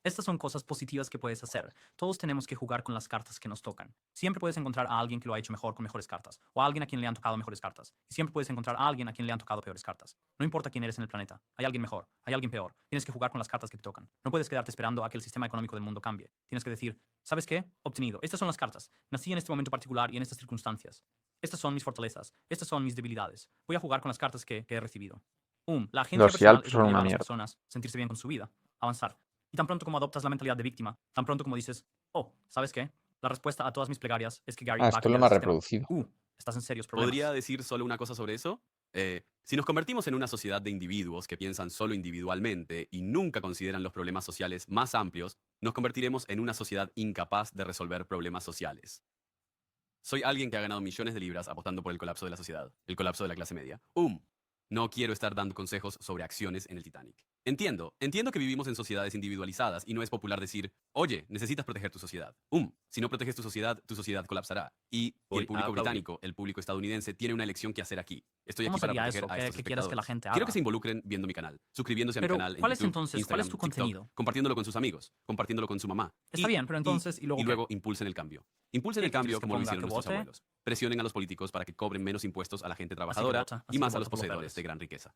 Estas son cosas positivas que puedes hacer. Todos tenemos que jugar con las cartas que nos tocan. Siempre puedes encontrar a alguien que lo ha hecho mejor con mejores cartas, o a alguien a quien le han tocado mejores cartas. Y siempre puedes encontrar a alguien a quien le han tocado peores cartas. No importa quién eres en el planeta, hay alguien mejor, hay alguien peor. Tienes que jugar con las cartas que te tocan. No puedes quedarte esperando a que el sistema económico del mundo cambie. Tienes que decir, ¿sabes qué? Obtenido. Estas son las cartas. Nací en este momento particular y en estas circunstancias. Estas son mis fortalezas. Estas son mis debilidades. Voy a jugar con las cartas que he recibido. La agencia Los personal Yalps es son lo que una lleva a las mierda. personas a sentirse bien con su vida, avanzar. Y tan pronto como adoptas la mentalidad de víctima, tan pronto como dices, oh, ¿sabes qué? La respuesta a todas mis plegarias es que Gary Ah, va a esto es lo cambiar el más sistema. reproducido. Estás en serios problemas. ¿Podría decir solo una cosa sobre eso? Si nos convertimos en una sociedad de individuos que piensan solo individualmente y nunca consideran los problemas sociales más amplios, nos convertiremos en una sociedad incapaz de resolver problemas sociales. Soy alguien que ha ganado millones de libras apostando por el colapso de la sociedad, el colapso de la clase media. No quiero estar dando consejos sobre acciones en el Titanic. Entiendo que vivimos en sociedades individualizadas y no es popular decir, oye, necesitas proteger tu sociedad. Si no proteges tu sociedad colapsará. Y Voy el a público aplaudir. británico, el público estadounidense, tiene una elección que hacer aquí. Estoy ¿Cómo aquí para sería proteger eso? a ¿Qué- estos qué quieres que la espectadores. gente Quiero que haga? se involucren viendo mi canal, suscribiéndose a mi Pero, canal en ¿cuál es YouTube, entonces? ¿Cuál es Instagram, tu TikTok, contenido? compartiéndolo con sus amigos, compartiéndolo con su mamá. Está bien, pero entonces, ¿y luego qué? luego impulsen el cambio. Impulsen ¿Qué el cambio quieres que como lo ponga? hicieron ¿Que nuestros vote? abuelos. Presionen a los políticos para que cobren menos impuestos a la gente Así que trabajadora vota, y así más que a los vota por los poseedores verdes. de gran riqueza.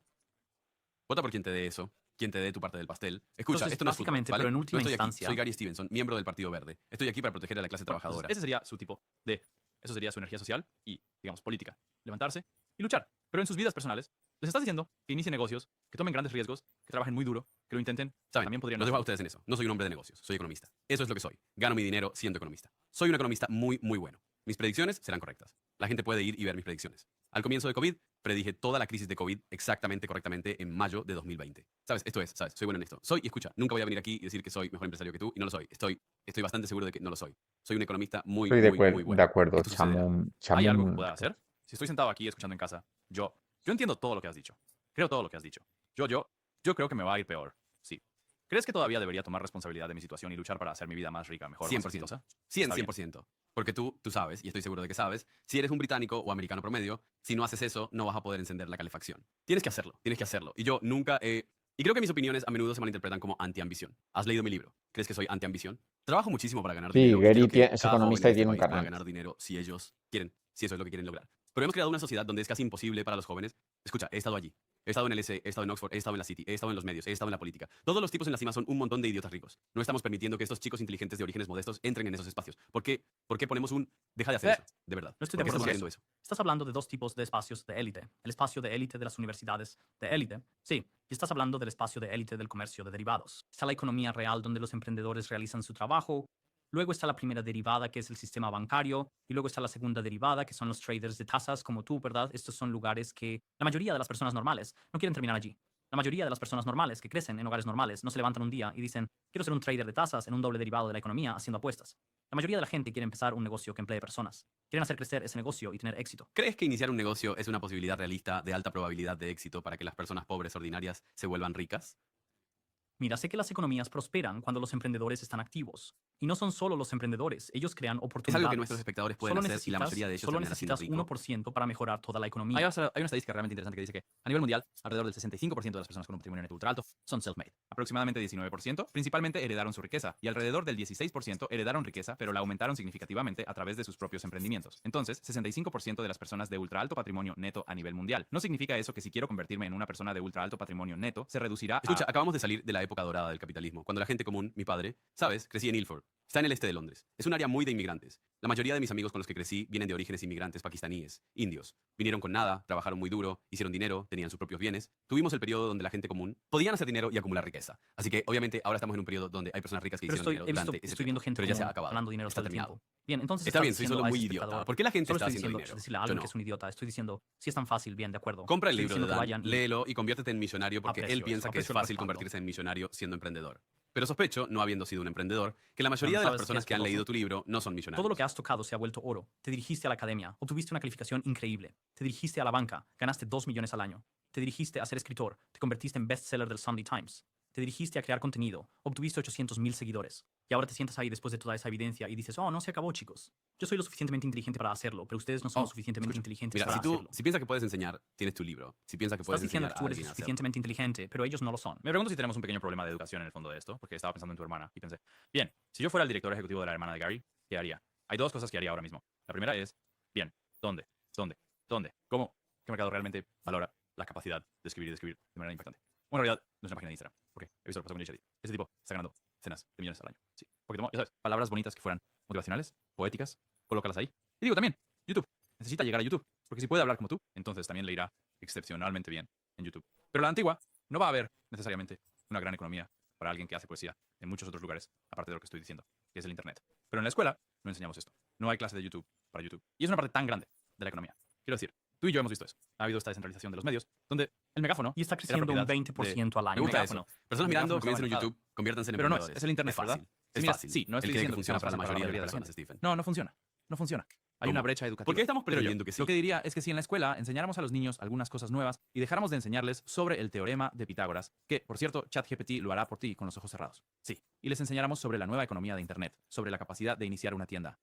Vota por quien te dé eso, quien te dé tu parte del pastel. Escucha, Entonces, esto no es fútbol, básicamente, ¿vale? pero en última no estoy aquí, instancia- soy Gary Stevenson, miembro del Partido Verde. Estoy aquí para proteger a la clase Bueno, entonces, trabajadora. ese sería su tipo de... Eso sería su energía social y, digamos, política. Levantarse y luchar. Pero en sus vidas personales, les estás diciendo que inicien negocios, que tomen grandes riesgos, que trabajen muy duro, que lo intenten. ¿Saben? También podrían Los dejo a hacerlo. ustedes en eso. No soy un hombre de negocios, soy economista. Eso es lo que soy. Gano mi dinero siendo economista. Soy un economista muy, muy bueno. Mis predicciones serán correctas. La gente puede ir y ver mis predicciones. Al comienzo de COVID, predije toda la crisis de COVID exactamente, correctamente en mayo de 2020. ¿Sabes? Esto es, ¿sabes? Soy bueno en esto. Soy, y escucha, nunca voy a venir aquí y decir que soy mejor empresario que tú, y no lo soy. Estoy bastante seguro de que no lo soy. Soy un economista muy, Estoy de, muy, muy de bueno. acuerdo, Esto sucederá. ¿Hay algo que Chamun. pueda hacer? Si estoy sentado aquí escuchando en casa, yo entiendo todo lo que has dicho. Creo todo lo que has dicho. Yo creo que me va a ir peor. Sí. ¿Crees que todavía debería tomar responsabilidad de mi situación y luchar para hacer mi vida más rica, mejor, más 100%. exitosa? 100%. Porque tú sabes, y estoy seguro de que sabes, si eres un británico o americano promedio, si no haces eso, no vas a poder encender la calefacción. Tienes que hacerlo. Y yo nunca he... Y creo que mis opiniones a menudo se malinterpretan como anti-ambición. ¿Has leído mi libro? ¿Crees que soy anti-ambición? Trabajo muchísimo para ganar Sí, dinero. y Gary creo que es cada economista joven y en tiene un este país puede canal. ganar dinero si ellos quieren, si eso es lo que quieren lograr. Pero hemos creado una sociedad donde es casi imposible para los jóvenes. Escucha, he estado allí. He estado en el LSE, he estado en Oxford, he estado en la City, he estado en los medios, he estado en la política. Todos los tipos en la cima son un montón de idiotas ricos. No estamos permitiendo que estos chicos inteligentes de orígenes modestos entren en esos espacios. ¿Por qué ponemos un... Deja de hacer eso, de verdad. No estoy de ¿Por qué acuerdo estamos con haciendo eso? Estás hablando de dos tipos de espacios de élite. El espacio de élite de las universidades de élite. Sí, y estás hablando del espacio de élite del comercio de derivados. Está la economía real donde los emprendedores realizan su trabajo. Luego está la primera derivada, que es el sistema bancario. Y luego está la segunda derivada, que son los traders de tasas como tú, ¿verdad? Estos son lugares que la mayoría de las personas normales no quieren terminar allí. La mayoría de las personas normales que crecen en hogares normales no se levantan un día y dicen, quiero ser un trader de tasas en un doble derivado de la economía haciendo apuestas. La mayoría de la gente quiere empezar un negocio que emplee personas. Quieren hacer crecer ese negocio y tener éxito. ¿Crees que iniciar un negocio es una posibilidad realista de alta probabilidad de éxito para que las personas pobres ordinarias se vuelvan ricas? Mira, sé que las economías prosperan cuando los emprendedores están activos. Y no son solo los emprendedores, ellos crean Es oportunidades. algo que nuestros espectadores pueden Solo hacer y la mayoría de ellos solo terminará siendo necesitas rico. 1% para mejorar toda la economía. Hay una estadística realmente interesante que dice que a nivel mundial, alrededor del 65% de las personas con un patrimonio neto ultra alto son self-made. Aproximadamente 19% principalmente heredaron su riqueza y alrededor del 16% heredaron riqueza, pero la aumentaron significativamente a través de sus propios emprendimientos. Entonces, 65% de las personas de ultra alto patrimonio neto a nivel mundial. No significa eso que si quiero convertirme en una persona de ultra alto patrimonio neto, se reducirá Escucha, a... acabamos de salir de la época dorada del capitalismo, cuando la gente común, mi padre, sabes, crecí en Ilford. Está en el este de Londres. Es un área muy de inmigrantes. La mayoría de mis amigos con los que crecí vienen de orígenes inmigrantes pakistaníes, indios. Vinieron con nada, trabajaron muy duro, hicieron dinero, tenían sus propios bienes. Tuvimos el periodo donde la gente común podían hacer dinero y acumular riqueza. Así que, obviamente, ahora estamos en un periodo donde hay personas ricas que Pero hicieron dinero durante ese estoy viendo periodo. gente Pero ya se ha común acabado. ganando dinero Está todo el terminado. tiempo. Bien, entonces Está estás bien, soy diciendo solo a muy ese idiota. espectador, ¿Por qué la gente solo está estoy haciendo diciendo, dinero? decirle a Yo alguien no. que es un idiota. Estoy diciendo, si es tan fácil, bien, de acuerdo. Compra el Estoy libro de diciendo que Dan, vayan y- léelo y conviértete en millonario porque Aprecio él piensa eso, que es aprecio el fácil respaldo. convertirse en millonario siendo emprendedor. Pero sospecho, no habiendo sido un emprendedor, que la mayoría de las ¿sabes qué personas es que han piadoso? leído tu libro no son millonarios. Todo lo que has tocado se ha vuelto oro. Te dirigiste a la academia, obtuviste una calificación increíble. Te dirigiste a la banca, ganaste 2 millones al año. Te dirigiste a ser escritor, te convertiste en bestseller del Sunday Times. Te dirigiste a crear contenido, obtuviste 800,000 seguidores. Y ahora te sientas ahí después de toda esa evidencia y dices, oh, no se acabó, chicos. Yo soy lo suficientemente inteligente para hacerlo, pero ustedes no son lo suficientemente inteligentes Mira, para si hacerlo. si piensas que puedes enseñar, tienes tu libro. Si piensas que puedes Estás diciendo enseñar que tú a eres alguien a hacerlo. suficientemente inteligente, pero ellos no lo son. Me pregunto si tenemos un pequeño problema de educación en el fondo de esto, porque estaba pensando en tu hermana y pensé, bien, si yo fuera el director ejecutivo de la hermana de Gary, ¿qué haría? Hay dos cosas que haría ahora mismo. La primera es, bien, ¿dónde? ¿Cómo? ¿Qué mercado realmente valora la capacidad de escribir de manera impactante? Bueno, en realidad, no es una página de Instagram, porque he visto lo que pasó con Jay Shetty. Ese tipo está ganando decenas de millones al año. Sí, porque tomó, ya sabes, palabras bonitas que fueran motivacionales, poéticas, colócalas ahí. Y digo también, YouTube. Necesita llegar a YouTube, porque si puede hablar como tú, entonces también le irá excepcionalmente bien en YouTube. Pero la antigua no va a haber necesariamente una gran economía para alguien que hace poesía en muchos otros lugares, aparte de lo que estoy diciendo, que es el Internet. Pero en la escuela no enseñamos esto. No hay clase de YouTube para YouTube. Y es una parte tan grande de la economía. Quiero decir, tú y yo hemos visto eso. Ha habido esta descentralización de los medios, donde el megáfono Y está era creciendo un propiedad 20% al Me año. gusta megáfono. eso. Personas El mirando, megáfono comiencen en estaba YouTube, conviértanse en Pero no, emprendedores. es el Internet, es fácil. ¿verdad? Es Mira, fácil. sí, no estoy Él cree diciendo que funciona para la fácil mayoría de las la personas, gente. Stephen. No, no funciona. No funciona. Hay ¿Cómo? una brecha educativa. ¿Por qué estamos Pero yo, creyendo que sí? lo que diría es que si en la escuela enseñáramos a los niños algunas cosas nuevas y dejáramos de enseñarles sobre el teorema de Pitágoras, que, por cierto, ChatGPT lo hará por ti con los ojos cerrados. Sí. Y les enseñáramos sobre la nueva economía de Internet, sobre la capacidad de iniciar una tienda.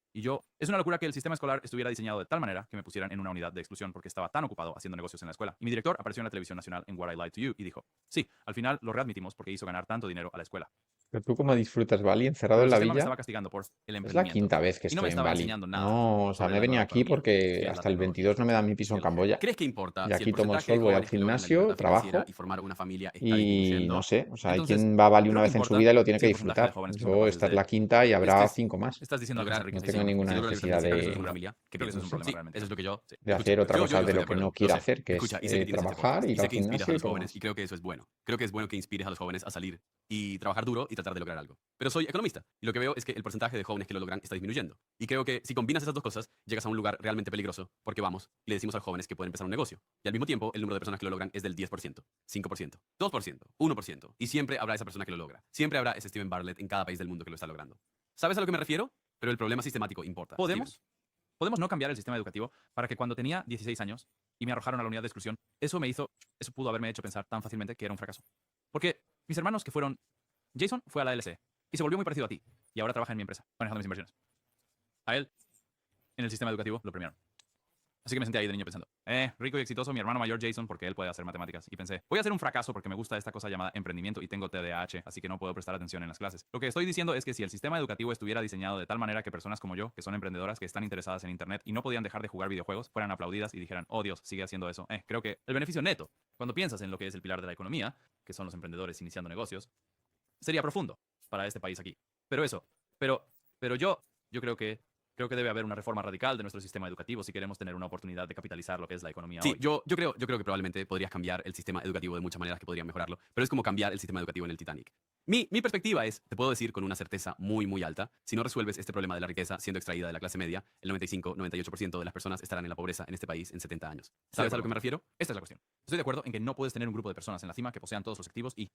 Es una locura que el sistema escolar estuviera diseñado de tal manera que me pusieran en una unidad de exclusión porque estaba tan ocupado haciendo negocios en la escuela. Y mi director apareció en la televisión nacional en What I Lied to You y dijo, sí, al final lo readmitimos porque hizo ganar tanto dinero a la escuela. Pero tú cómo disfrutas Bali, encerrado Pero en el la sistema me villa. estaba castigando por el Es la emprendimiento. quinta vez que Y no me estoy en estaba Bali. enseñando nada No, o sea, sobre me he la venido nueva aquí economía, porque que es la hasta el tecnología 22 no me da mi piso y en el género. Camboya. ¿Crees que importa Y si aquí el tomo el porcentaje de sol, voy al jóvenes que logran la gimnasio, libertad financiera trabajo y formar una familia está y disminuyendo? no sé, o sea, hay Entonces, quien va a Bali creo una que vez en su importa vida y lo tiene si que el porcentaje de disfrutar. jóvenes que son Yo, capaces esta es de- la quinta y habrá Este es- 5 más. Estás diciendo Lograr que No se tengo enriquecen. ninguna Si logras necesidad libertad financiera, de, una familia, ¿qué Creo que ese es un piensas? problema Sí, realmente. eso es lo que yo. de Escucha, hacer otra yo cosa de estoy lo que acuerdo, no quiero sé. hacer, que es Escucha, y sé que tienes este trabajar, podcast, ir y sé al que inspiras a gimnasio y los poco jóvenes más. y creo que eso es bueno. Creo que es bueno que inspires a los jóvenes a salir y trabajar duro y tratar de lograr algo. Pero soy economista y lo que veo es que el porcentaje de jóvenes que lo logran está disminuyendo. Y creo que si combinas esas dos cosas, llegas a un lugar realmente peligroso porque vamos y le decimos a los jóvenes que pueden empezar un negocio. Y al mismo tiempo, el número de personas que lo logran es del 10%, 5%, 2%, 1%. Y siempre habrá esa persona que lo logra. Siempre habrá ese Steven Bartlett en cada país del mundo que lo está logrando. ¿Sabes a lo que me refiero? Pero el problema sistemático importa. ¿Podemos no cambiar el sistema educativo para que cuando tenía 16 años y me arrojaron a la unidad de exclusión, eso pudo haberme hecho pensar tan fácilmente que era un fracaso? Porque mis hermanos que fueron... Jason fue a la LSE y se volvió muy parecido a ti y ahora trabaja en mi empresa, manejando mis inversiones. A él, en el sistema educativo, lo premiaron. Así que me senté ahí de niño pensando, rico y exitoso mi hermano mayor Jason porque él puede hacer matemáticas. Y pensé, voy a hacer un fracaso porque me gusta esta cosa llamada emprendimiento y tengo TDAH, así que no puedo prestar atención en las clases. Lo que estoy diciendo es que si el sistema educativo estuviera diseñado de tal manera que personas como yo, que son emprendedoras, que están interesadas en Internet y no podían dejar de jugar videojuegos, fueran aplaudidas y dijeran, oh Dios, sigue haciendo eso. Creo que el beneficio neto, cuando piensas en lo que es el pilar de la economía, que son los emprendedores iniciando negocios, sería profundo para este país aquí. Pero yo creo que debe haber una reforma radical de nuestro sistema educativo si queremos tener una oportunidad de capitalizar lo que es la economía Sí, hoy. yo creo que probablemente podrías cambiar el sistema educativo de muchas maneras que podrían mejorarlo, pero es como cambiar el sistema educativo en el Titanic. Mi perspectiva es, te puedo decir con una certeza muy, muy alta, si no resuelves este problema de la riqueza siendo extraída de la clase media, el 95-98% de las personas estarán en la pobreza en este país en 70 años. ¿Sabes a lo que me refiero? Esta es la cuestión. Estoy de acuerdo en que no puedes tener un grupo de personas en la cima que posean todos los activos y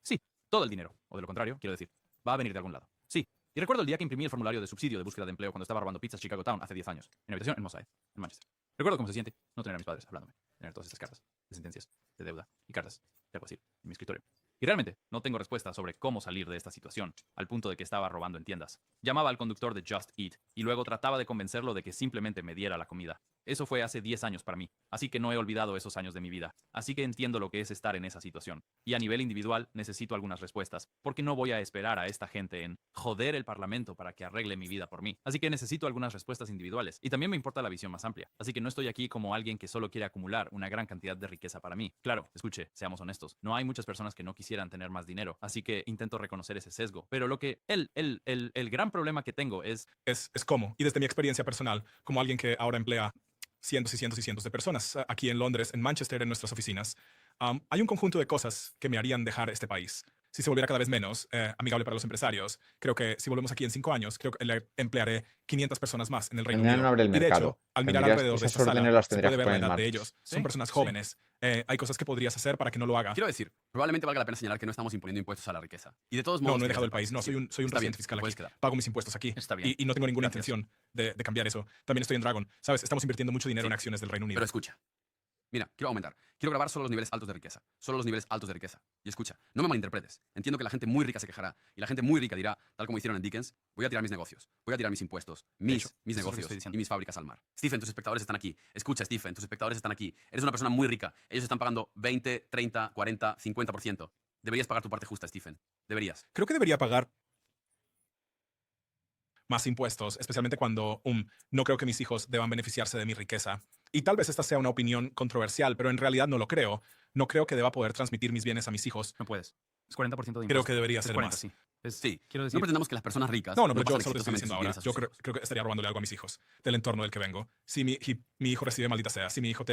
sí, todo el dinero. O de lo contrario, quiero decir, va a venir de algún lado. Sí. Y recuerdo el día que imprimí el formulario de subsidio de búsqueda de empleo cuando estaba robando pizzas Chicago Town hace 10 años, en mi habitación en Mosaic, en Manchester. Recuerdo cómo se siente no tener a mis padres hablándome, tener todas esas cartas de sentencias, de deuda y cartas de algo así en mi escritorio. Y realmente no tengo respuesta sobre cómo salir de esta situación, al punto de que estaba robando en tiendas. Llamaba al conductor de Just Eat y luego trataba de convencerlo de que simplemente me diera la comida. Eso fue hace 10 años para mí, así que no he olvidado esos años de mi vida. Así que entiendo lo que es estar en esa situación. Y a nivel individual necesito algunas respuestas, porque no voy a esperar a esta gente en joder el parlamento para que arregle mi vida por mí. Así que necesito algunas respuestas individuales. Y también me importa la visión más amplia. Así que no estoy aquí como alguien que solo quiere acumular una gran cantidad de riqueza para mí. Claro, escuche, seamos honestos. No hay muchas personas que no quisieran tener más dinero, así que intento reconocer ese sesgo. Pero lo que el gran problema que tengo es cómo. Y desde mi experiencia personal, como alguien que ahora emplea cientos y cientos y cientos de personas aquí en Londres, en Manchester, en nuestras oficinas, hay un conjunto de cosas que me harían dejar este país. Si se volviera cada vez menos amigable para los empresarios, creo que si volvemos aquí en 5 años, creo que le emplearé 500 personas más en el Reino Mañana Unido. no abre el Y de mercado. hecho, al mirar Tendrías- alrededor de esas esta sala, órdenes las se tendrías puede que ver la poner en edad de marcha. ellos. Son Sí, personas sí. jóvenes. Hay cosas que podrías hacer para que no lo haga. Quiero decir, probablemente valga la pena señalar que no estamos imponiendo impuestos a la riqueza. Y de todos modos... No, no he quieres dejado el ser país. No, parte. soy un Está bien, residente fiscal te puedes aquí. quedar. Pago mis impuestos aquí. Está bien. Y no tengo ninguna Gracias. intención de cambiar eso. También estoy en Dragon. ¿Sabes? Estamos invirtiendo mucho dinero Sí. en acciones del Reino Unido. Pero escucha, Mira, quiero aumentar. Quiero grabar solo los niveles altos de riqueza. Solo los niveles altos de riqueza. Y escucha, no me malinterpretes. Entiendo que la gente muy rica se quejará. Y la gente muy rica dirá, tal como hicieron en Dickens, voy a tirar mis negocios. Voy a tirar mis impuestos. Mis hecho, eso es lo que negocios estoy diciendo. y mis fábricas al mar. Stephen, tus espectadores están aquí. Escucha, Stephen, tus espectadores están aquí. Eres una persona muy rica. Ellos están pagando 20, 30, 40, 50%. Deberías pagar tu parte justa, Stephen. Deberías. Creo que debería pagar más impuestos, especialmente cuando no creo que mis hijos deban beneficiarse de mi riqueza. Y tal vez esta sea una opinión controversial, pero en realidad no lo creo. No creo que deba poder transmitir mis bienes a mis hijos. No puedes. Es 40% de impuestos. Creo que debería Es ser 40, más. sí. Sí, Quiero no decir, pretendamos que las personas ricas No, pero yo pasan solo te estoy exitosamente diciendo sus ahora. bienes a Yo sus hijos. creo que estaría robándole algo a mis hijos del entorno del que vengo. Si mi hijo recibe, maldita sea, si mi hijo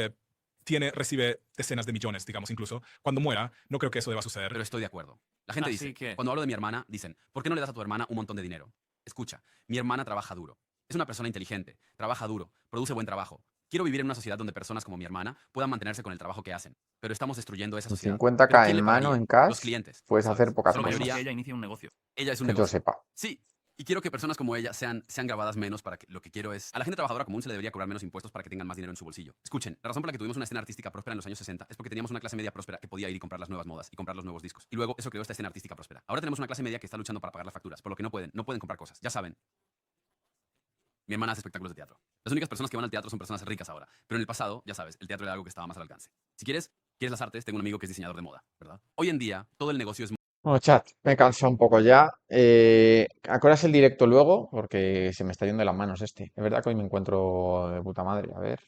recibe decenas de millones, digamos, incluso, cuando muera, no creo que eso deba suceder. Pero estoy de acuerdo. La gente Así dice, que- cuando hablo de mi hermana, dicen, ¿por qué no le das a tu hermana un montón de dinero? Escucha, mi hermana trabaja duro. Es una persona inteligente, trabaja duro, produce buen trabajo. Quiero vivir en una sociedad donde personas como mi hermana puedan mantenerse con el trabajo que hacen. Pero estamos destruyendo esa Con sociedad. 50K ¿Pero quién en le mano, pagaría? en cash, Los clientes. puedes ¿sabes? hacer pocas Solo la cosas. mayoría- que ella inicie un negocio. Ella es un Que yo negocio. sepa. Sí, y quiero que personas como ella sean grabadas menos para que lo que quiero es... A la gente trabajadora común se le debería cobrar menos impuestos para que tengan más dinero en su bolsillo. Escuchen, la razón por la que tuvimos una escena artística próspera en los años 60 es porque teníamos una clase media próspera que podía ir y comprar las nuevas modas y comprar los nuevos discos. Y luego eso creó esta escena artística próspera. Ahora tenemos una clase media que está luchando para pagar las facturas, por lo que no pueden comprar cosas. Ya saben. Mi hermana hace espectáculos de teatro. Las únicas personas que van al teatro son personas ricas ahora. Pero en el pasado, ya sabes, el teatro era algo que estaba más al alcance. Si quieres las artes, tengo un amigo que es diseñador de moda, ¿verdad? Hoy en día, todo el negocio es Bueno, chat, me he cansado un poco ya. ¿A qué hora es el directo luego? Porque se me está yendo de las manos este. Es verdad que hoy me encuentro de puta madre. A ver.